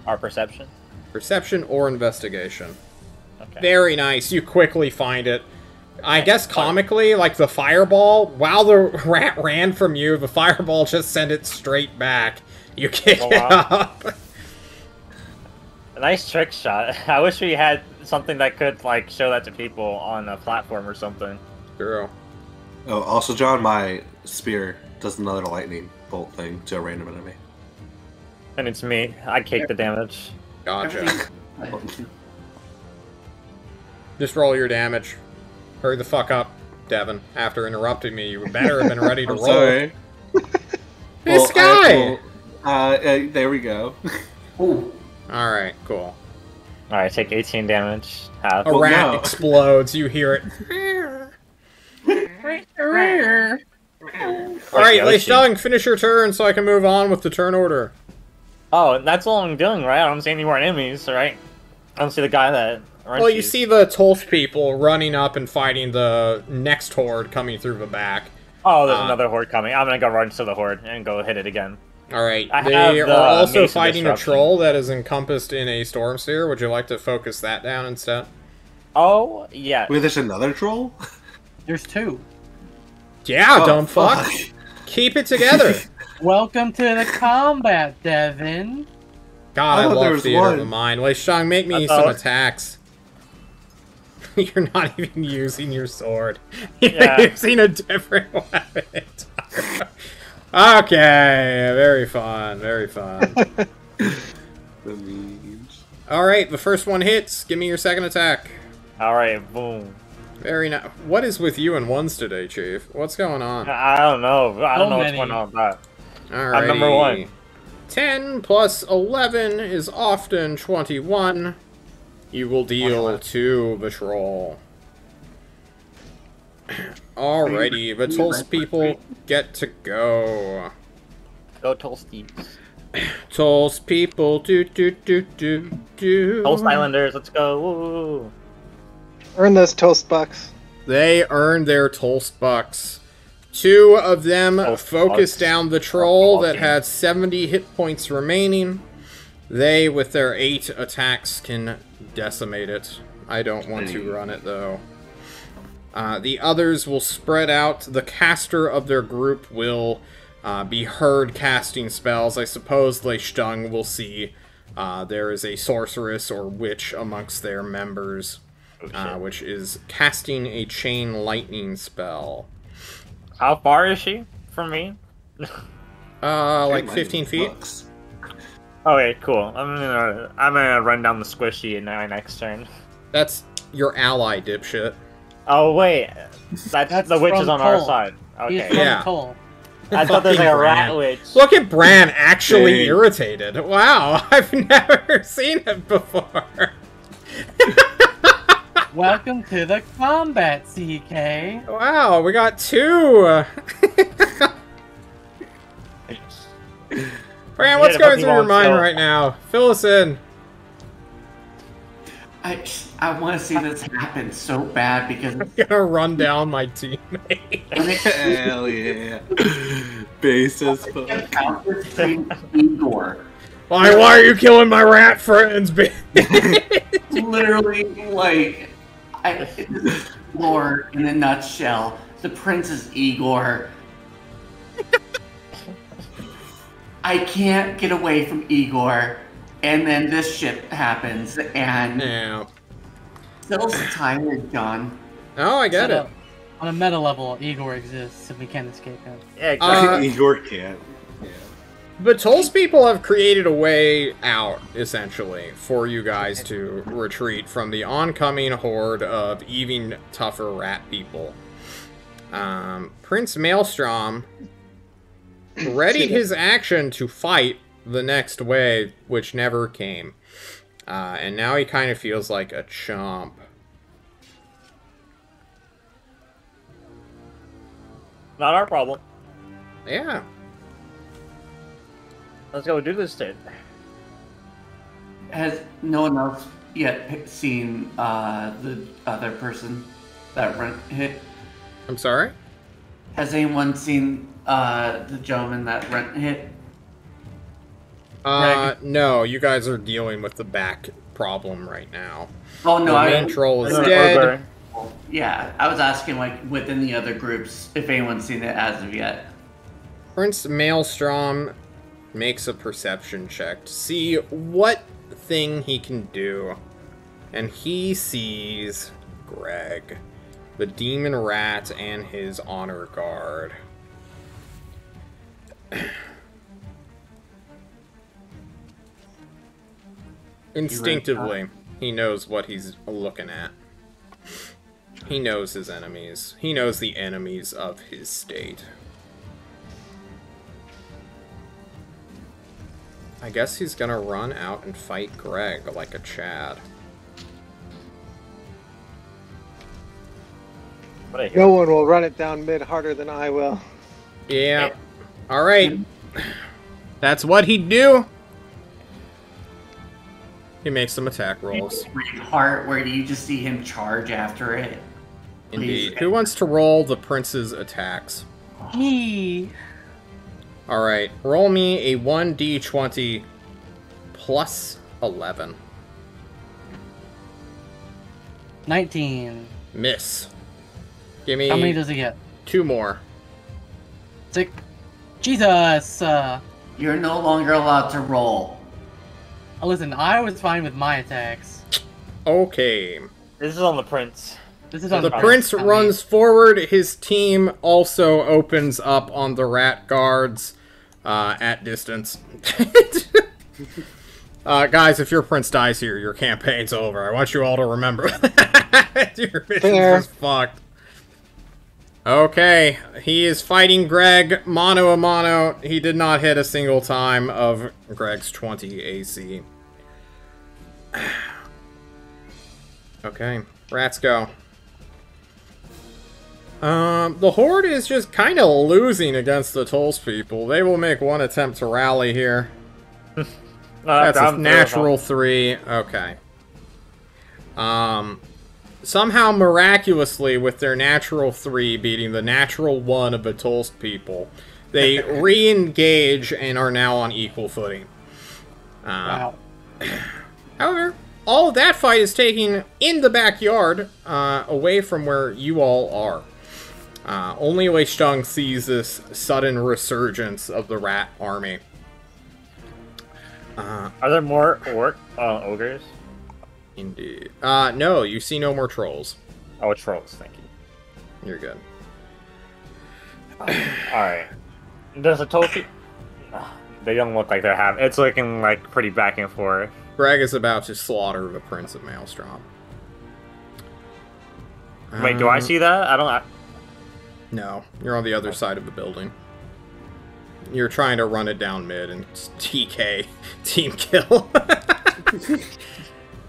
Speaker 4: Our perception.
Speaker 2: Perception or investigation.
Speaker 4: Okay.
Speaker 2: Very nice. You quickly find it. I guess comically, like the fireball, while the rat ran from you, the fireball just sent it straight back. You kick
Speaker 4: Oh,
Speaker 2: it
Speaker 4: wow.
Speaker 2: up.
Speaker 4: A nice trick shot. I wish we had something that could like show that to people on a platform or something.
Speaker 2: True.
Speaker 6: Oh, also, John, my spear does another lightning bolt thing to a random enemy.
Speaker 4: And it's me. I take the damage.
Speaker 2: Gotcha.
Speaker 1: Everything-
Speaker 2: Just roll your damage. Hurry the fuck up, Devin. After interrupting me, you better have been ready to
Speaker 6: I'm
Speaker 2: roll.
Speaker 6: sorry.
Speaker 2: This guy!
Speaker 6: There we go.
Speaker 1: Ooh.
Speaker 2: Alright, cool.
Speaker 4: Alright, take 18 damage. Half.
Speaker 2: A
Speaker 6: Well,
Speaker 2: rat
Speaker 6: no.
Speaker 2: explodes, you hear it. Alright, Lei Stung, finish your turn so I can move on with the turn order.
Speaker 4: Oh, that's all I'm doing, right? I don't see any more enemies, right? I don't see the guy that...
Speaker 2: Well, you see the Tolf people running up and fighting the next horde coming through the back.
Speaker 4: Oh, there's another horde coming. I'm gonna go run to the horde and go hit it again.
Speaker 2: Alright,
Speaker 4: I
Speaker 2: they
Speaker 4: have
Speaker 2: are
Speaker 4: the
Speaker 2: also
Speaker 4: Mace of
Speaker 2: fighting a
Speaker 4: Disruption.
Speaker 2: troll that is encompassed in a storm sphere. Would you like to focus that down instead?
Speaker 4: Oh, yeah.
Speaker 6: Wait, there's another troll?
Speaker 5: There's 2.
Speaker 2: Yeah,
Speaker 6: Oh,
Speaker 2: dumb fuck. Keep it together.
Speaker 5: Welcome to the combat, Devin.
Speaker 2: God,
Speaker 6: I
Speaker 2: I
Speaker 6: thought there
Speaker 2: love
Speaker 6: was
Speaker 2: theater of
Speaker 6: one.
Speaker 2: the mind. Lei Stung, make me
Speaker 4: I
Speaker 2: some
Speaker 4: thought-
Speaker 2: attacks. You're not even using your sword. You're
Speaker 4: Yeah.
Speaker 2: using a different weapon. Okay, very fun, very fun.
Speaker 6: The memes.
Speaker 2: Alright, the first one hits. Give me your second attack.
Speaker 4: Alright, boom.
Speaker 2: Very nice. What is with you and ones today, Chief? What's going on?
Speaker 4: I don't know. I don't know what's
Speaker 5: many.
Speaker 4: going on with that.
Speaker 2: Alright.
Speaker 4: I'm number 1.
Speaker 2: 10 plus 11 is often 21. You will deal 2 the troll. Alrighty, the Tulsa people get to go.
Speaker 4: Go Tolsties.
Speaker 2: Tulsa people, do.
Speaker 4: Toast Islanders, let's go. Woo.
Speaker 3: Earn those toast bucks.
Speaker 2: They earned their Tulsa bucks. 2 of them
Speaker 4: Tulsa
Speaker 2: focused
Speaker 4: bucks.
Speaker 2: down the troll that
Speaker 4: Fucking-
Speaker 2: had 70 hit points remaining. They, with their 8 attacks, can decimate it. I don't want to run it, though. The others will spread out. The caster of their group will be heard casting spells. I suppose Lei Stung will see there is a sorceress or witch amongst their members,
Speaker 4: Oh, shit.
Speaker 2: which is casting a chain lightning spell.
Speaker 4: How far is she from me?
Speaker 2: Like 15 feet?
Speaker 6: Bucks.
Speaker 4: Okay, cool. I'm gonna run down the squishy in my next turn.
Speaker 2: That's your ally, dipshit.
Speaker 4: Oh wait, that's the witch is
Speaker 5: from
Speaker 4: on our
Speaker 5: Cole.
Speaker 4: side.
Speaker 5: He's
Speaker 4: Okay.
Speaker 5: from
Speaker 2: Yeah.
Speaker 5: Cole.
Speaker 4: I thought there's like a
Speaker 2: Fucking
Speaker 4: rat
Speaker 2: Bran.
Speaker 4: witch.
Speaker 2: Look at Bran actually
Speaker 6: Dang.
Speaker 2: irritated. Wow, I've never seen it before.
Speaker 5: Welcome to the combat, CK.
Speaker 2: Wow, we got 2. Bran, what's
Speaker 4: Yeah,
Speaker 2: going
Speaker 4: but
Speaker 2: through your
Speaker 4: he
Speaker 2: mind
Speaker 4: won't
Speaker 2: right now? Fill us in.
Speaker 1: I want to see this happen so bad because
Speaker 2: I'm gonna run down my teammate.
Speaker 1: when it
Speaker 6: Hell yeah. Base as fuck.
Speaker 1: encounters Igor,
Speaker 2: Why are you killing my rat friends, bitch?
Speaker 1: literally like lore in a nutshell. The prince is Igor. I can't get away from Igor, and then this shit happens, and
Speaker 2: Yeah.
Speaker 1: Phil's tired, John.
Speaker 2: Oh, I get
Speaker 5: So,
Speaker 2: it.
Speaker 5: On a meta level, Igor exists, and we can't escape him.
Speaker 4: Yeah, exactly.
Speaker 6: Igor can't. Yeah.
Speaker 2: The Tulsa people have created a way out, essentially, for you guys to retreat from the oncoming horde of even tougher rat people. Prince Maelstrom readied his action to fight the next wave, which never came. And now he kind of feels like a chump.
Speaker 4: Not our problem.
Speaker 2: Yeah.
Speaker 4: Let's go do this shit.
Speaker 1: Has no one else yet seen the other person that Rent hit?
Speaker 2: I'm sorry?
Speaker 1: Has anyone seen the gentleman that Rent hit?
Speaker 2: No, you guys are dealing with the back problem right now.
Speaker 1: Oh no,
Speaker 2: The
Speaker 1: I
Speaker 2: main troll is
Speaker 4: Another
Speaker 2: dead.
Speaker 4: burglar.
Speaker 1: yeah, I was asking like within the other groups if anyone's seen it as of yet.
Speaker 2: Prince Maelstrom makes a perception check to see what thing he can do. And he sees Greg. the demon rat and his honor guard. Instinctively, he knows what he's looking at. He knows his enemies. He knows the enemies of his state. I guess he's gonna run out and fight Greg like a Chad.
Speaker 3: No one will run it down mid harder than I will.
Speaker 2: Yeah. Alright. That's what he'd do. He makes some attack rolls.
Speaker 1: Heart, where do you just see him charge after it?
Speaker 2: Indeed. Please. Who wants to roll the prince's attacks?
Speaker 5: Me.
Speaker 2: Alright. Roll me a 1d20 plus 11.
Speaker 5: 19.
Speaker 2: Miss. Give me...
Speaker 5: How many does he get?
Speaker 2: 2 more.
Speaker 5: 6. Jesus!
Speaker 1: You're no longer allowed to roll.
Speaker 5: Listen, I was fine with my attacks.
Speaker 2: Okay.
Speaker 4: This is on the prince.
Speaker 5: This is on
Speaker 2: the prince runs forward. His team also opens up on the rat guards at distance. Guys, if your prince dies here, your campaign's over. I want you all to remember that. Your mission's just fucked. Okay, he is fighting Greg mano a mano. He did not hit a single time of Greg's 20 AC. Okay, rats go. The Horde is just kind of losing against the Tulls people. They will make one attempt to rally here. That's a natural 3. Okay. Somehow, miraculously, with their natural 3 beating the natural 1 of the Tulls people, they re-engage and are now on equal footing.
Speaker 5: Wow.
Speaker 2: However, all of that fight is taking in the backyard, away from where you all are. Only Wei Sheng sees this sudden resurgence of the rat army.
Speaker 4: Are there more ogres?
Speaker 2: Indeed. No, you see no more trolls.
Speaker 4: Oh, trolls, thank you.
Speaker 2: You're good.
Speaker 4: Alright. Does the troll... They don't look like they're having... It's looking like pretty back and forth.
Speaker 2: Greg is about to slaughter the Prince of Maelstrom.
Speaker 4: Wait, do I see that? I don't...
Speaker 2: No, you're on the other side of the building. You're trying to run it down mid and TK. Team kill.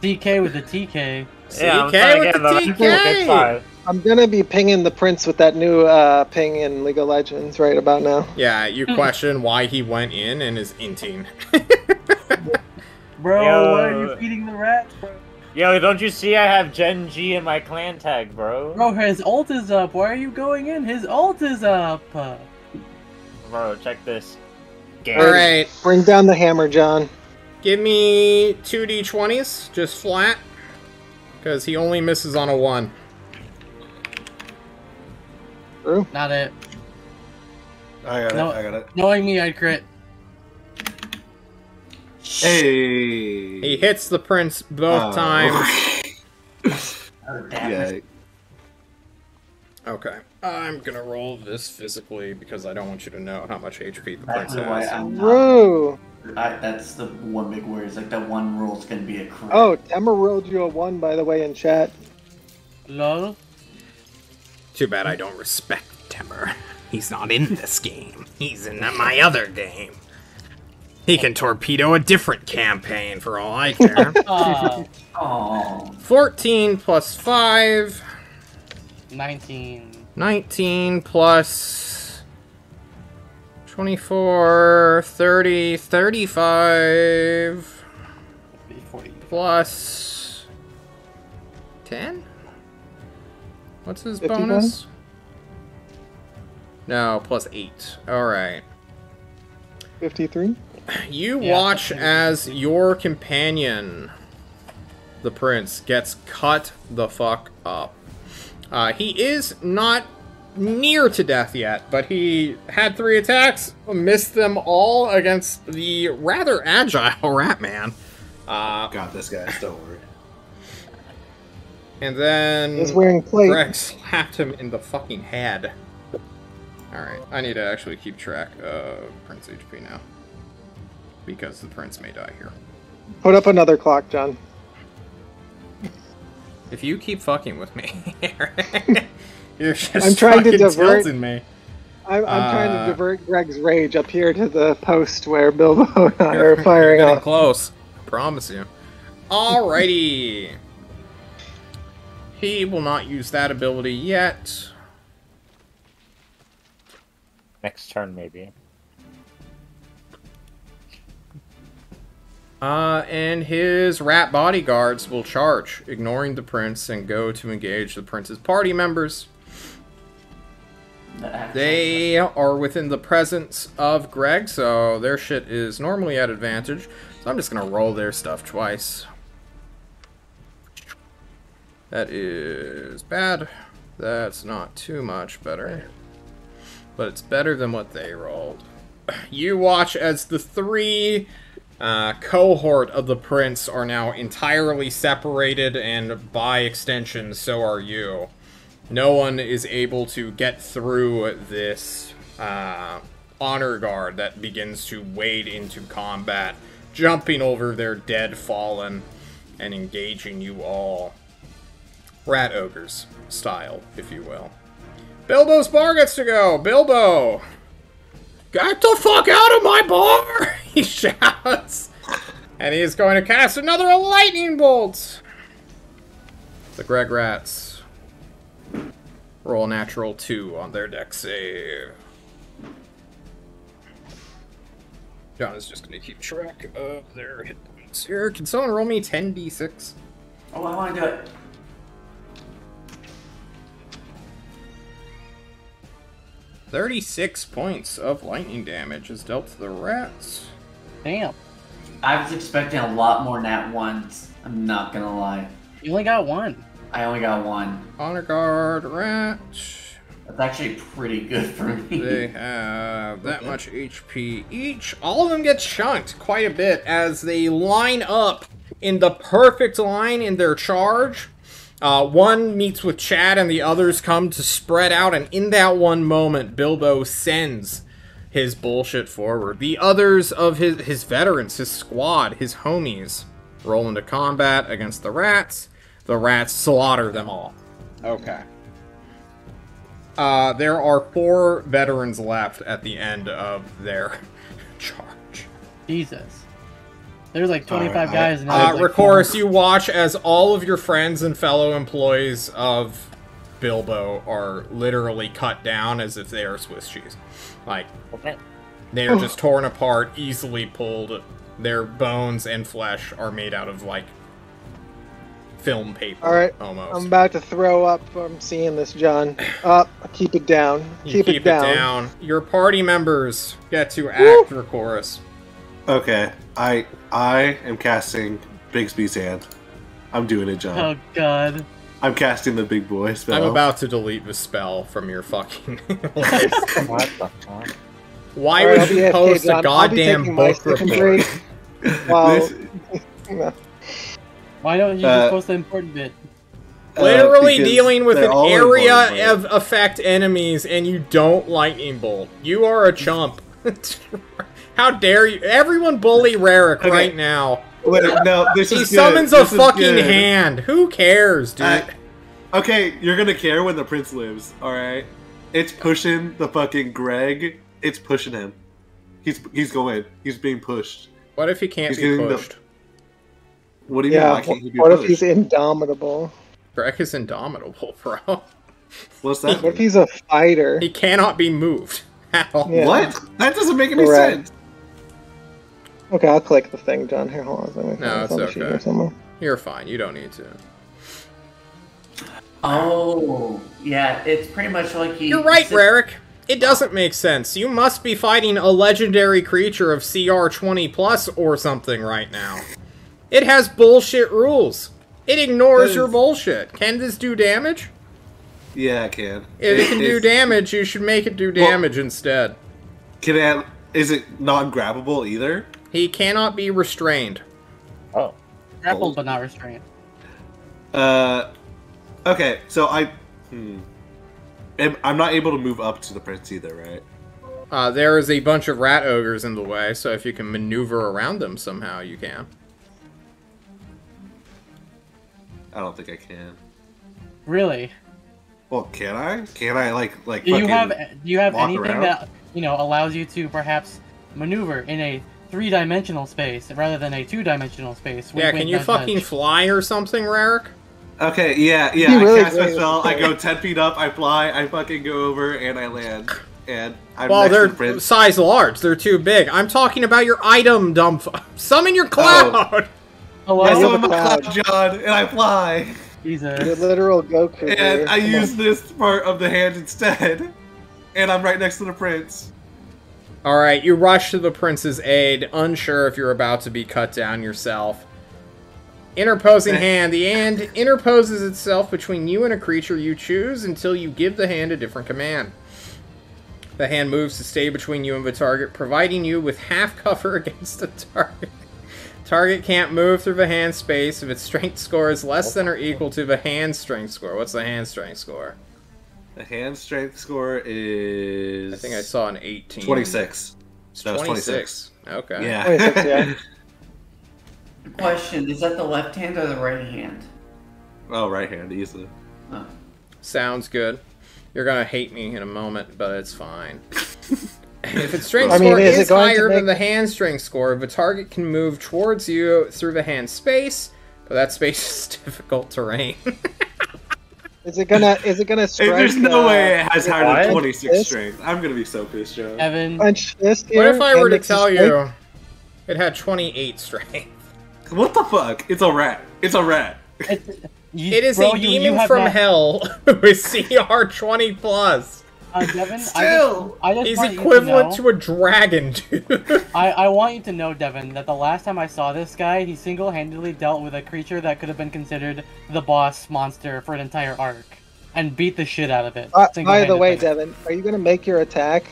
Speaker 5: TK with the TK.
Speaker 4: Yeah,
Speaker 2: TK with the TK!
Speaker 3: I'm gonna be pinging the prince with that new ping in League of Legends right about now.
Speaker 2: Yeah, you question why he went in and is inting.
Speaker 5: Bro, why are you feeding the rats, bro?
Speaker 4: Yo, don't you see I have Gen G in my clan tag, bro?
Speaker 5: Bro, his ult is up. Why are you going in? His ult is up.
Speaker 4: Bro, check this.
Speaker 2: Alright.
Speaker 3: Bring down the hammer, John.
Speaker 2: Give me 2d20s, just flat. Because he only misses on a 1.
Speaker 3: True.
Speaker 5: Not it.
Speaker 6: I got it.
Speaker 5: Knowing me, I'd crit.
Speaker 6: Hey!
Speaker 2: He hits the prince both times.
Speaker 6: Yeah.
Speaker 2: Okay. I'm gonna roll this physically because I don't want you to know how much HP the prince has.
Speaker 3: True.
Speaker 1: That's the one big word. It's like that one rule is gonna be a crit.
Speaker 3: Oh, Emma rolled you a 1, by the way, in chat.
Speaker 5: Lol.
Speaker 2: Too bad I don't respect Temmer. He's not in this game. He's in my other game. He can torpedo a different campaign for all I care. 14 plus 5.
Speaker 5: 19.
Speaker 2: 19 plus 24, 30, 35.
Speaker 5: 40.
Speaker 2: Plus 10? What's his
Speaker 3: 51?
Speaker 2: bonus? No, plus 8. Alright.
Speaker 3: 53?
Speaker 2: You
Speaker 5: Yeah,
Speaker 2: watch as your companion, the prince, gets cut the fuck up. He is not near to death yet, but he had 3 attacks, missed them all against the rather agile Rat Man.
Speaker 6: Got this, guys. Don't worry.
Speaker 2: And then
Speaker 3: He's wearing plate.
Speaker 2: Greg slapped him in the fucking head. Alright, I need to actually keep track of Prince HP now. Because the Prince may die here.
Speaker 3: Put up another clock, John.
Speaker 2: If you keep fucking with me, you're just
Speaker 3: I'm trying to divert
Speaker 2: tilting me.
Speaker 3: I'm trying to divert Greg's rage up here to the post where Bilbo and I are firing
Speaker 2: You're getting
Speaker 3: off.
Speaker 2: close. I promise you. Alrighty. He will not use that ability yet.
Speaker 4: Next turn, maybe.
Speaker 2: And his rat bodyguards will charge, ignoring the prince, and go to engage the prince's party members. They are within the presence of Greg, so their shit is normally at advantage. So I'm just gonna roll their stuff twice. That is bad. That's not too much better. But it's better than what they rolled. You watch as the three cohort of the prince are now entirely separated, and by extension, so are you. No one is able to get through this honor guard that begins to wade into combat, jumping over their dead fallen and engaging you all. Rat ogres style, if you will. Bilbo's bar gets to go! Bilbo! Get the fuck out of my bar! He shouts. And he is going to cast another lightning bolt! The Greg Rats roll a natural 2 on their deck save. John is just going to keep track of their hit points here. Can someone roll me 10d6?
Speaker 1: Oh, I want to do it.
Speaker 2: $36 points of lightning damage is dealt to the rats.
Speaker 5: Damn.
Speaker 1: I was expecting a lot more nat ones. I'm not gonna lie.
Speaker 5: You only got one.
Speaker 1: I only got one.
Speaker 2: Honor guard rat.
Speaker 1: That's actually pretty good for me.
Speaker 2: They have that much HP each. All of them get chunked quite a bit as they line up in the perfect line in their charge. One meets with Chad and the others come to spread out, and in that one moment, Bilbo sends his bullshit forward. The others of his veterans, his squad, his homies, roll into combat against the rats. The rats slaughter them all. Okay. There are 4 veterans left at the end of their charge.
Speaker 5: Jesus. There's like 25 guys. And like
Speaker 2: Rekorus, you watch as all of your friends and fellow employees of Bilbo are literally cut down as if they are Swiss cheese. Like, they are just torn apart, easily pulled. Their bones and flesh are made out of, like, film paper.
Speaker 3: Alright,
Speaker 2: almost.
Speaker 3: I'm about to throw up from seeing this, John. Keep it down. Keep it down.
Speaker 2: Your party members get to act, Rekorus.
Speaker 6: Okay, I am casting Bigsby's hand. I'm doing it, John.
Speaker 5: Oh god.
Speaker 6: I'm casting the big boy spell.
Speaker 2: I'm about to delete the spell from your fucking list.
Speaker 4: What the fuck?
Speaker 2: Why would you post a goddamn book report?
Speaker 3: Wow.
Speaker 5: Why don't you just post the important bit?
Speaker 2: Literally dealing with an area
Speaker 6: important,
Speaker 2: of effect enemies and you don't lightning bolt. You are a chump. How dare you? Everyone bully Rarick right now.
Speaker 6: Wait, no, this
Speaker 2: he
Speaker 6: is
Speaker 2: summons
Speaker 6: good.
Speaker 2: a fucking hand. Who cares, dude?
Speaker 6: Okay, you're gonna care when the prince lives, alright? It's pushing the fucking Greg. It's pushing him. He's going. He's being pushed.
Speaker 2: What if he can't be pushed?
Speaker 6: What do you mean? Why can't he be
Speaker 3: what
Speaker 6: pushed?
Speaker 3: if he's indomitable?
Speaker 2: Greg is indomitable, bro.
Speaker 6: What's that?
Speaker 3: What if he's a fighter?
Speaker 2: He cannot be moved at all.
Speaker 3: Yeah.
Speaker 6: What? That doesn't make any sense.
Speaker 3: Okay, I'll click the thing, John. Here, hold on.
Speaker 2: No, it's okay. You're fine. You don't need to.
Speaker 1: Oh, yeah, it's pretty much like he...
Speaker 2: You're right, Rarick. It doesn't make sense. You must be fighting a legendary creature of CR 20+ or something right now. It has bullshit rules. It ignores your bullshit. Can this do damage?
Speaker 6: Yeah, I can.
Speaker 2: If it can do damage, you should make it do damage instead.
Speaker 6: Is it non-grabbable either?
Speaker 2: He cannot be restrained.
Speaker 4: Oh.
Speaker 5: Grappled but not restrained.
Speaker 6: Okay, so I'm not able to move up to the prince either, right?
Speaker 2: There is a bunch of rat ogres in the way, so if you can maneuver around them somehow, you can.
Speaker 6: I don't think I can.
Speaker 5: Really?
Speaker 6: Well, can I? Can I like?
Speaker 5: Do you have anything
Speaker 6: around?
Speaker 5: that allows you to perhaps maneuver in a 3-dimensional space rather than a 2-dimensional space?
Speaker 2: Yeah, can you fucking fly or something, Rarick?
Speaker 6: Okay, yeah.
Speaker 3: You really
Speaker 6: I cast my
Speaker 3: great.
Speaker 6: spell. I go 10 feet up. I fly. I fucking go over and I land. And I'm
Speaker 2: Well,
Speaker 6: next to the
Speaker 2: they're
Speaker 6: prince.
Speaker 2: size large. They're too big. I'm talking about your item dump. Summon your cloud.
Speaker 5: Hello,
Speaker 6: I
Speaker 3: Yeah,
Speaker 6: summon my
Speaker 3: cloud.
Speaker 6: cloud, John, and I fly.
Speaker 5: Jesus.
Speaker 3: You're literal Goku.
Speaker 6: And
Speaker 3: here.
Speaker 6: I
Speaker 3: Come
Speaker 6: use
Speaker 3: on.
Speaker 6: this part of the hand instead. And I'm right next to the prince.
Speaker 2: All right, you rush to the prince's aid, unsure if you're about to be cut down yourself. Interposing hand. The hand interposes itself between you and a creature you choose until you give the hand a different command. The hand moves to stay between you and the target, providing you with half cover against the target. Target can't move through the hand space if its strength score is less than or equal to the hand strength score. What's the hand strength score?
Speaker 6: The hand strength score is...
Speaker 2: I think I saw an 18.
Speaker 6: 26.
Speaker 2: It's
Speaker 6: No, it's
Speaker 2: 26. Okay.
Speaker 6: Yeah.
Speaker 3: 26, yeah.
Speaker 1: Question: is that the left hand or the right hand?
Speaker 6: Oh, right hand, easily.
Speaker 1: Oh.
Speaker 2: Sounds good. You're gonna hate me in a moment, but it's fine. If its strength
Speaker 3: I mean,
Speaker 2: score
Speaker 3: is
Speaker 2: is
Speaker 3: it going to
Speaker 2: higher than
Speaker 3: make-
Speaker 2: the hand strength score, the target can move towards you through the hand space, but that space is difficult terrain.
Speaker 3: Is it gonna strike?
Speaker 6: There's no way it has higher than
Speaker 5: what?
Speaker 6: 26
Speaker 3: Fist?
Speaker 6: strength. I'm gonna be so pissed, John.
Speaker 5: Evan,
Speaker 3: Punch fist
Speaker 2: What
Speaker 3: here,
Speaker 2: if I were
Speaker 3: and
Speaker 2: to
Speaker 3: it's
Speaker 2: tell
Speaker 3: just like-
Speaker 2: you it had 28 strength?
Speaker 6: What the fuck? It's a rat. It's a rat.
Speaker 2: It is a demon
Speaker 5: have
Speaker 2: from
Speaker 5: not-
Speaker 2: hell with CR 20 plus.
Speaker 5: Devin,
Speaker 6: Still,
Speaker 5: I just
Speaker 2: He's
Speaker 5: want you
Speaker 2: equivalent
Speaker 5: to,
Speaker 2: to a dragon, dude.
Speaker 5: I want you to know, Devin, that the last time I saw this guy, he single-handedly dealt with a creature that could have been considered the boss monster for an entire arc, and beat the shit out of it.
Speaker 3: By the way,
Speaker 5: single-handedly.
Speaker 3: Devin, are you gonna make your attack?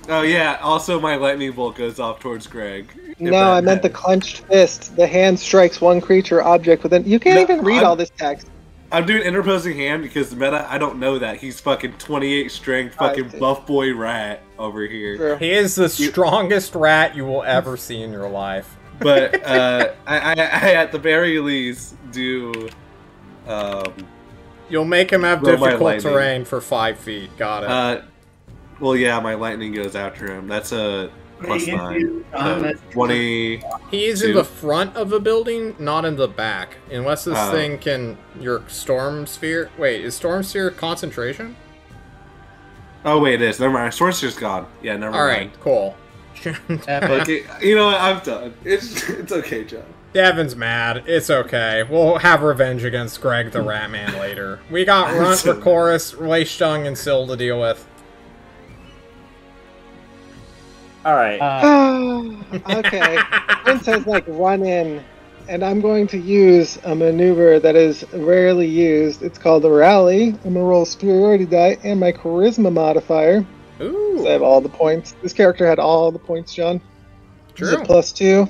Speaker 6: Oh yeah. Also, my lightning bolt goes off towards Greg. If
Speaker 3: No,
Speaker 6: that
Speaker 3: I meant the
Speaker 6: matters.
Speaker 3: clenched fist. The hand strikes one creature object within. You can't
Speaker 6: No,
Speaker 3: even read
Speaker 6: I'm-
Speaker 3: all this text.
Speaker 6: I'm doing interposing hand because meta. I don't know that he's fucking 28 strength,
Speaker 3: I
Speaker 6: fucking
Speaker 3: see.
Speaker 6: buff boy rat over here.
Speaker 3: True.
Speaker 2: He is the strongest rat you will ever see in your life.
Speaker 6: But I at the very least do.
Speaker 2: You'll make him have
Speaker 6: Roll my
Speaker 2: difficult
Speaker 6: lightning.
Speaker 2: terrain for 5 feet. Got it.
Speaker 6: Well, yeah, my lightning goes after him. That's a
Speaker 1: What are you gonna
Speaker 6: +9.
Speaker 1: do, John?
Speaker 6: So
Speaker 1: That's-
Speaker 6: 20.
Speaker 2: He is in
Speaker 6: two.
Speaker 2: the front of the building, not in the back. Unless this
Speaker 6: Oh.
Speaker 2: thing can... Your storm sphere... Wait, is storm sphere concentration?
Speaker 6: Oh wait, it is. Never mind. Sorcerer's gone. Yeah, never mind.
Speaker 2: Alright, cool.
Speaker 6: Okay, you know what? I'm done. It's okay, John.
Speaker 2: Devin's mad. It's okay. We'll have revenge against Greg the Ratman later. We got Runt,
Speaker 6: so
Speaker 2: Rakoris, Leishtung, and Syl to deal with.
Speaker 4: Alright.
Speaker 3: Okay. Prince has run in, and I'm going to use a maneuver that is rarely used. It's called a rally. I'm gonna roll a superiority die and my charisma modifier.
Speaker 2: Ooh,
Speaker 3: I have all the points. This character had all the points, John. This is
Speaker 2: true.
Speaker 3: a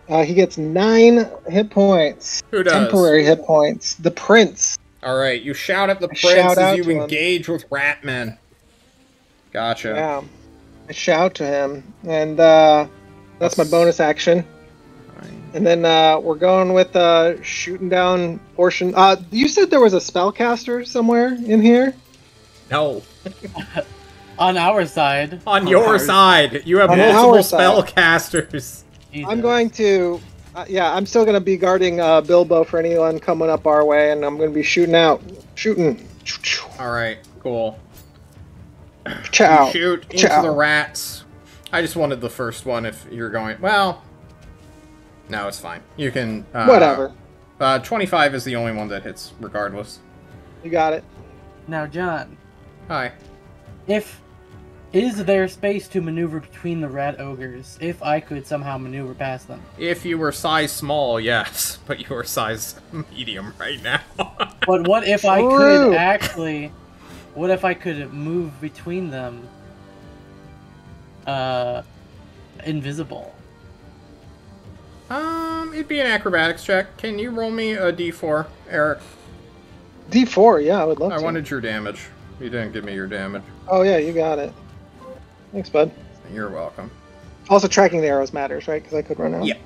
Speaker 3: +2. He gets 9 hit points.
Speaker 2: Who does?
Speaker 3: Temporary hit points. The prince.
Speaker 2: Alright, you shout at the prince
Speaker 3: shout out
Speaker 2: as you
Speaker 3: to him.
Speaker 2: engage with Ratman. Gotcha.
Speaker 3: Yeah. I shout to him, and that's my bonus action. And then we're going with shooting down portion. You said there was a spellcaster somewhere in here?
Speaker 2: No.
Speaker 5: On our side,
Speaker 2: On your
Speaker 6: ours.
Speaker 2: side, you have
Speaker 3: On
Speaker 2: multiple
Speaker 3: our side.
Speaker 2: spellcasters.
Speaker 5: Jesus.
Speaker 3: I'm going to... I'm still going to be guarding Bilbo for anyone coming up our way, and I'm going to be shooting out. Shooting.
Speaker 2: Alright, cool.
Speaker 3: Ciao.
Speaker 2: Shoot into
Speaker 3: Ciao.
Speaker 2: the rats. I just wanted the first one if you're going... Well... No, it's fine. You can...
Speaker 3: Whatever.
Speaker 2: 25 is the only one that hits, regardless.
Speaker 3: You got it.
Speaker 5: Now, John,
Speaker 2: Hi.
Speaker 5: is there space to maneuver between the rat ogres if I could somehow maneuver past them?
Speaker 2: If you were size small, yes. But you are size medium right now.
Speaker 5: But what if I
Speaker 3: True.
Speaker 5: could actually... What if I could move between them invisible?
Speaker 2: It'd be an acrobatics check. Can you roll me a d4, Eric?
Speaker 3: D4, yeah, I would love to.
Speaker 2: I wanted your damage. You didn't give me your damage.
Speaker 3: Oh yeah, you got it. Thanks, bud.
Speaker 2: You're welcome.
Speaker 3: Also, tracking the arrows matters, right? Because I could run out.
Speaker 2: Yep.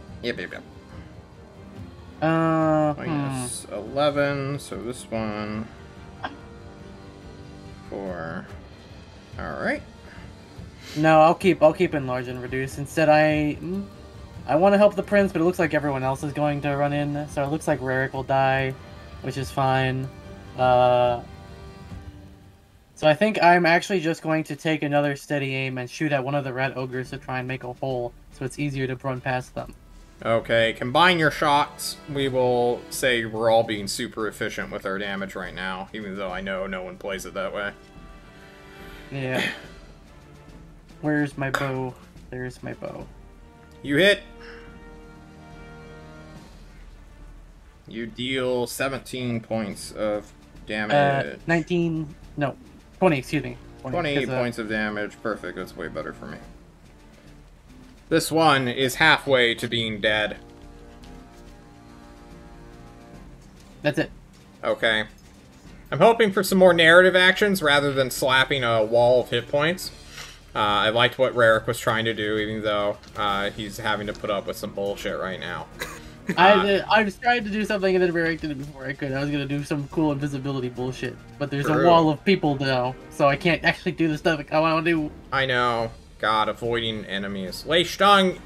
Speaker 2: Minus 11, so this one... 4. Alright.
Speaker 5: No, I'll keep enlarge and reduce. Instead, I want to help the prince, but it looks like everyone else is going to run in, so it looks like Rarick will die, which is fine. So I think I'm actually just going to take another steady aim and shoot at one of the rat ogres to try and make a hole, so it's easier to run past them.
Speaker 2: Okay, combine your shots. We will say we're all being super efficient with our damage right now, even though I know no one plays it that way.
Speaker 5: Yeah. Where's my bow? There's my bow.
Speaker 2: You hit. You deal 17 points of damage.
Speaker 5: 19... No, 20, excuse me.
Speaker 2: 20 points of damage. Perfect, that's way better for me. This one is halfway to being dead.
Speaker 5: That's it.
Speaker 2: Okay. I'm hoping for some more narrative actions rather than slapping a wall of hit points. I liked what Rarick was trying to do, even though he's having to put up with some bullshit right now.
Speaker 5: I was trying to do something and then Rarick did it before I could. I was going to do some cool invisibility bullshit. But there's a wall of people now, so I can't actually do the stuff I want to do.
Speaker 2: I know. God, avoiding enemies. Lei Stung,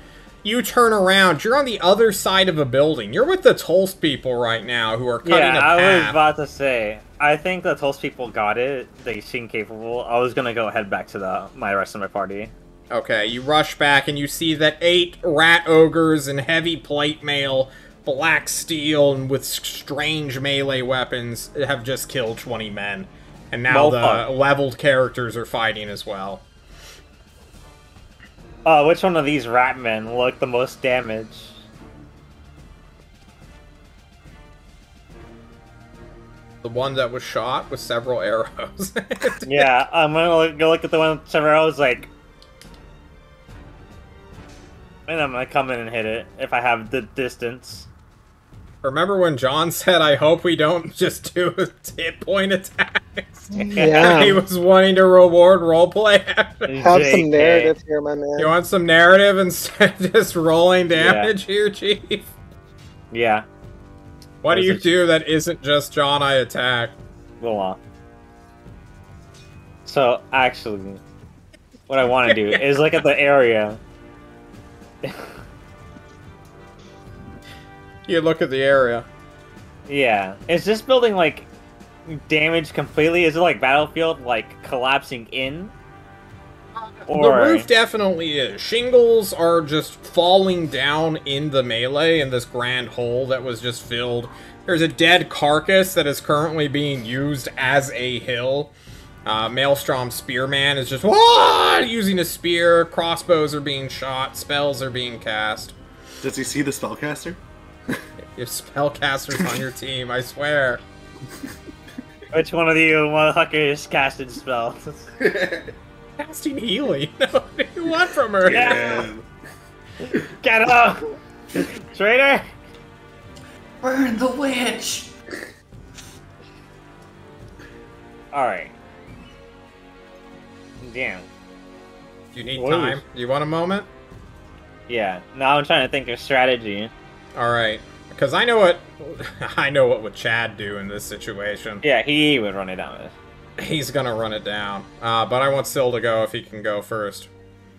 Speaker 2: you turn around. You're on the other side of a building. You're with the Tulse people right now who are cutting a path.
Speaker 4: Yeah, I was about to say. I think the Tulse people got it. They seem capable. I was gonna go head back to my rest of my party.
Speaker 2: Okay, you rush back and you see that 8 rat ogres in heavy plate mail, black steel, and with strange melee weapons have just killed 20 men. And now the leveled characters are fighting as well.
Speaker 4: Which one of these rat men look the most damage?
Speaker 2: The one that was shot with several arrows.
Speaker 4: Yeah, I'm gonna go look at the one with several arrows, like... And I'm gonna come in and hit it, if I have the distance.
Speaker 2: Remember when John said, I hope we don't just do hit point attacks?
Speaker 3: Yeah.
Speaker 2: He was wanting to reward roleplay.
Speaker 3: Have some narrative here, my man.
Speaker 2: You want some narrative instead of just rolling damage here, Chief?
Speaker 4: Yeah.
Speaker 2: What do you do that isn't just John, I attack?
Speaker 4: Go on. So, actually, what I want to do is look at the area.
Speaker 2: You look at the area.
Speaker 4: Yeah. Is this building, like, damaged completely? Is it, like, Battlefield, like, collapsing in? Or...
Speaker 2: The roof definitely is. Shingles are just falling down in the melee in this grand hole that was just filled. There's a dead carcass that is currently being used as a hill. Maelstrom Spearman is just using a spear. Crossbows are being shot. Spells are being cast.
Speaker 6: Does he see the spellcaster?
Speaker 2: If spellcaster's on your team, I swear.
Speaker 4: Which one of you motherfuckers casted spells?
Speaker 2: Casting healing. What do you want from her?
Speaker 4: Yeah. Get up! Traitor!
Speaker 1: Burn the witch!
Speaker 4: Alright. Damn.
Speaker 2: Do you need time? Do you want a moment?
Speaker 4: Yeah. Now I'm trying to think of strategy.
Speaker 2: Alright. Because I know what would Chad do in this situation.
Speaker 4: Yeah, he would run it down.
Speaker 2: He's gonna run it down. But I want Syl to go if he can go first.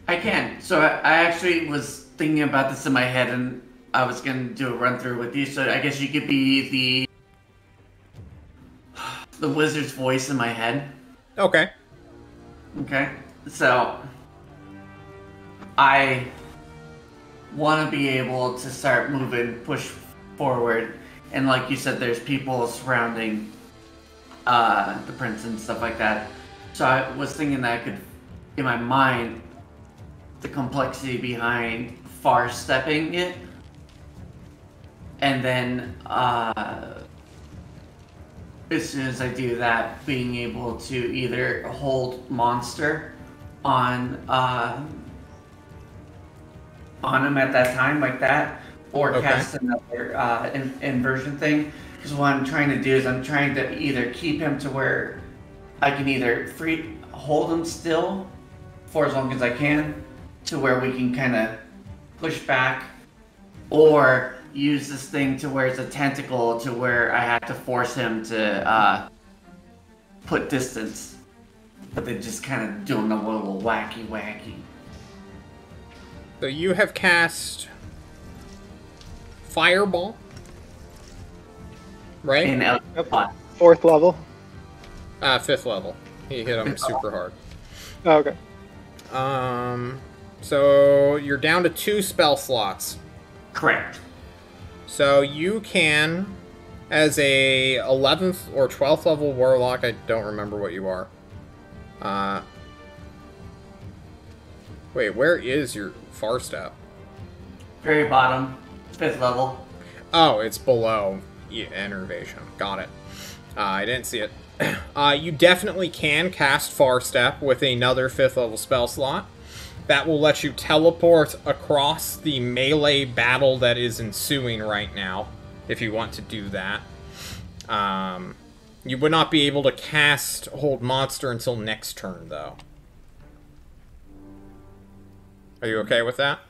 Speaker 1: I can. So I actually was thinking about this in my head, and I was gonna do a run through with you. So I guess you could be the wizard's voice in my head.
Speaker 2: Okay.
Speaker 1: Okay. So I want to be able to start moving, push forward, and like you said, there's people surrounding the prince and stuff like that. So I was thinking that I could, in my mind, the complexity behind far stepping it, and then as soon as I do that, being able to either hold monster on him at that time, like that, or cast another inversion thing. Because what I'm trying to do is I'm trying to either keep him to where I can either hold him still for as long as I can, to where we can kind of push back, or use this thing to where it's a tentacle to where I have to force him to put distance. But they're just kind of doing a little wacky.
Speaker 2: So you have cast Fireball, right?
Speaker 1: In
Speaker 3: Yep. 4th level.
Speaker 2: 5th level. He hit him super hard.
Speaker 3: Oh, okay.
Speaker 2: So you're down to 2 spell slots.
Speaker 1: Correct.
Speaker 2: So you can, as a 11th or 12th level warlock, I don't remember what you are. Wait, where is your far step?
Speaker 1: Very bottom, 5th level.
Speaker 2: Oh, it's below Enervation. Got it. I didn't see it. You definitely can cast Far Step with another 5th level spell slot. That will let you teleport across the melee battle that is ensuing right now, if you want to do that. You would not be able to cast Hold Monster until next turn, though. Are you okay with that?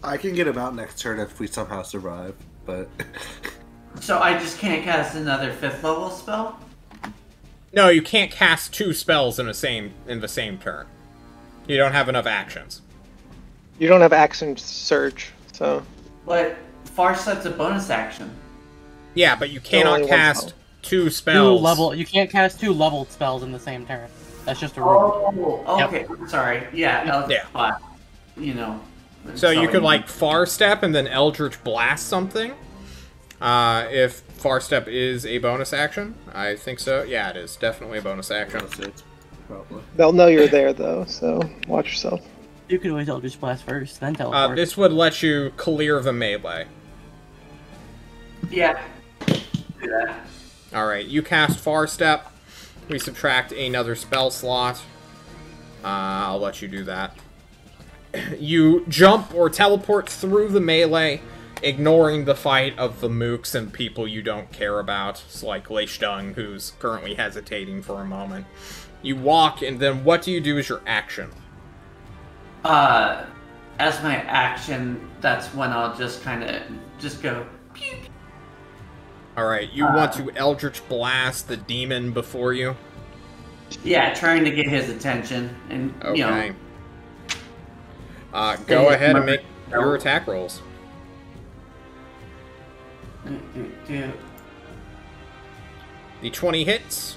Speaker 6: I can get him out next turn if we somehow survive, but...
Speaker 1: So I just can't cast another 5th level spell?
Speaker 2: No, you can't cast 2 spells in the same turn. You don't have enough actions.
Speaker 3: You don't have action surge, so...
Speaker 1: But Farsight's a bonus action.
Speaker 2: Yeah, but you cannot
Speaker 3: only one
Speaker 2: cast
Speaker 3: spell.
Speaker 2: 2 spells.
Speaker 5: You can't cast 2 leveled spells in the same turn. That's just a rule.
Speaker 1: Oh, okay. Yep. Sorry. Yeah.
Speaker 2: Yeah.
Speaker 1: You know.
Speaker 2: So you could, like, Far Step and then Eldritch Blast something. If Far Step is a bonus action. I think so. Yeah, it is. Definitely a bonus action.
Speaker 6: That's it. Probably.
Speaker 3: They'll know you're there, though, so watch yourself.
Speaker 5: You could always Eldritch Blast first, then teleport.
Speaker 2: This would let you clear the melee.
Speaker 1: Yeah. Do that.
Speaker 2: Alright, you cast Far Step. We subtract another spell slot. I'll let you do that. You jump or teleport through the melee, ignoring the fight of the mooks and people you don't care about. It's like Leishtung, who's currently hesitating for a moment. You walk, and then what do you do as your action?
Speaker 1: As my action, that's when I'll just kind of go. Pew.
Speaker 2: Alright, you want to Eldritch Blast the demon before you?
Speaker 1: Yeah, trying to get his attention, and
Speaker 2: Okay. Go ahead and make your attack rolls. The 20 hits,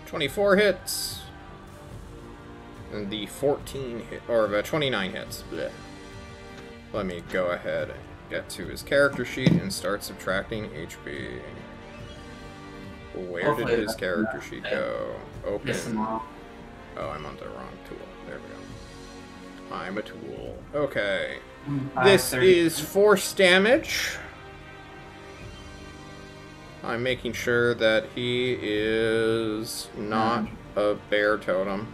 Speaker 2: 24 hits, and the 14 hit, or the 29 hits. Blech. Let me go ahead and get to his character sheet and start subtracting HP. Where did his character sheet go? Open. Oh, I'm on the wrong tool. There we go. I'm a tool. Okay. This is force damage. I'm making sure that he is not a bear totem.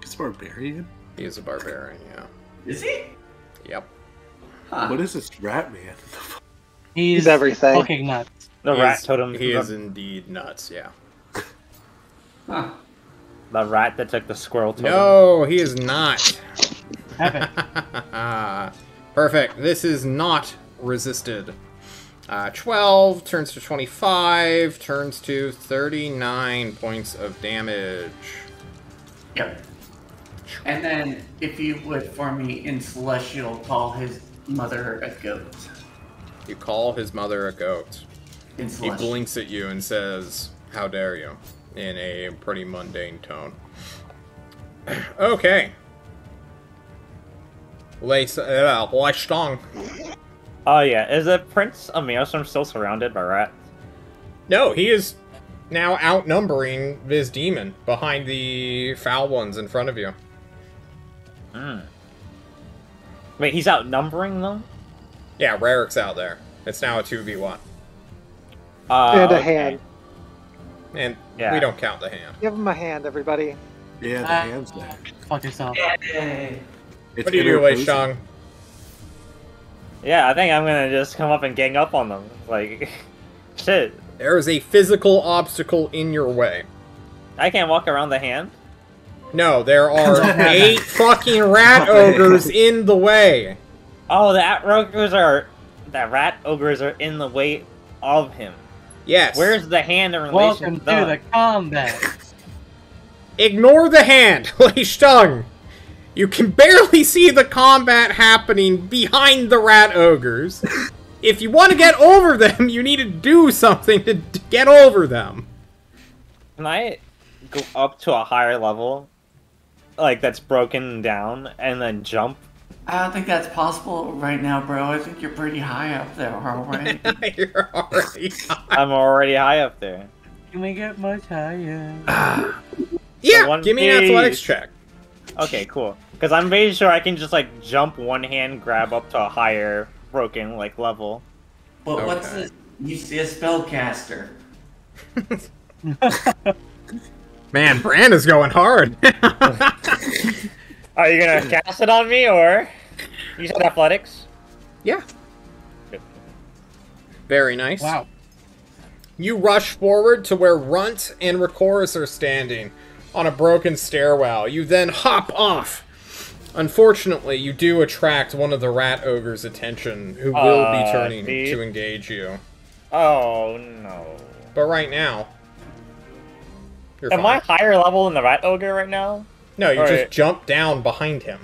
Speaker 6: He's a barbarian?
Speaker 2: He is a barbarian, yeah.
Speaker 1: Is he?
Speaker 2: Yep.
Speaker 1: Huh.
Speaker 6: What is this rat man?
Speaker 5: He's
Speaker 3: everything.
Speaker 5: fucking nuts.
Speaker 4: The rat totem.
Speaker 2: He is indeed nuts, yeah.
Speaker 1: Huh.
Speaker 4: The rat that took the squirrel totem.
Speaker 2: No, he is not.
Speaker 5: Epic.
Speaker 2: Perfect. This is not resisted. 12 turns to 25, turns to 39 points of damage.
Speaker 1: Yep. And then, if you would, for me, in Celestial, call his mother a goat.
Speaker 2: You call his mother a goat.
Speaker 1: In
Speaker 2: He
Speaker 1: Celestial.
Speaker 2: blinks at you and says, "How dare you?" in a pretty mundane tone. Okay. Leishtung.
Speaker 4: Oh yeah, is the Prince of Maelstrom still surrounded by rats?
Speaker 2: No, he is now outnumbering this demon behind the foul ones in front of you.
Speaker 4: Wait, he's outnumbering them?
Speaker 2: Yeah, Rarik's out there. It's now a 2v1.
Speaker 3: And a
Speaker 4: okay.
Speaker 3: hand.
Speaker 2: And
Speaker 4: Yeah.
Speaker 2: we don't count the hand.
Speaker 3: Give him a hand, everybody.
Speaker 6: Yeah, the hand's there.
Speaker 5: Fuck yourself.
Speaker 1: Yay.
Speaker 6: It's
Speaker 2: What do you do,
Speaker 6: interposing.
Speaker 2: Leishtung?
Speaker 4: Yeah, I think I'm gonna just come up and gang up on them. Like, shit.
Speaker 2: There is a physical obstacle in your way.
Speaker 4: I can't walk around the hand?
Speaker 2: No, there are 8 fucking rat ogres in the way.
Speaker 4: Oh, the rat ogres are in the way of him.
Speaker 2: Yes.
Speaker 4: Where's the hand in relation
Speaker 5: Welcome
Speaker 4: to
Speaker 5: to the combat.
Speaker 2: Ignore the hand, Lei Stung. You can barely see the combat happening behind the rat ogres. If you want to get over them, you need to do something to get over them.
Speaker 4: Can I go up to a higher level? Like, that's broken down, and then jump?
Speaker 1: I don't think that's possible right now, bro. I think you're pretty high up there already.
Speaker 2: You're already high.
Speaker 4: I'm already high up there.
Speaker 5: Can we get much higher?
Speaker 2: Yeah, give me an athletics check.
Speaker 4: Okay, cool. Because I'm pretty sure I can just, like, jump one hand, grab up to a higher broken, like, level.
Speaker 1: But what's this? You see a spellcaster.
Speaker 2: Man, Brand is going hard.
Speaker 4: Are you gonna cast it on me, or? You said athletics?
Speaker 2: Yeah. Very nice.
Speaker 5: Wow.
Speaker 2: You rush forward to where Runt and Rikoris are standing on a broken stairwell. You then hop off. Unfortunately, you do attract one of the rat ogre's attention, who will be turning to engage you.
Speaker 4: Oh, no.
Speaker 2: But right now, you're
Speaker 4: Am
Speaker 2: fine.
Speaker 4: I higher level than the rat ogre right now?
Speaker 2: No, you
Speaker 4: Alright.
Speaker 2: just jump down behind him.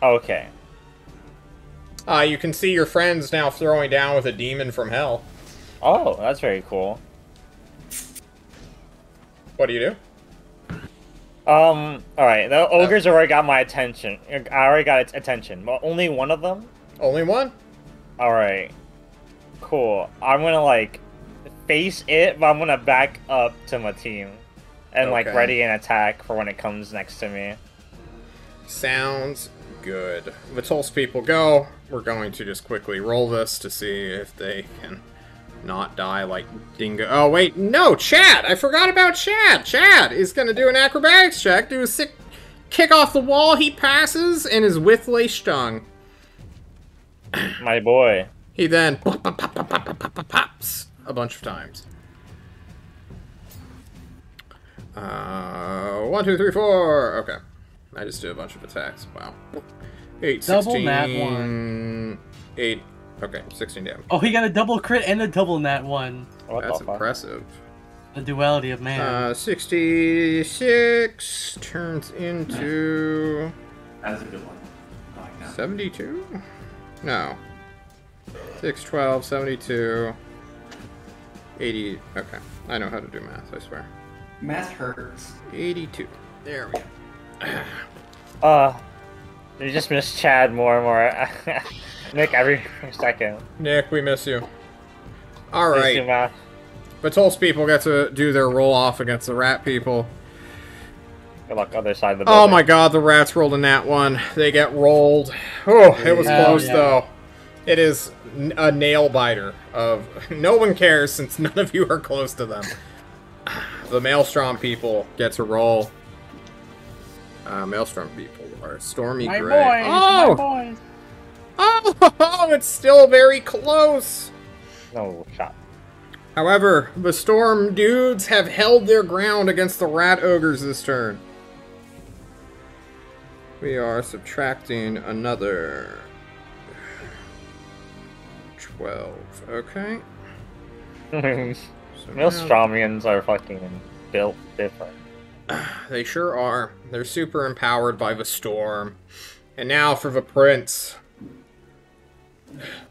Speaker 4: Okay.
Speaker 2: You can see your friends now throwing down with a demon from hell.
Speaker 4: Oh, that's very cool.
Speaker 2: What do you do?
Speaker 4: Alright, the ogres already got my attention. I already got its attention, but only one of them?
Speaker 2: Only one?
Speaker 4: Alright. Cool. I'm gonna, like, face it, but I'm gonna back up to my team. And, like,
Speaker 2: Okay.
Speaker 4: ready an attack for when it comes next to me.
Speaker 2: Sounds good. Vitol's people go. We're going to just quickly roll this to see if they can not die like dingo. Oh, wait, no, Chad! I forgot about Chad! Chad is going to do an acrobatics check, do a sick kick off the wall, he passes, and is with Lei Stung.
Speaker 4: My boy.
Speaker 2: He then pops a bunch of times. 1, 2, 3, 4. Okay. I just do a bunch of attacks. Wow. 8, 16.
Speaker 5: Double nat 1.
Speaker 2: 8. Okay, 16 damage.
Speaker 5: Oh, he got a double crit and a double nat 1.
Speaker 4: What
Speaker 2: That's
Speaker 4: the fuck?
Speaker 2: impressive.
Speaker 5: The duality of man.
Speaker 2: 66 turns into
Speaker 1: That's a good one. I like that.
Speaker 2: 72? No. 6, 12, 72. 80. Okay. I know how to do math, I swear.
Speaker 1: Math hurts.
Speaker 2: 82. There we go.
Speaker 4: You just miss Chad more and more. Nick, every second.
Speaker 2: Nick, we miss you.
Speaker 4: Miss you,
Speaker 2: Alright.
Speaker 4: man.
Speaker 2: Batol's people get to do their roll off against the rat people.
Speaker 4: Good luck, other side of the building.
Speaker 2: Oh my god, the rats rolled a nat 1. They get rolled. Oh, it was
Speaker 5: Hell
Speaker 2: close
Speaker 5: yeah.
Speaker 2: though. It is a nail biter of... No one cares since none of you are close to them. The Maelstrom people get to roll. Maelstrom people are Stormy
Speaker 5: My
Speaker 2: Gray.
Speaker 5: boys!
Speaker 2: Oh!
Speaker 5: My boys!
Speaker 2: Oh, it's still very close.
Speaker 4: No shot.
Speaker 2: However, the Storm dudes have held their ground against the Rat Ogres this turn. We are subtracting another 12. Okay. So now-
Speaker 4: Maelstromians are fucking built different.
Speaker 2: They sure are. They're super empowered by the Storm. And now for the Prince.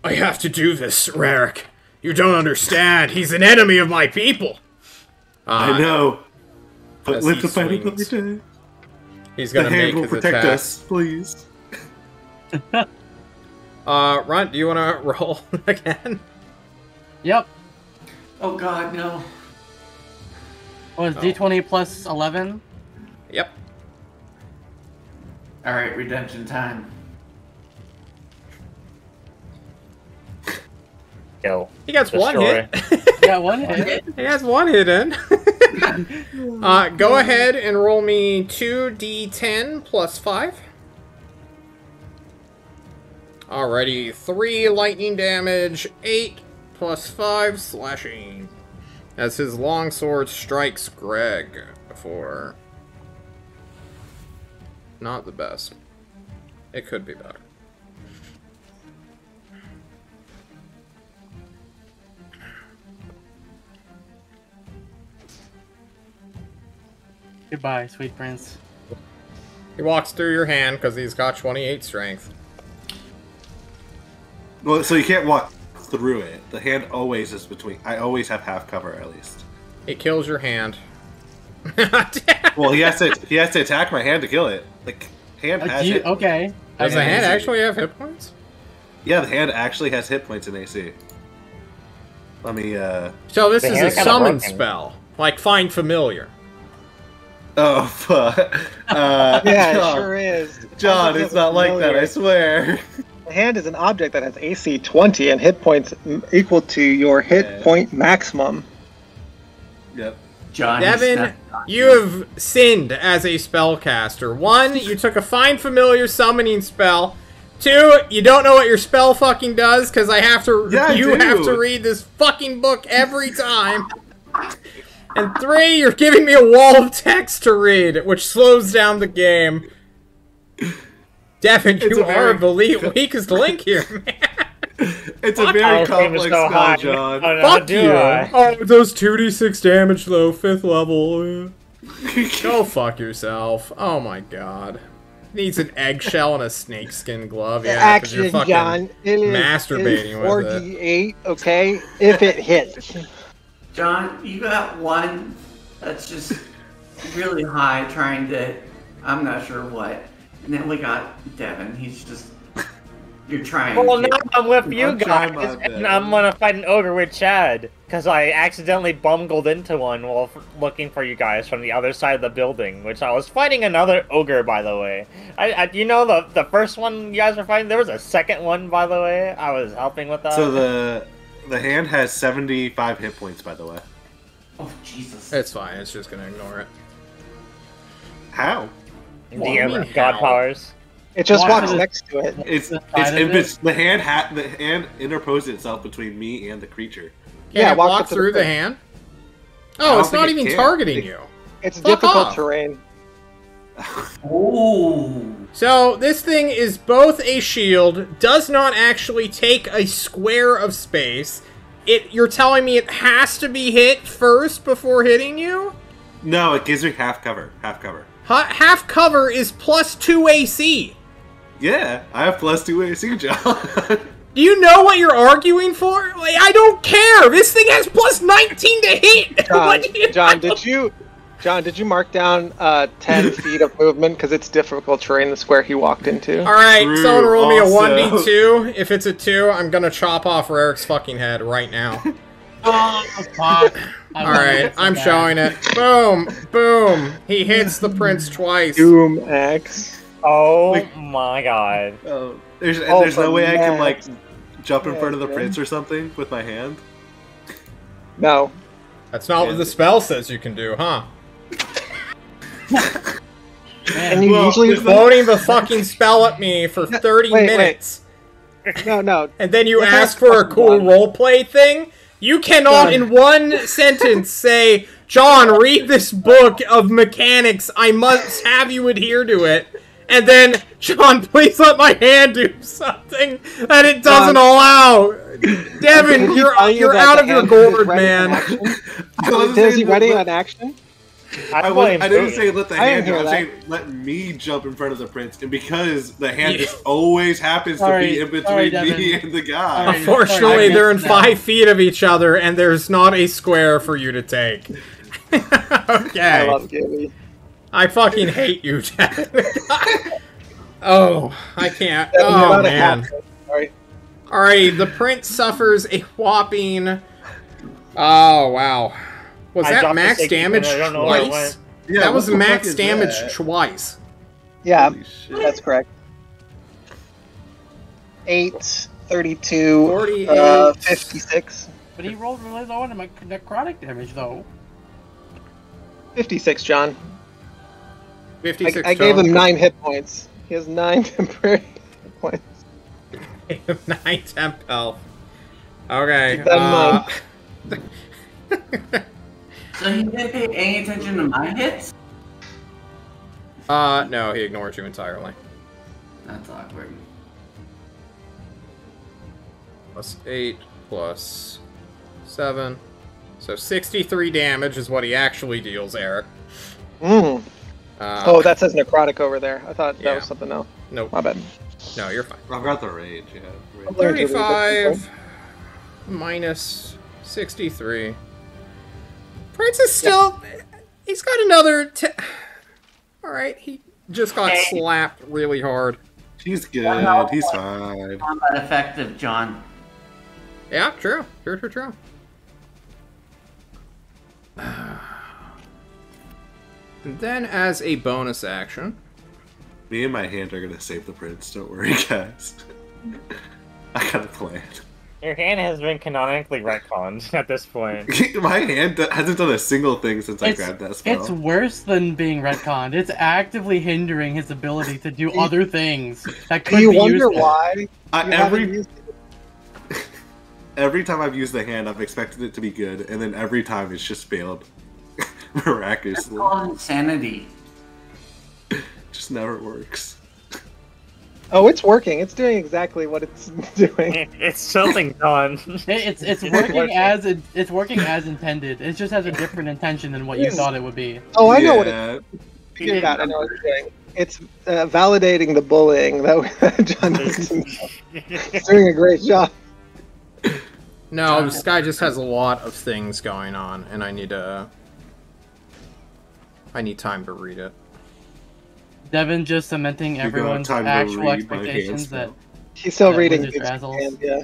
Speaker 2: I have to do this, Rarik. You don't understand. He's an enemy of my people.
Speaker 6: I know. But
Speaker 2: as
Speaker 6: live
Speaker 2: he
Speaker 6: to fight another
Speaker 2: swings.
Speaker 6: day.
Speaker 2: He's
Speaker 6: The
Speaker 2: gonna
Speaker 6: hand
Speaker 2: make
Speaker 6: will
Speaker 2: his
Speaker 6: protect
Speaker 2: attack.
Speaker 6: us, please.
Speaker 2: Runt, do you want to roll again?
Speaker 5: Yep.
Speaker 1: Oh god, no.
Speaker 5: What was D20 plus 11?
Speaker 2: Yep.
Speaker 1: Alright, redemption time.
Speaker 4: Kill.
Speaker 2: He gets one
Speaker 4: Destroy.
Speaker 2: hit.
Speaker 5: Got one hit.
Speaker 2: He has one hit in. Go ahead and roll me 2d10 plus 5. Alrighty, 3 lightning damage, 8 plus 5 slashing. As his longsword strikes Greg for... not the best. It could be better.
Speaker 5: Goodbye, sweet prince.
Speaker 2: He walks through your hand because he's got 28 strength.
Speaker 6: Well, so you can't walk through it. The hand always is between. I always have half cover at least.
Speaker 2: It kills your hand.
Speaker 6: Well, he has to attack my hand to kill it. Like hand has hit.
Speaker 5: Okay.
Speaker 2: Does the hand actually have hit points?
Speaker 6: Yeah, the hand actually has hit points in AC. Let me.
Speaker 2: So this
Speaker 4: The
Speaker 2: is a
Speaker 4: hand's kinda
Speaker 2: summon
Speaker 4: broken.
Speaker 2: spell, like Find Familiar.
Speaker 6: Oh, fuck.
Speaker 3: Yeah,
Speaker 6: John,
Speaker 3: it sure is.
Speaker 6: John, it's not like that. I swear.
Speaker 3: The hand is an object that has AC 20 and hit points equal to your hit point maximum.
Speaker 6: Yep.
Speaker 1: John,
Speaker 2: Devin, you have sinned as a spellcaster. 1, you took a Find Familiar summoning spell. 2, you don't know what your spell fucking does because I have to.
Speaker 6: Yeah, I
Speaker 2: you
Speaker 6: do.
Speaker 2: have to read this fucking book every time. And 3, you're giving me a wall of text to read, which slows down the game. Devin, you are the weakest link here, man.
Speaker 6: It's a
Speaker 4: I
Speaker 6: very
Speaker 4: was aiming
Speaker 6: complex
Speaker 4: so
Speaker 6: spell,
Speaker 4: high.
Speaker 6: John.
Speaker 4: Oh, no,
Speaker 2: Fuck
Speaker 4: do
Speaker 2: you!
Speaker 4: I?
Speaker 2: Oh, it does 2d6 damage though, 5th level. Go fuck yourself. Oh my god. Needs an eggshell and a snakeskin glove. Yeah, 'cause you're fucking masturbating with it.
Speaker 3: 4d8, okay? If it hits.
Speaker 1: John, you got one that's just really high trying to, I'm not sure what. And then we got Devin. He's just, you're trying.
Speaker 4: Well, now I'm with you
Speaker 6: I'm trying my
Speaker 4: guys,
Speaker 6: best.
Speaker 4: and I'm gonna fight an ogre with Chad, because I accidentally bungled into one while looking for you guys from the other side of the building, which I was fighting another ogre, by the way. You know the first one you guys were fighting? There was a second one, by the way. I was helping with that.
Speaker 6: So the hand has 75 hit points, by the way.
Speaker 1: Oh, Jesus.
Speaker 2: It's fine, it's just gonna ignore it.
Speaker 6: How?
Speaker 4: DM god powers.
Speaker 3: It just
Speaker 5: Why?
Speaker 3: walks next to it.
Speaker 6: It's
Speaker 5: the side of it?
Speaker 6: the hand interposed itself between me and the creature.
Speaker 2: Can
Speaker 3: Yeah,
Speaker 2: it
Speaker 3: walk
Speaker 2: walk
Speaker 3: up to
Speaker 2: through
Speaker 3: the
Speaker 2: the
Speaker 3: thing.
Speaker 2: hand?
Speaker 6: I
Speaker 2: Oh,
Speaker 6: don't
Speaker 2: it's
Speaker 6: think
Speaker 2: not
Speaker 6: it
Speaker 2: even
Speaker 6: can.
Speaker 2: targeting you.
Speaker 3: It's
Speaker 2: Fuck
Speaker 3: difficult
Speaker 2: off.
Speaker 3: terrain.
Speaker 1: Ooh.
Speaker 2: So, this thing is both a shield, does not actually take a square of space. You're telling me it has to be hit first before hitting you?
Speaker 6: No, it gives me half cover. Half cover.
Speaker 2: Half cover is plus 2 AC.
Speaker 6: Yeah, I have plus 2 AC, John.
Speaker 2: Do you know what you're arguing for? Like, I don't care. This thing has plus 19 to hit. What do you-
Speaker 3: John, did you mark down 10 feet of movement because it's difficult terrain the square he walked into?
Speaker 2: All right,
Speaker 6: True,
Speaker 2: someone roll me a
Speaker 6: also.
Speaker 2: 1d2. If it's a 2, I'm gonna chop off Rarik's fucking head right now.
Speaker 5: Oh, fuck.
Speaker 2: All right, I'm showing it. Boom, boom. He hits the prince twice.
Speaker 3: Doom Axe.
Speaker 4: Oh
Speaker 6: Like-
Speaker 4: my god.
Speaker 6: Oh, there's
Speaker 3: Oh,
Speaker 6: no way I can like
Speaker 3: Max.
Speaker 6: jump in front of the
Speaker 3: Yeah,
Speaker 6: prince or something with my hand.
Speaker 3: No.
Speaker 2: That's not what the spell says you can do, huh?
Speaker 3: And you
Speaker 6: Well,
Speaker 3: usually
Speaker 6: there's
Speaker 2: Quoting the fucking spell at me for 30
Speaker 3: Wait.
Speaker 2: minutes.
Speaker 3: no.
Speaker 2: And then you
Speaker 3: Let's
Speaker 2: ask
Speaker 3: ask
Speaker 2: for a
Speaker 3: question
Speaker 2: cool
Speaker 3: one.
Speaker 2: roleplay thing? You cannot
Speaker 3: John.
Speaker 2: in one sentence say, John, read this book of mechanics. I must have you adhere to it. And then, John, please let my hand do something that it doesn't
Speaker 3: John.
Speaker 2: allow. Devin,
Speaker 3: Did he
Speaker 2: you're
Speaker 3: tell you that
Speaker 2: out
Speaker 3: the
Speaker 2: of your
Speaker 3: hand is
Speaker 2: gourd,
Speaker 3: ready in
Speaker 2: man.
Speaker 3: action?
Speaker 6: I wasn't
Speaker 3: Is he
Speaker 6: saying
Speaker 3: ready
Speaker 6: let-
Speaker 3: on action?
Speaker 6: I didn't say let the
Speaker 3: I
Speaker 6: hand
Speaker 3: didn't
Speaker 6: do.
Speaker 3: hear
Speaker 6: I'm
Speaker 3: that.
Speaker 6: saying let me jump in front of the prince, and because the hand just always happens to
Speaker 5: Sorry,
Speaker 6: be in between
Speaker 5: sorry,
Speaker 6: me
Speaker 5: Devin.
Speaker 6: and the guy.
Speaker 5: Sorry.
Speaker 2: Unfortunately,
Speaker 5: I
Speaker 2: they're in
Speaker 5: missed that.
Speaker 2: 5 feet of each other, and there's not a square for you to take. Okay.
Speaker 3: I love Gibby.
Speaker 2: I fucking hate you, Devin. Oh, I can't.
Speaker 3: You're
Speaker 2: Oh,
Speaker 3: not a
Speaker 2: man.
Speaker 3: hacker. Sorry.
Speaker 2: Alright, the prince suffers a whopping... Oh, wow. Was
Speaker 4: I
Speaker 2: that
Speaker 4: dropped the
Speaker 2: max
Speaker 4: safety
Speaker 2: damage
Speaker 4: pin, I don't know where it
Speaker 2: twice?
Speaker 4: went.
Speaker 6: Yeah,
Speaker 2: That
Speaker 6: what
Speaker 2: was
Speaker 6: the fuck
Speaker 2: max
Speaker 6: is
Speaker 2: damage
Speaker 6: that?
Speaker 2: twice.
Speaker 3: Yeah,
Speaker 6: Holy shit.
Speaker 3: that's correct. 8, 32,
Speaker 2: 48.
Speaker 3: 56.
Speaker 5: But he rolled really low on my necrotic damage, though.
Speaker 3: 56, John.
Speaker 2: 56
Speaker 3: I gave
Speaker 2: total.
Speaker 3: him 9 hit points. He has 9 temporary hit points.
Speaker 2: 9 temp health. Okay.
Speaker 3: Keep that in
Speaker 1: So he didn't pay any attention to my hits?
Speaker 2: No, he ignores you entirely.
Speaker 1: That's awkward.
Speaker 2: Plus 8, plus 7. So 63 damage is what he actually deals, Eric.
Speaker 3: Oh, that says necrotic over there. I thought that was something else.
Speaker 2: Nope.
Speaker 3: My bad.
Speaker 2: No, you're fine.
Speaker 6: I've got the rage, yeah. Rage.
Speaker 2: 35 minus 63. Prince is still... He's got another... Alright, he just got slapped really hard.
Speaker 6: He's good. He's fine.
Speaker 1: Combat effective, John.
Speaker 2: Yeah, true. True. And then, as a bonus action...
Speaker 6: Me and my hand are gonna save the prince. Don't worry, guys. I got a plan.
Speaker 4: Your hand has been canonically retconned at this point.
Speaker 6: My hand hasn't done a single thing since I grabbed that spell.
Speaker 5: It's worse than being retconned. It's actively hindering his ability to do other things that could be useful.
Speaker 3: Do you wonder why?
Speaker 6: Every time I've used the hand, I've expected it to be good, and then every time it's just failed. Miraculously.
Speaker 1: That's called insanity.
Speaker 6: Just never works.
Speaker 3: Oh, it's working. It's doing exactly what it's doing.
Speaker 4: It's tilting done.
Speaker 5: It's working as intended. It just has a different intention than what you thought it would be.
Speaker 3: Oh, I know what it's doing. I know what it's doing. It's validating the bullying that John is doing a great job.
Speaker 2: No, this guy just has a lot of things going on, and I need time to read it.
Speaker 5: Devin just cementing everyone's actual expectations that
Speaker 3: he's still reading
Speaker 5: his hand,
Speaker 3: yeah.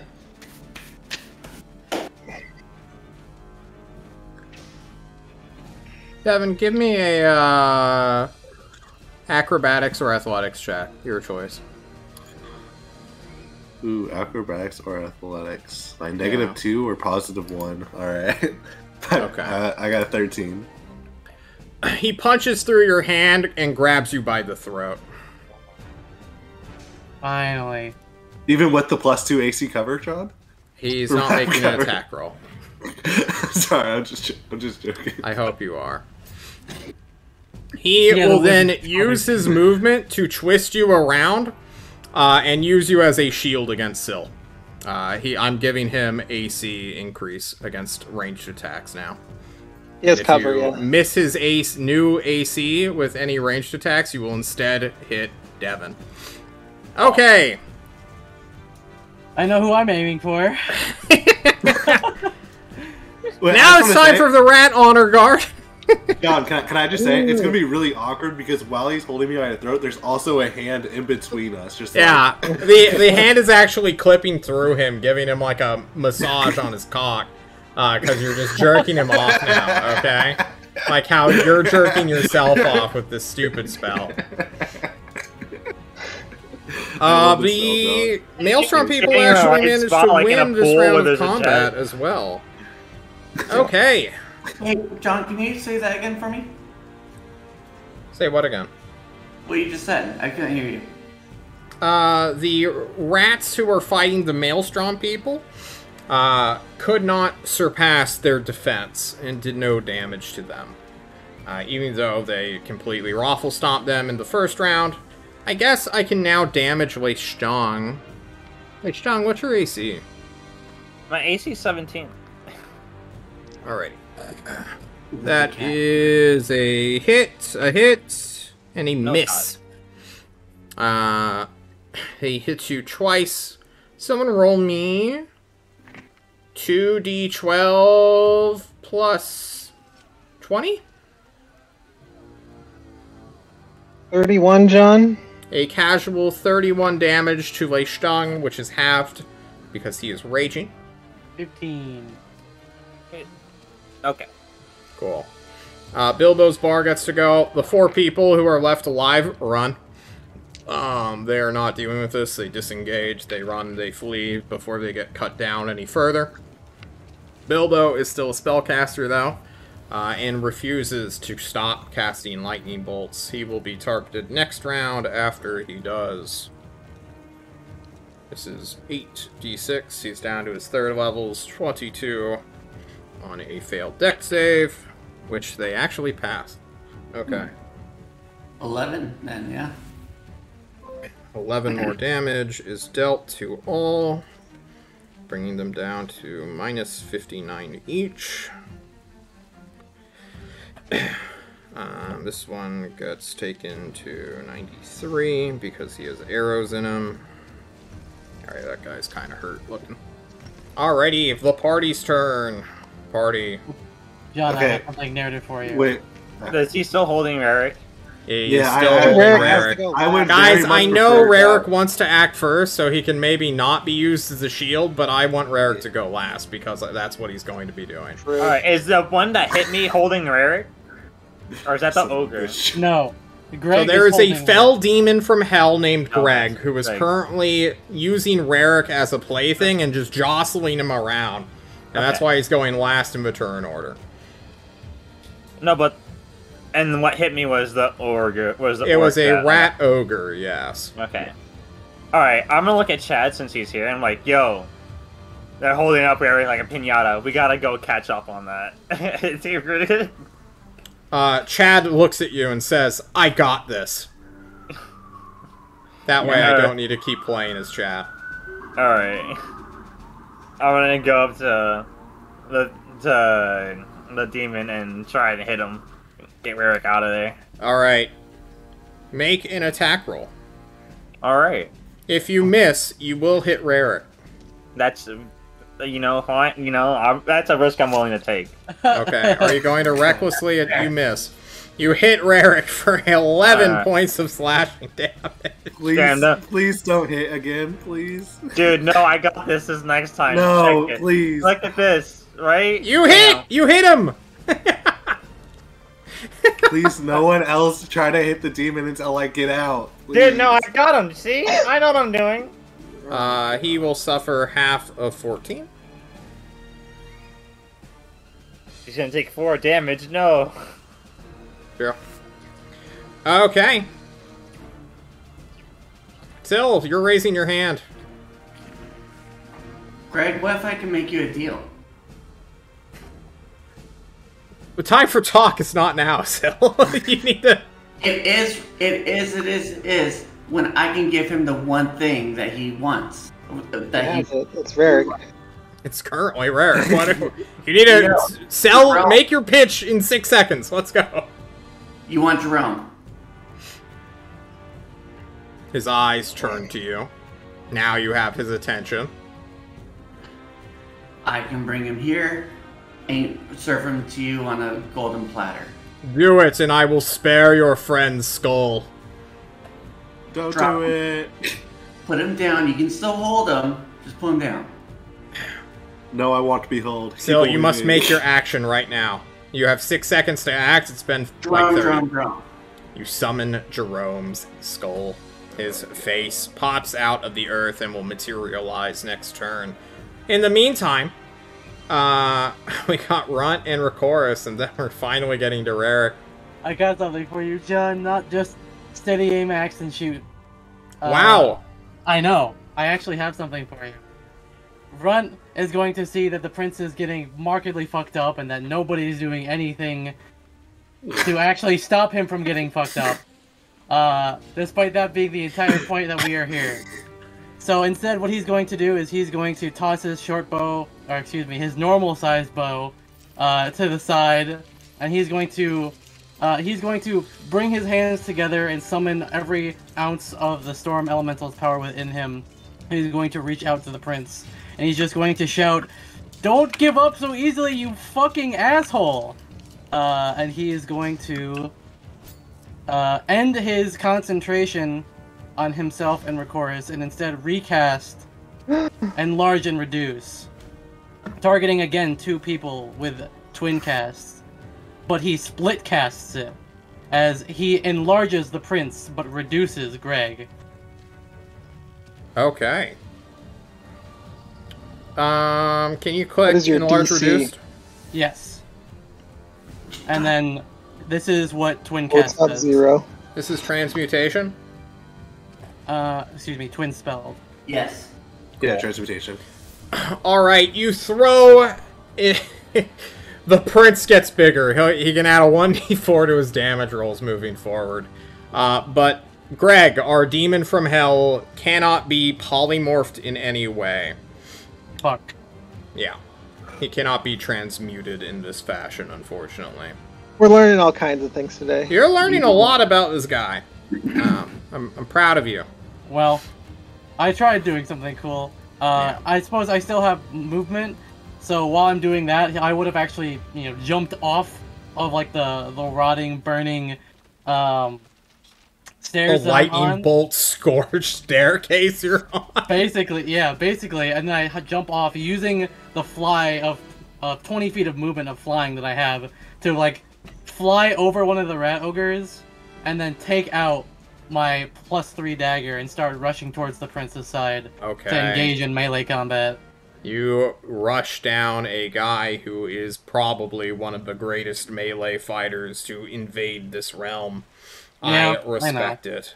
Speaker 2: Devin, give me a acrobatics or athletics check. Your choice.
Speaker 6: Ooh, acrobatics or athletics. Like -2 or +1. Alright.
Speaker 2: Okay.
Speaker 6: I got a 13.
Speaker 2: He punches through your hand and grabs you by the throat.
Speaker 5: Finally.
Speaker 6: Even with the +2 AC cover, John?
Speaker 2: He's not making an attack roll.
Speaker 6: Sorry, I'm just joking.
Speaker 2: I hope you are. He will then use his movement to twist you around and use you as a shield against Syl. I'm giving him AC increase against ranged attacks now.
Speaker 3: He has cover,
Speaker 2: If you miss his new AC with any ranged attacks, you will instead hit Devin. Okay.
Speaker 5: I know who I'm aiming for.
Speaker 2: Now it's time for the rat honor guard.
Speaker 6: John, can I just say, it's going to be really awkward because while he's holding me by the throat, there's also a hand in between us. Just
Speaker 2: yeah, like... the hand is actually clipping through him, giving him like a massage on his cock. Because you're just jerking him off now, okay? Like how you're jerking yourself off with this stupid spell. The Maelstrom people actually managed to win this round of combat as well. Okay.
Speaker 1: Hey, John, can you say that again for me?
Speaker 2: Say what again?
Speaker 1: What you just said. I couldn't hear you.
Speaker 2: The rats who are fighting the Maelstrom people could not surpass their defense and did no damage to them. Even though they completely raffle stomped them in the first round. I guess I can now damage Lei Stang. Lei Stang, what's your AC?
Speaker 4: My AC is 17.
Speaker 2: Alrighty. That is a hit, and a miss. He hits you twice. Someone roll me 2d12 plus 20?
Speaker 3: 31, John.
Speaker 2: A casual 31 damage to Lei Stang, which is halved because he is raging.
Speaker 5: 15.
Speaker 4: Okay.
Speaker 2: Cool. Bilbo's bar gets to go. The 4 people who are left alive run. They are not dealing with this. They disengage, they run, they flee before they get cut down any further. Bilbo is still a spellcaster, though, and refuses to stop casting lightning bolts. He will be targeted next round after he does This is 8d6. He's down to his 3rd levels, 22 on a failed dex save, which they actually passed. Okay.
Speaker 1: 11, then, yeah.
Speaker 2: 11 more damage is dealt to all, bringing them down to minus 59 each. This one gets taken to 93 because he has arrows in him. Alright, that guy's kind of hurt looking. Alrighty, the party's turn. Party.
Speaker 5: John,
Speaker 6: Okay.
Speaker 5: I have something narrative for you.
Speaker 6: Wait.
Speaker 4: Is he still holding Eric?
Speaker 2: He's
Speaker 6: Yeah,
Speaker 2: still
Speaker 6: I
Speaker 2: holding
Speaker 3: Rarick has to
Speaker 2: Rarick.
Speaker 3: go
Speaker 6: I
Speaker 3: last.
Speaker 6: would
Speaker 2: Guys,
Speaker 6: very
Speaker 2: I
Speaker 6: much
Speaker 2: know
Speaker 6: prefer
Speaker 2: Rarick
Speaker 6: that.
Speaker 2: wants to act first, so he can maybe not be used as a shield, but I want Rarick to go last because that's what he's going to be doing.
Speaker 3: True.
Speaker 4: Alright, is the one that hit me holding Eric? Or is that the ogre?
Speaker 5: No. Greg
Speaker 2: So there is a
Speaker 5: holding
Speaker 2: fell demon from hell named
Speaker 4: Oh,
Speaker 2: Greg who is
Speaker 4: Greg.
Speaker 2: currently using Rarick as a plaything and just jostling him around. And that's
Speaker 4: Okay.
Speaker 2: why he's going last in the turn order.
Speaker 4: No, but... And what hit me was the ogre.
Speaker 2: It was a rat ogre, yes.
Speaker 4: Okay. Alright, I'm gonna look at Chad since he's here. And I'm like, yo, they're holding up Eric like a pinata. We gotta go catch up on that. Is he really?
Speaker 2: Chad looks at you and says, I got this. That way I don't need to keep playing as Chad.
Speaker 4: Alright. I'm gonna go up to the demon and try to hit him. Get Eric out of there.
Speaker 2: Alright. Make an attack roll.
Speaker 4: Alright.
Speaker 2: If you miss, you will hit Rarick.
Speaker 4: That's, fine. That's a risk I'm willing to take.
Speaker 2: Okay, are you going to recklessly you miss? You hit Rarick for 11 points of slashing damage.
Speaker 6: Please,
Speaker 4: Stand up.
Speaker 6: please don't hit again, please.
Speaker 4: Dude, no, I got this next time.
Speaker 6: No,
Speaker 4: Check it.
Speaker 6: please.
Speaker 4: Look at this, right?
Speaker 2: You hit!
Speaker 4: Now.
Speaker 2: You hit him!
Speaker 6: Please, no one else try to hit the demon until I get out.
Speaker 4: Dude, no, I
Speaker 6: Please.
Speaker 4: got him. See? I know what I'm doing.
Speaker 2: He will suffer half of 14.
Speaker 4: He's gonna take 4 damage. No.
Speaker 2: Yeah. Okay. Till, you're raising your hand.
Speaker 1: Greg, what if I can make you a deal?
Speaker 2: The time for talk is not now, Sil. You need to...
Speaker 1: It is when I can give him the one thing that he wants.
Speaker 3: It's rare.
Speaker 2: It's currently rare. You need to sell, make your pitch in 6 seconds. Let's go.
Speaker 1: You want Jerome?
Speaker 2: His eyes turn to you. Now you have his attention.
Speaker 1: I can bring him here and serve him to you on a golden platter.
Speaker 2: Do it, and I will spare your friend's skull.
Speaker 6: Don't
Speaker 1: Drop
Speaker 6: do it.
Speaker 1: Put him down. You can still hold him. Just put him down.
Speaker 6: No, I want to be held.
Speaker 2: Still, you must make your action right now. You have 6 seconds to act. It's been like 30.
Speaker 1: Jerome.
Speaker 2: You summon Jerome's skull. His face pops out of the earth and will materialize next turn. In the meantime, we got Runt and Rakoris, and then we're finally getting to Rarick.
Speaker 5: I got something for you, John. Not just steady aim, axe, and shoot.
Speaker 2: Wow!
Speaker 5: I know. I actually have something for you. Runt is going to see that the prince is getting markedly fucked up and that nobody's doing anything to actually stop him from getting fucked up. Despite that being the entire point that we are here. So instead, what he's going to do is he's going to toss his short bow, or excuse me, his normal-sized bow, to the side, and he's going to bring his hands together and summon every ounce of the storm elemental's power within him. He's going to reach out to the prince, and he's just going to shout, "Don't give up so easily, you fucking asshole!" And he is going to end his concentration on himself and Rakoris, and instead recast, enlarge, and reduce. Targeting again 2 people with twin casts. But he split casts it, as he enlarges the prince, but reduces Greg.
Speaker 2: Okay. Can you click
Speaker 3: What is your
Speaker 2: enlarge
Speaker 3: DC?
Speaker 2: reduced?
Speaker 5: Yes. And then, this is what twin
Speaker 3: Well,
Speaker 5: cast
Speaker 3: it's not
Speaker 5: does.
Speaker 3: 0.
Speaker 2: This is transmutation?
Speaker 5: Excuse me, twin spelled.
Speaker 1: Yes.
Speaker 6: Yeah, transmutation.
Speaker 2: Alright, you throw... The prince gets bigger. He can add a 1d4 to his damage rolls moving forward. But Greg, our demon from hell, cannot be polymorphed in any way.
Speaker 5: Fuck.
Speaker 2: Yeah. He cannot be transmuted in this fashion, unfortunately.
Speaker 3: We're learning all kinds of things today.
Speaker 2: You're learning a lot about this guy. I'm proud of you.
Speaker 5: Well, I tried doing something cool.
Speaker 2: Yeah.
Speaker 5: I suppose I still have movement, so while I'm doing that, I would have actually, jumped off of like the rotting, burning stairs.
Speaker 2: The lightning bolt scorched staircase you're on.
Speaker 5: Basically, and then I jump off using the fly of 20 feet of movement of flying that I have to like fly over one of the rat ogres, and then take out my +3 dagger and start rushing towards the prince's side to engage in melee combat.
Speaker 2: You rush down a guy who is probably one of the greatest melee fighters to invade this realm.
Speaker 5: Yeah,
Speaker 2: I respect it.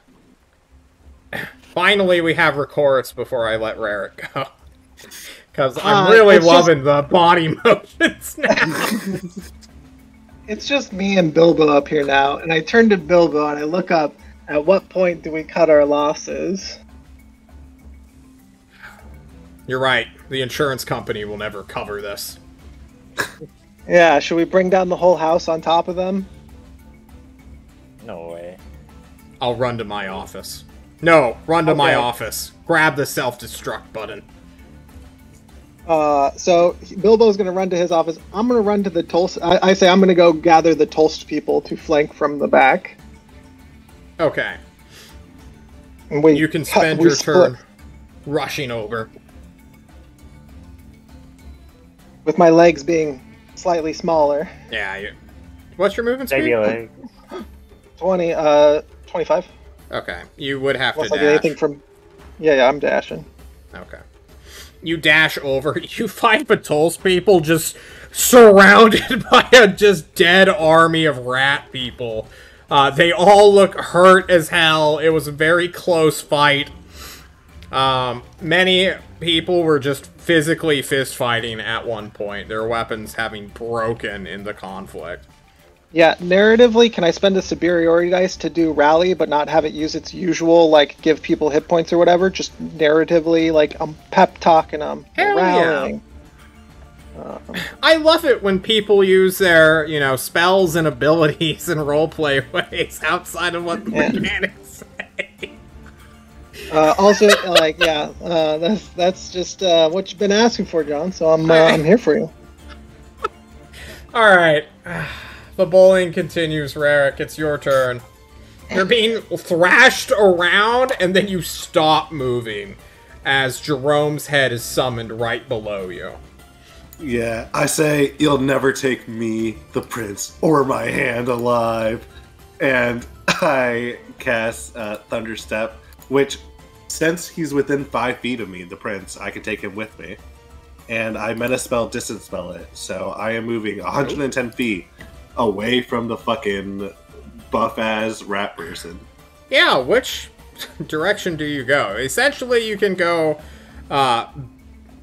Speaker 2: Finally, we have records before I let Rarick go. Because I'm really loving the body motions now.
Speaker 3: It's just me and Bilbo up here now, and I turn to Bilbo and I look up, at what point do we cut our losses?
Speaker 2: You're right. The insurance company will never cover this.
Speaker 3: Yeah, should we bring down the whole house on top of them?
Speaker 4: No way.
Speaker 2: I'll run to my office. No, run to my office. Grab the self-destruct button.
Speaker 3: So Bilbo's gonna run to his office. I'm gonna run to the Tolst. I say I'm gonna go gather the Tolst people to flank from the back.
Speaker 2: Okay.
Speaker 3: And
Speaker 2: you can spend your turn rushing over.
Speaker 3: With my legs being slightly smaller.
Speaker 2: Yeah. What's your movement speed?
Speaker 4: Leg.
Speaker 3: 25.
Speaker 2: Okay. You would have
Speaker 3: Unless
Speaker 2: to
Speaker 3: I
Speaker 2: dash.
Speaker 3: get anything from... Yeah, I'm dashing.
Speaker 2: Okay. You dash over. You find Batol's people just surrounded by a just dead army of rat people. They all look hurt as hell. It was a very close fight. Many people were just physically fist fighting at one point. Their weapons having broken in the conflict.
Speaker 3: Yeah, narratively, can I spend a superiority dice to do rally, but not have it use its usual, like, give people hit points or whatever? Just narratively, like, I'm pep talking, I'm rallying.
Speaker 2: Yeah. I love it when people use their, spells and abilities in roleplay ways outside of what the mechanics say.
Speaker 3: Also, like, that's just what you've been asking for, John, so I'm here for you.
Speaker 2: Alright. The bullying continues, Rarick. It's your turn. You're being thrashed around, and then you stop moving as Jerome's head is summoned right below you.
Speaker 6: Yeah, I say, you'll never take me, the prince, or my hand alive. And I cast Thunderstep, which, since he's within 5 feet of me, the prince, I can take him with me. And I metaspell distance spell it, so I am moving 110 feet away from the fucking buff-ass rat person.
Speaker 2: Yeah, which direction do you go? Essentially, you can go...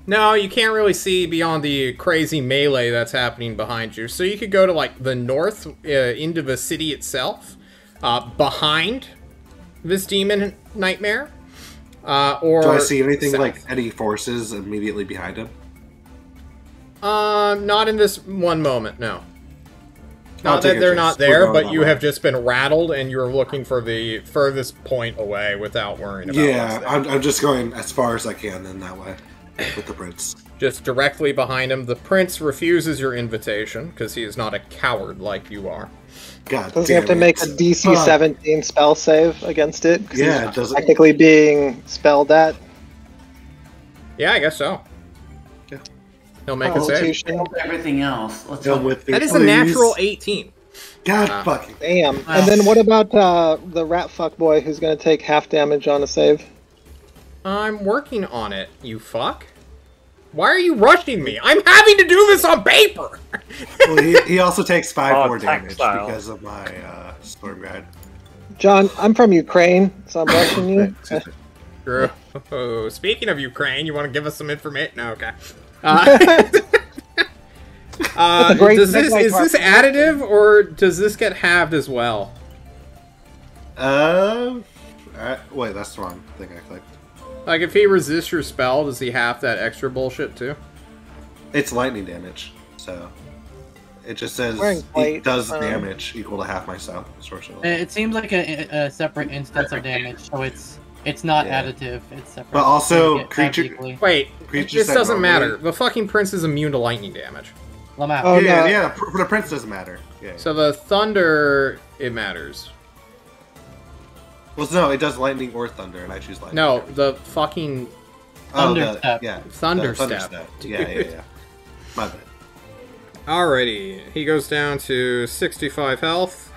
Speaker 2: no, you can't really see beyond the crazy melee that's happening behind you. So you could go to, like, the north, into the city itself, behind this demon nightmare. Or
Speaker 6: do I see anything
Speaker 2: south.
Speaker 6: like any forces immediately behind him?
Speaker 2: Not in this one moment, no. Not that they're not there, but you have just been rattled and you're looking for the furthest point away without worrying about
Speaker 6: Yeah, I'm just going as far as I can in that way with the prince.
Speaker 2: Just directly behind him. The prince refuses your invitation because he is not a coward like you are.
Speaker 6: God
Speaker 3: Does he have to make a DC 17 spell save against it?
Speaker 6: Yeah, it doesn't.
Speaker 3: Technically being spelled at.
Speaker 2: Yeah, I guess so.
Speaker 6: Yeah.
Speaker 2: He'll make a save.
Speaker 1: Everything else. Let's
Speaker 6: Go
Speaker 1: hope.
Speaker 6: with me,
Speaker 2: That is a
Speaker 6: please.
Speaker 2: natural 18.
Speaker 6: God fucking.
Speaker 3: Damn. And then what about the rat fuck boy who's going to take half damage on a save?
Speaker 2: I'm working on it, you fuck. Why are you rushing me? I'm having to do this on paper!
Speaker 6: Well, he also takes 5 more damage
Speaker 4: tactile.
Speaker 6: because of my Storm Guide.
Speaker 3: John, I'm from Ukraine, so I'm rushing you.
Speaker 2: True. Oh, speaking of Ukraine, you want to give us some information? No, okay. Is this additive, or does this get halved as well?
Speaker 6: Wait, that's the wrong thing I clicked.
Speaker 2: Like, if he resists your spell, does he half that extra bullshit, too?
Speaker 6: It's lightning damage, so... It just says
Speaker 3: Plate,
Speaker 6: it does damage equal to half my sorcery.
Speaker 5: It seems like a separate instance of damage, so it's not additive. It's separate.
Speaker 6: But also, creature...
Speaker 2: Wait, this doesn't matter. The fucking prince is immune to lightning damage.
Speaker 5: Lamau.
Speaker 3: Oh,
Speaker 6: yeah, for the prince doesn't matter. Yeah.
Speaker 2: So the thunder, it matters.
Speaker 6: Well, no, it does lightning or thunder, and I choose lightning.
Speaker 2: No, the fucking...
Speaker 5: Thunderstep.
Speaker 2: Thunderstep.
Speaker 6: Yeah. My bad.
Speaker 2: Alrighty, he goes down to 65 health.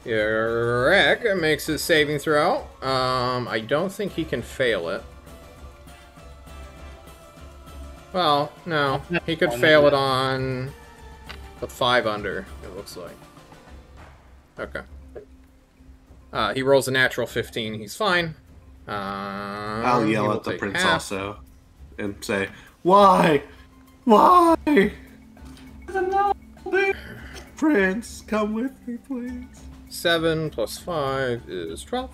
Speaker 2: Greg makes his saving throw. I don't think he can fail it. Well, no. He could fail it on the 5 under, it looks like. Okay. He rolls a natural 15. He's fine.
Speaker 6: I'll yell at the prince also and say, "Why? Why? Prince, come with me, please."
Speaker 2: 7 plus 5 is 12.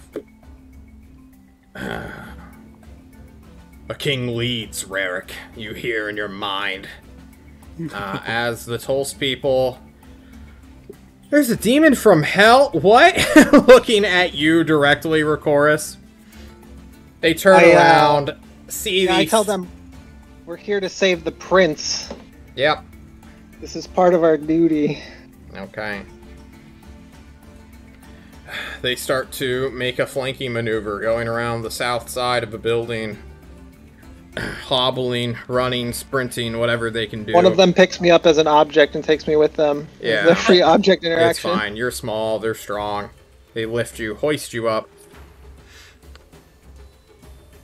Speaker 2: A king leads, Rarick. You hear in your mind. As the Tulse people... There's a demon from hell? What? Looking at you directly, Rakoris. They turn around, see these...
Speaker 3: I tell them, we're here to save the prince.
Speaker 2: Yep.
Speaker 3: This is part of our duty.
Speaker 2: Okay. They start to make a flanking maneuver, going around the south side of the building. Hobbling, running, sprinting, whatever they can do.
Speaker 3: One of them picks me up as an object and takes me with them.
Speaker 2: Yeah.
Speaker 3: The free object interaction.
Speaker 2: It's fine. You're small. They're strong. They lift you, hoist you up.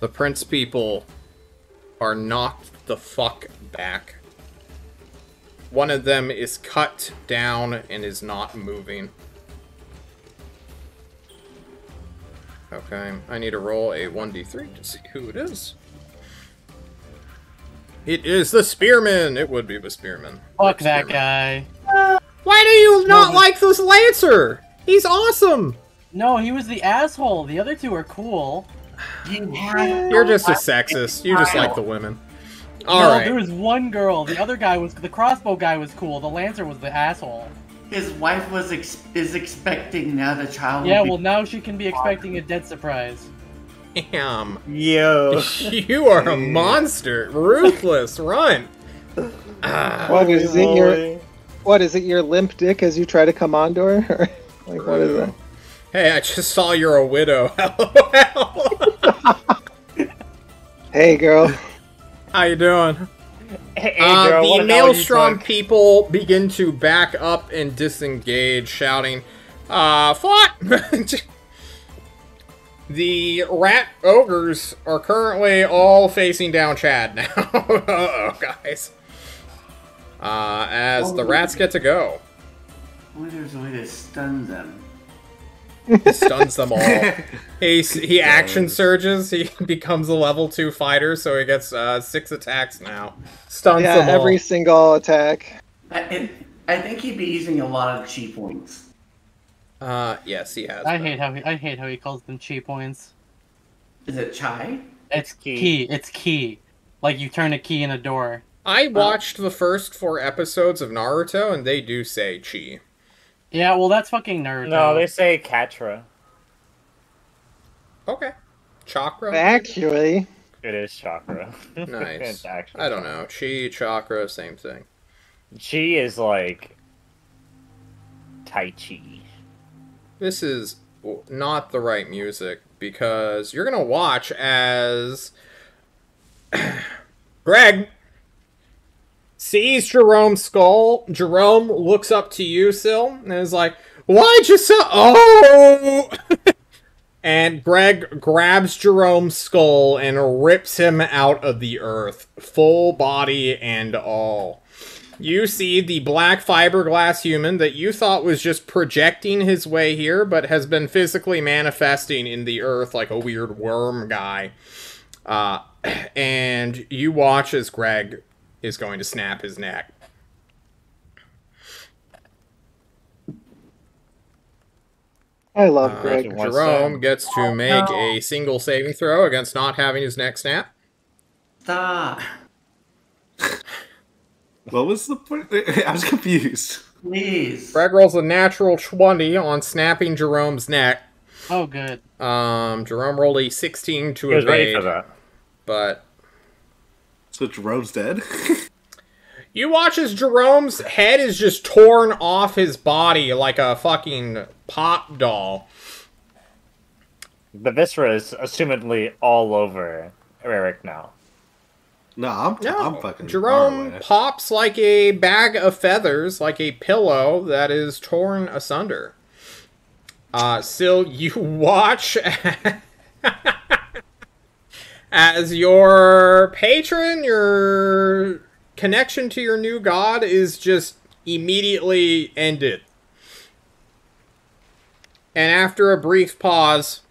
Speaker 2: The prince people are knocked the fuck back. One of them is cut down and is not moving. Okay, I need to roll a 1d3 to see who it is. It is the spearman! It would be the spearman.
Speaker 5: Fuck that guy.
Speaker 2: Why do you not like this Lancer? He's awesome!
Speaker 5: No, he was the asshole. The other two are cool.
Speaker 2: You're just a sexist. You just like the women.
Speaker 5: No,
Speaker 2: Alright.
Speaker 5: there was one girl. The other guy was... The crossbow guy was cool. The Lancer was the asshole.
Speaker 1: His wife is expecting now the child.
Speaker 5: Yeah, well, now she can be expecting a death surprise.
Speaker 2: Damn.
Speaker 4: Yo.
Speaker 2: You are a monster. Ruthless. Run.
Speaker 3: What is it? Your limp dick as you try to come on to her? Like, what is that?
Speaker 2: Hey, I just saw you're a widow.
Speaker 3: Hey, girl.
Speaker 2: How you doing?
Speaker 4: Hey, girl,
Speaker 2: the Maelstrom people begin to back up and disengage, shouting, "Fuck!" The rat ogres are currently all facing down Chad now. Uh-oh, guys. As the rats get to go.
Speaker 1: Well, there's a way to stun them.
Speaker 2: He stuns them all. He action surges. He becomes a level 2 fighter, so he gets 6 attacks now. Stuns them all.
Speaker 3: Every single attack.
Speaker 1: I think he'd be using a lot of chi points.
Speaker 2: Yes, he has.
Speaker 5: I hate how he calls them chi points.
Speaker 1: Is it chai?
Speaker 5: It's key. It's key. Like you turn a key in a door.
Speaker 2: I watched the first 4 episodes of Naruto, and they do say chi.
Speaker 5: Yeah, well, that's fucking Naruto.
Speaker 4: No, they say Katra.
Speaker 2: Okay. Chakra?
Speaker 3: Actually.
Speaker 4: It is chakra.
Speaker 2: Nice.
Speaker 4: Actually,
Speaker 2: I don't know. Chi, chakra, same thing.
Speaker 4: Chi is like Tai Chi.
Speaker 2: This is not the right music, because you're gonna watch as Greg sees Jerome's skull. Jerome looks up to you, Sil, and is like, "Why'd you sell?" Oh! And Greg grabs Jerome's skull and rips him out of the earth, full body and all. You see the black fiberglass human that you thought was just projecting his way here, but has been physically manifesting in the earth like a weird worm guy. And you watch as Greg is going to snap his neck.
Speaker 3: I love Greg.
Speaker 2: Jerome gets to make a single saving throw against not having his neck snap.
Speaker 1: Stop.
Speaker 6: What was the point? I was confused.
Speaker 1: Please.
Speaker 2: Greg rolls a natural 20 on snapping Jerome's neck.
Speaker 5: Oh, good.
Speaker 2: Jerome rolled a 16 to
Speaker 4: He was ready
Speaker 2: evade.
Speaker 4: for that.
Speaker 2: But
Speaker 6: So Jerome's dead?
Speaker 2: you watch as Jerome's head is just torn off his body like a fucking pop doll.
Speaker 4: The viscera is assumedly all over Eric now.
Speaker 6: No, I'm fucking
Speaker 2: Jerome
Speaker 6: far away.
Speaker 2: pops like a bag of feathers, like a pillow that is torn asunder. Still, you watch as your patron, your connection to your new god is just immediately ended. And after a brief pause,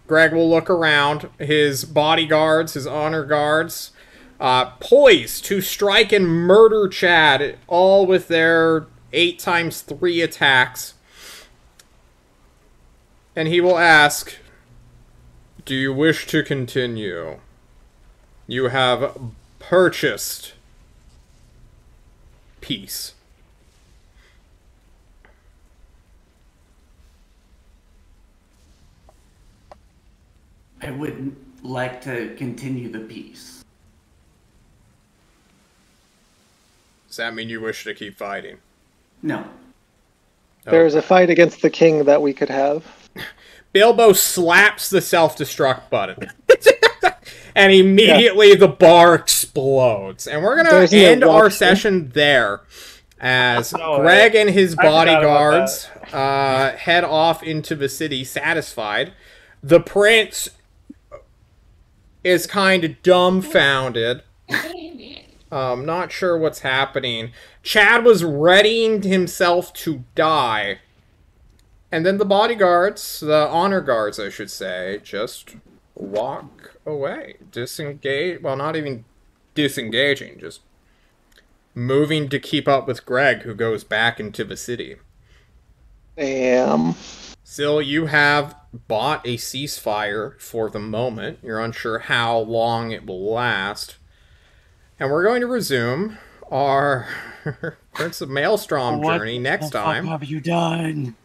Speaker 2: Greg will look around. His bodyguards, his honor guards, poised to strike and murder Chad, all with their 8x3 attacks. And he will ask, do you wish to continue? You have purchased peace.
Speaker 1: I would like to continue the peace.
Speaker 2: Does that mean you wish to keep fighting?
Speaker 1: No.
Speaker 3: There's a fight against the king that we could have.
Speaker 2: Bilbo slaps the self-destruct button. And immediately the bar explodes. And we're going to end our session there. As Greg and his bodyguards head off into the city satisfied. The prince is kind of dumbfounded. Not sure what's happening. Chad was readying himself to die. And then the bodyguards, the honor guards, I should say, just walk away. Disengage. Well, not even disengaging, just moving to keep up with Greg, who goes back into the city.
Speaker 3: Damn.
Speaker 2: Still, you have bought a ceasefire for the moment. You're unsure how long it will last. And we're going to resume our Prince of Maelstrom journey next time.
Speaker 5: What have you done?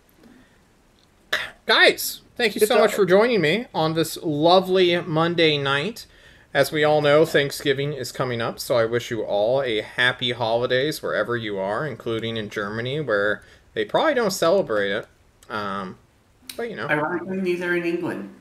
Speaker 2: Guys, thank you so much for joining me on this lovely Monday night. As we all know, Thanksgiving is coming up, so I wish you all a happy holidays wherever you are, including in Germany, where they probably don't celebrate it. But, you know.
Speaker 1: Ironically, neither in England.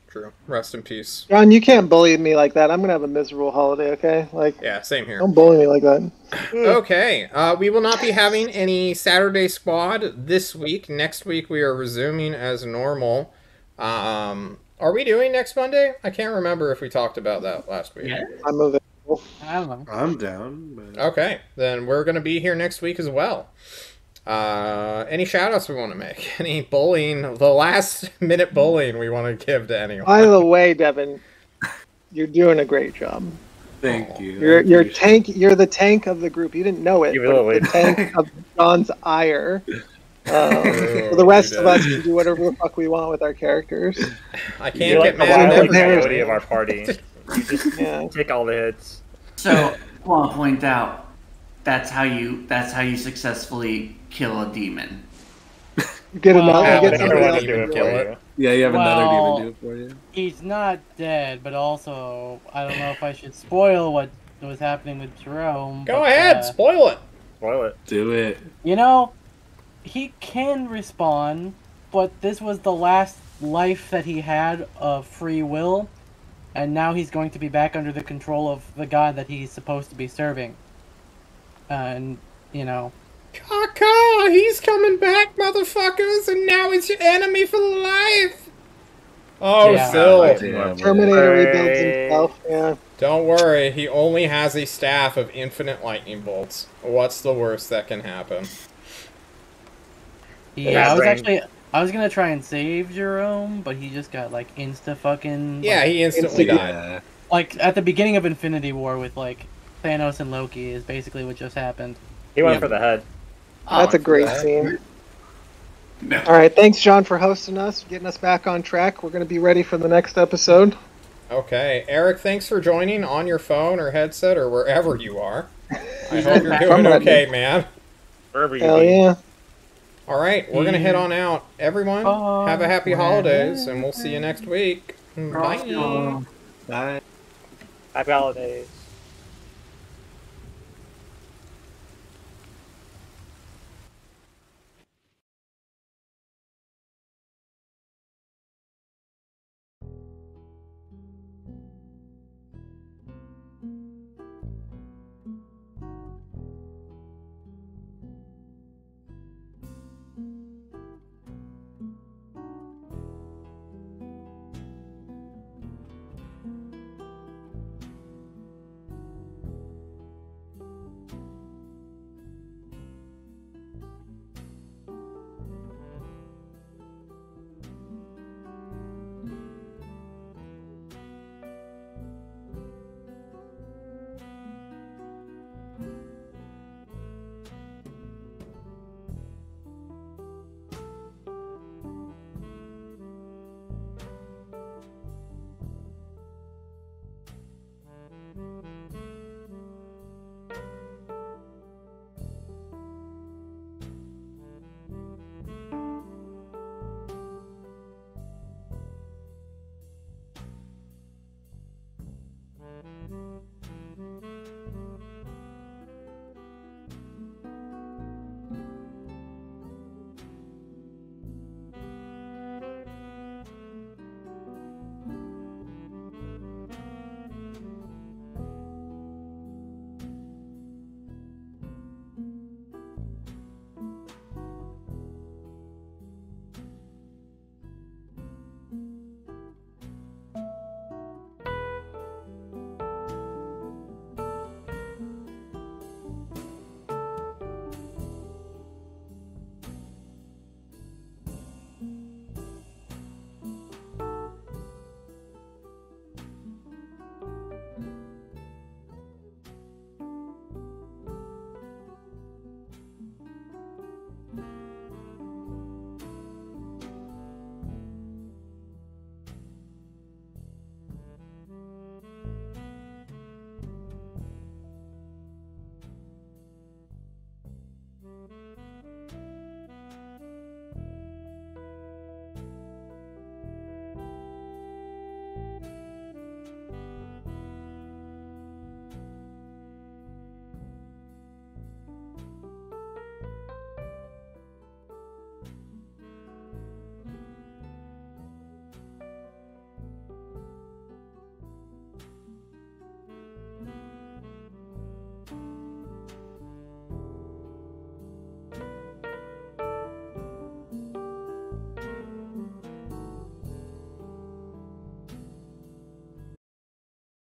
Speaker 2: True. Rest in peace.
Speaker 3: John, you can't bully me like that. I'm gonna have a miserable holiday, okay? Like,
Speaker 2: yeah, same here.
Speaker 3: Don't bully me like that.
Speaker 2: Okay, we will not be having any Saturday Squad this week. Next week we are resuming as normal. Are we doing next Monday? I can't remember if we talked about that last week.
Speaker 1: Yeah.
Speaker 3: I'm available.
Speaker 5: I don't know.
Speaker 6: I'm down. But...
Speaker 2: Okay, then we're going to be here next week as well. Any shout-outs we want to make? Any bullying, the last-minute bullying we want to give to anyone?
Speaker 3: By the way, Devin, you're doing a great job.
Speaker 6: Thank you.
Speaker 3: You're tank. You're the tank of the group. You didn't know it.
Speaker 4: But
Speaker 3: the tank of John's ire. So the rest of us can do whatever the fuck we want with our characters.
Speaker 2: I can't get mad
Speaker 4: at
Speaker 3: everybody.
Speaker 4: of our party. You just take all the hits.
Speaker 1: So I want to point out that's how you successfully kill a demon.
Speaker 3: Get him out.
Speaker 2: have
Speaker 3: Get
Speaker 2: another
Speaker 3: somebody
Speaker 2: one
Speaker 3: else
Speaker 2: to
Speaker 3: to
Speaker 2: do it
Speaker 3: do
Speaker 2: for
Speaker 3: it.
Speaker 2: you.
Speaker 6: Yeah, you have another
Speaker 5: Well,
Speaker 6: demon do it for you.
Speaker 5: He's not dead, but also, I don't know if I should spoil what was happening with Jerome.
Speaker 2: Go
Speaker 5: but,
Speaker 2: ahead, spoil it.
Speaker 4: Spoil it.
Speaker 6: Do it.
Speaker 5: You know, he can respawn, but this was the last life that he had of free will, and now he's going to be back under the control of the god that he's supposed to be serving. And, you know...
Speaker 2: Kaka, he's coming back, motherfuckers, and now he's your enemy for life. Oh,
Speaker 5: Yeah.
Speaker 2: Phil.
Speaker 6: Damn.
Speaker 3: Terminator rebuilds himself. Yeah.
Speaker 2: Don't worry, he only has a staff of infinite lightning bolts. What's the worst that can happen?
Speaker 5: Yeah, I was gonna try and save Jerome, but he just got like insta fucking.
Speaker 2: Yeah, he instantly died.
Speaker 6: Yeah.
Speaker 5: Like at the beginning of Infinity War with like Thanos and Loki is basically what just happened.
Speaker 4: He went for the head.
Speaker 3: That's a great scene. All right, thanks, John, for hosting us, getting us back on track. We're going to be ready for the next episode.
Speaker 2: Okay, Eric, thanks for joining on your phone or headset or wherever you are. I hope you're doing okay, man.
Speaker 4: Wherever you
Speaker 3: Hell
Speaker 4: be.
Speaker 3: yeah.
Speaker 2: All right, we're going to head on out. Everyone, have a happy holidays, and we'll see you next week. Bye.
Speaker 6: Bye.
Speaker 4: Happy holidays.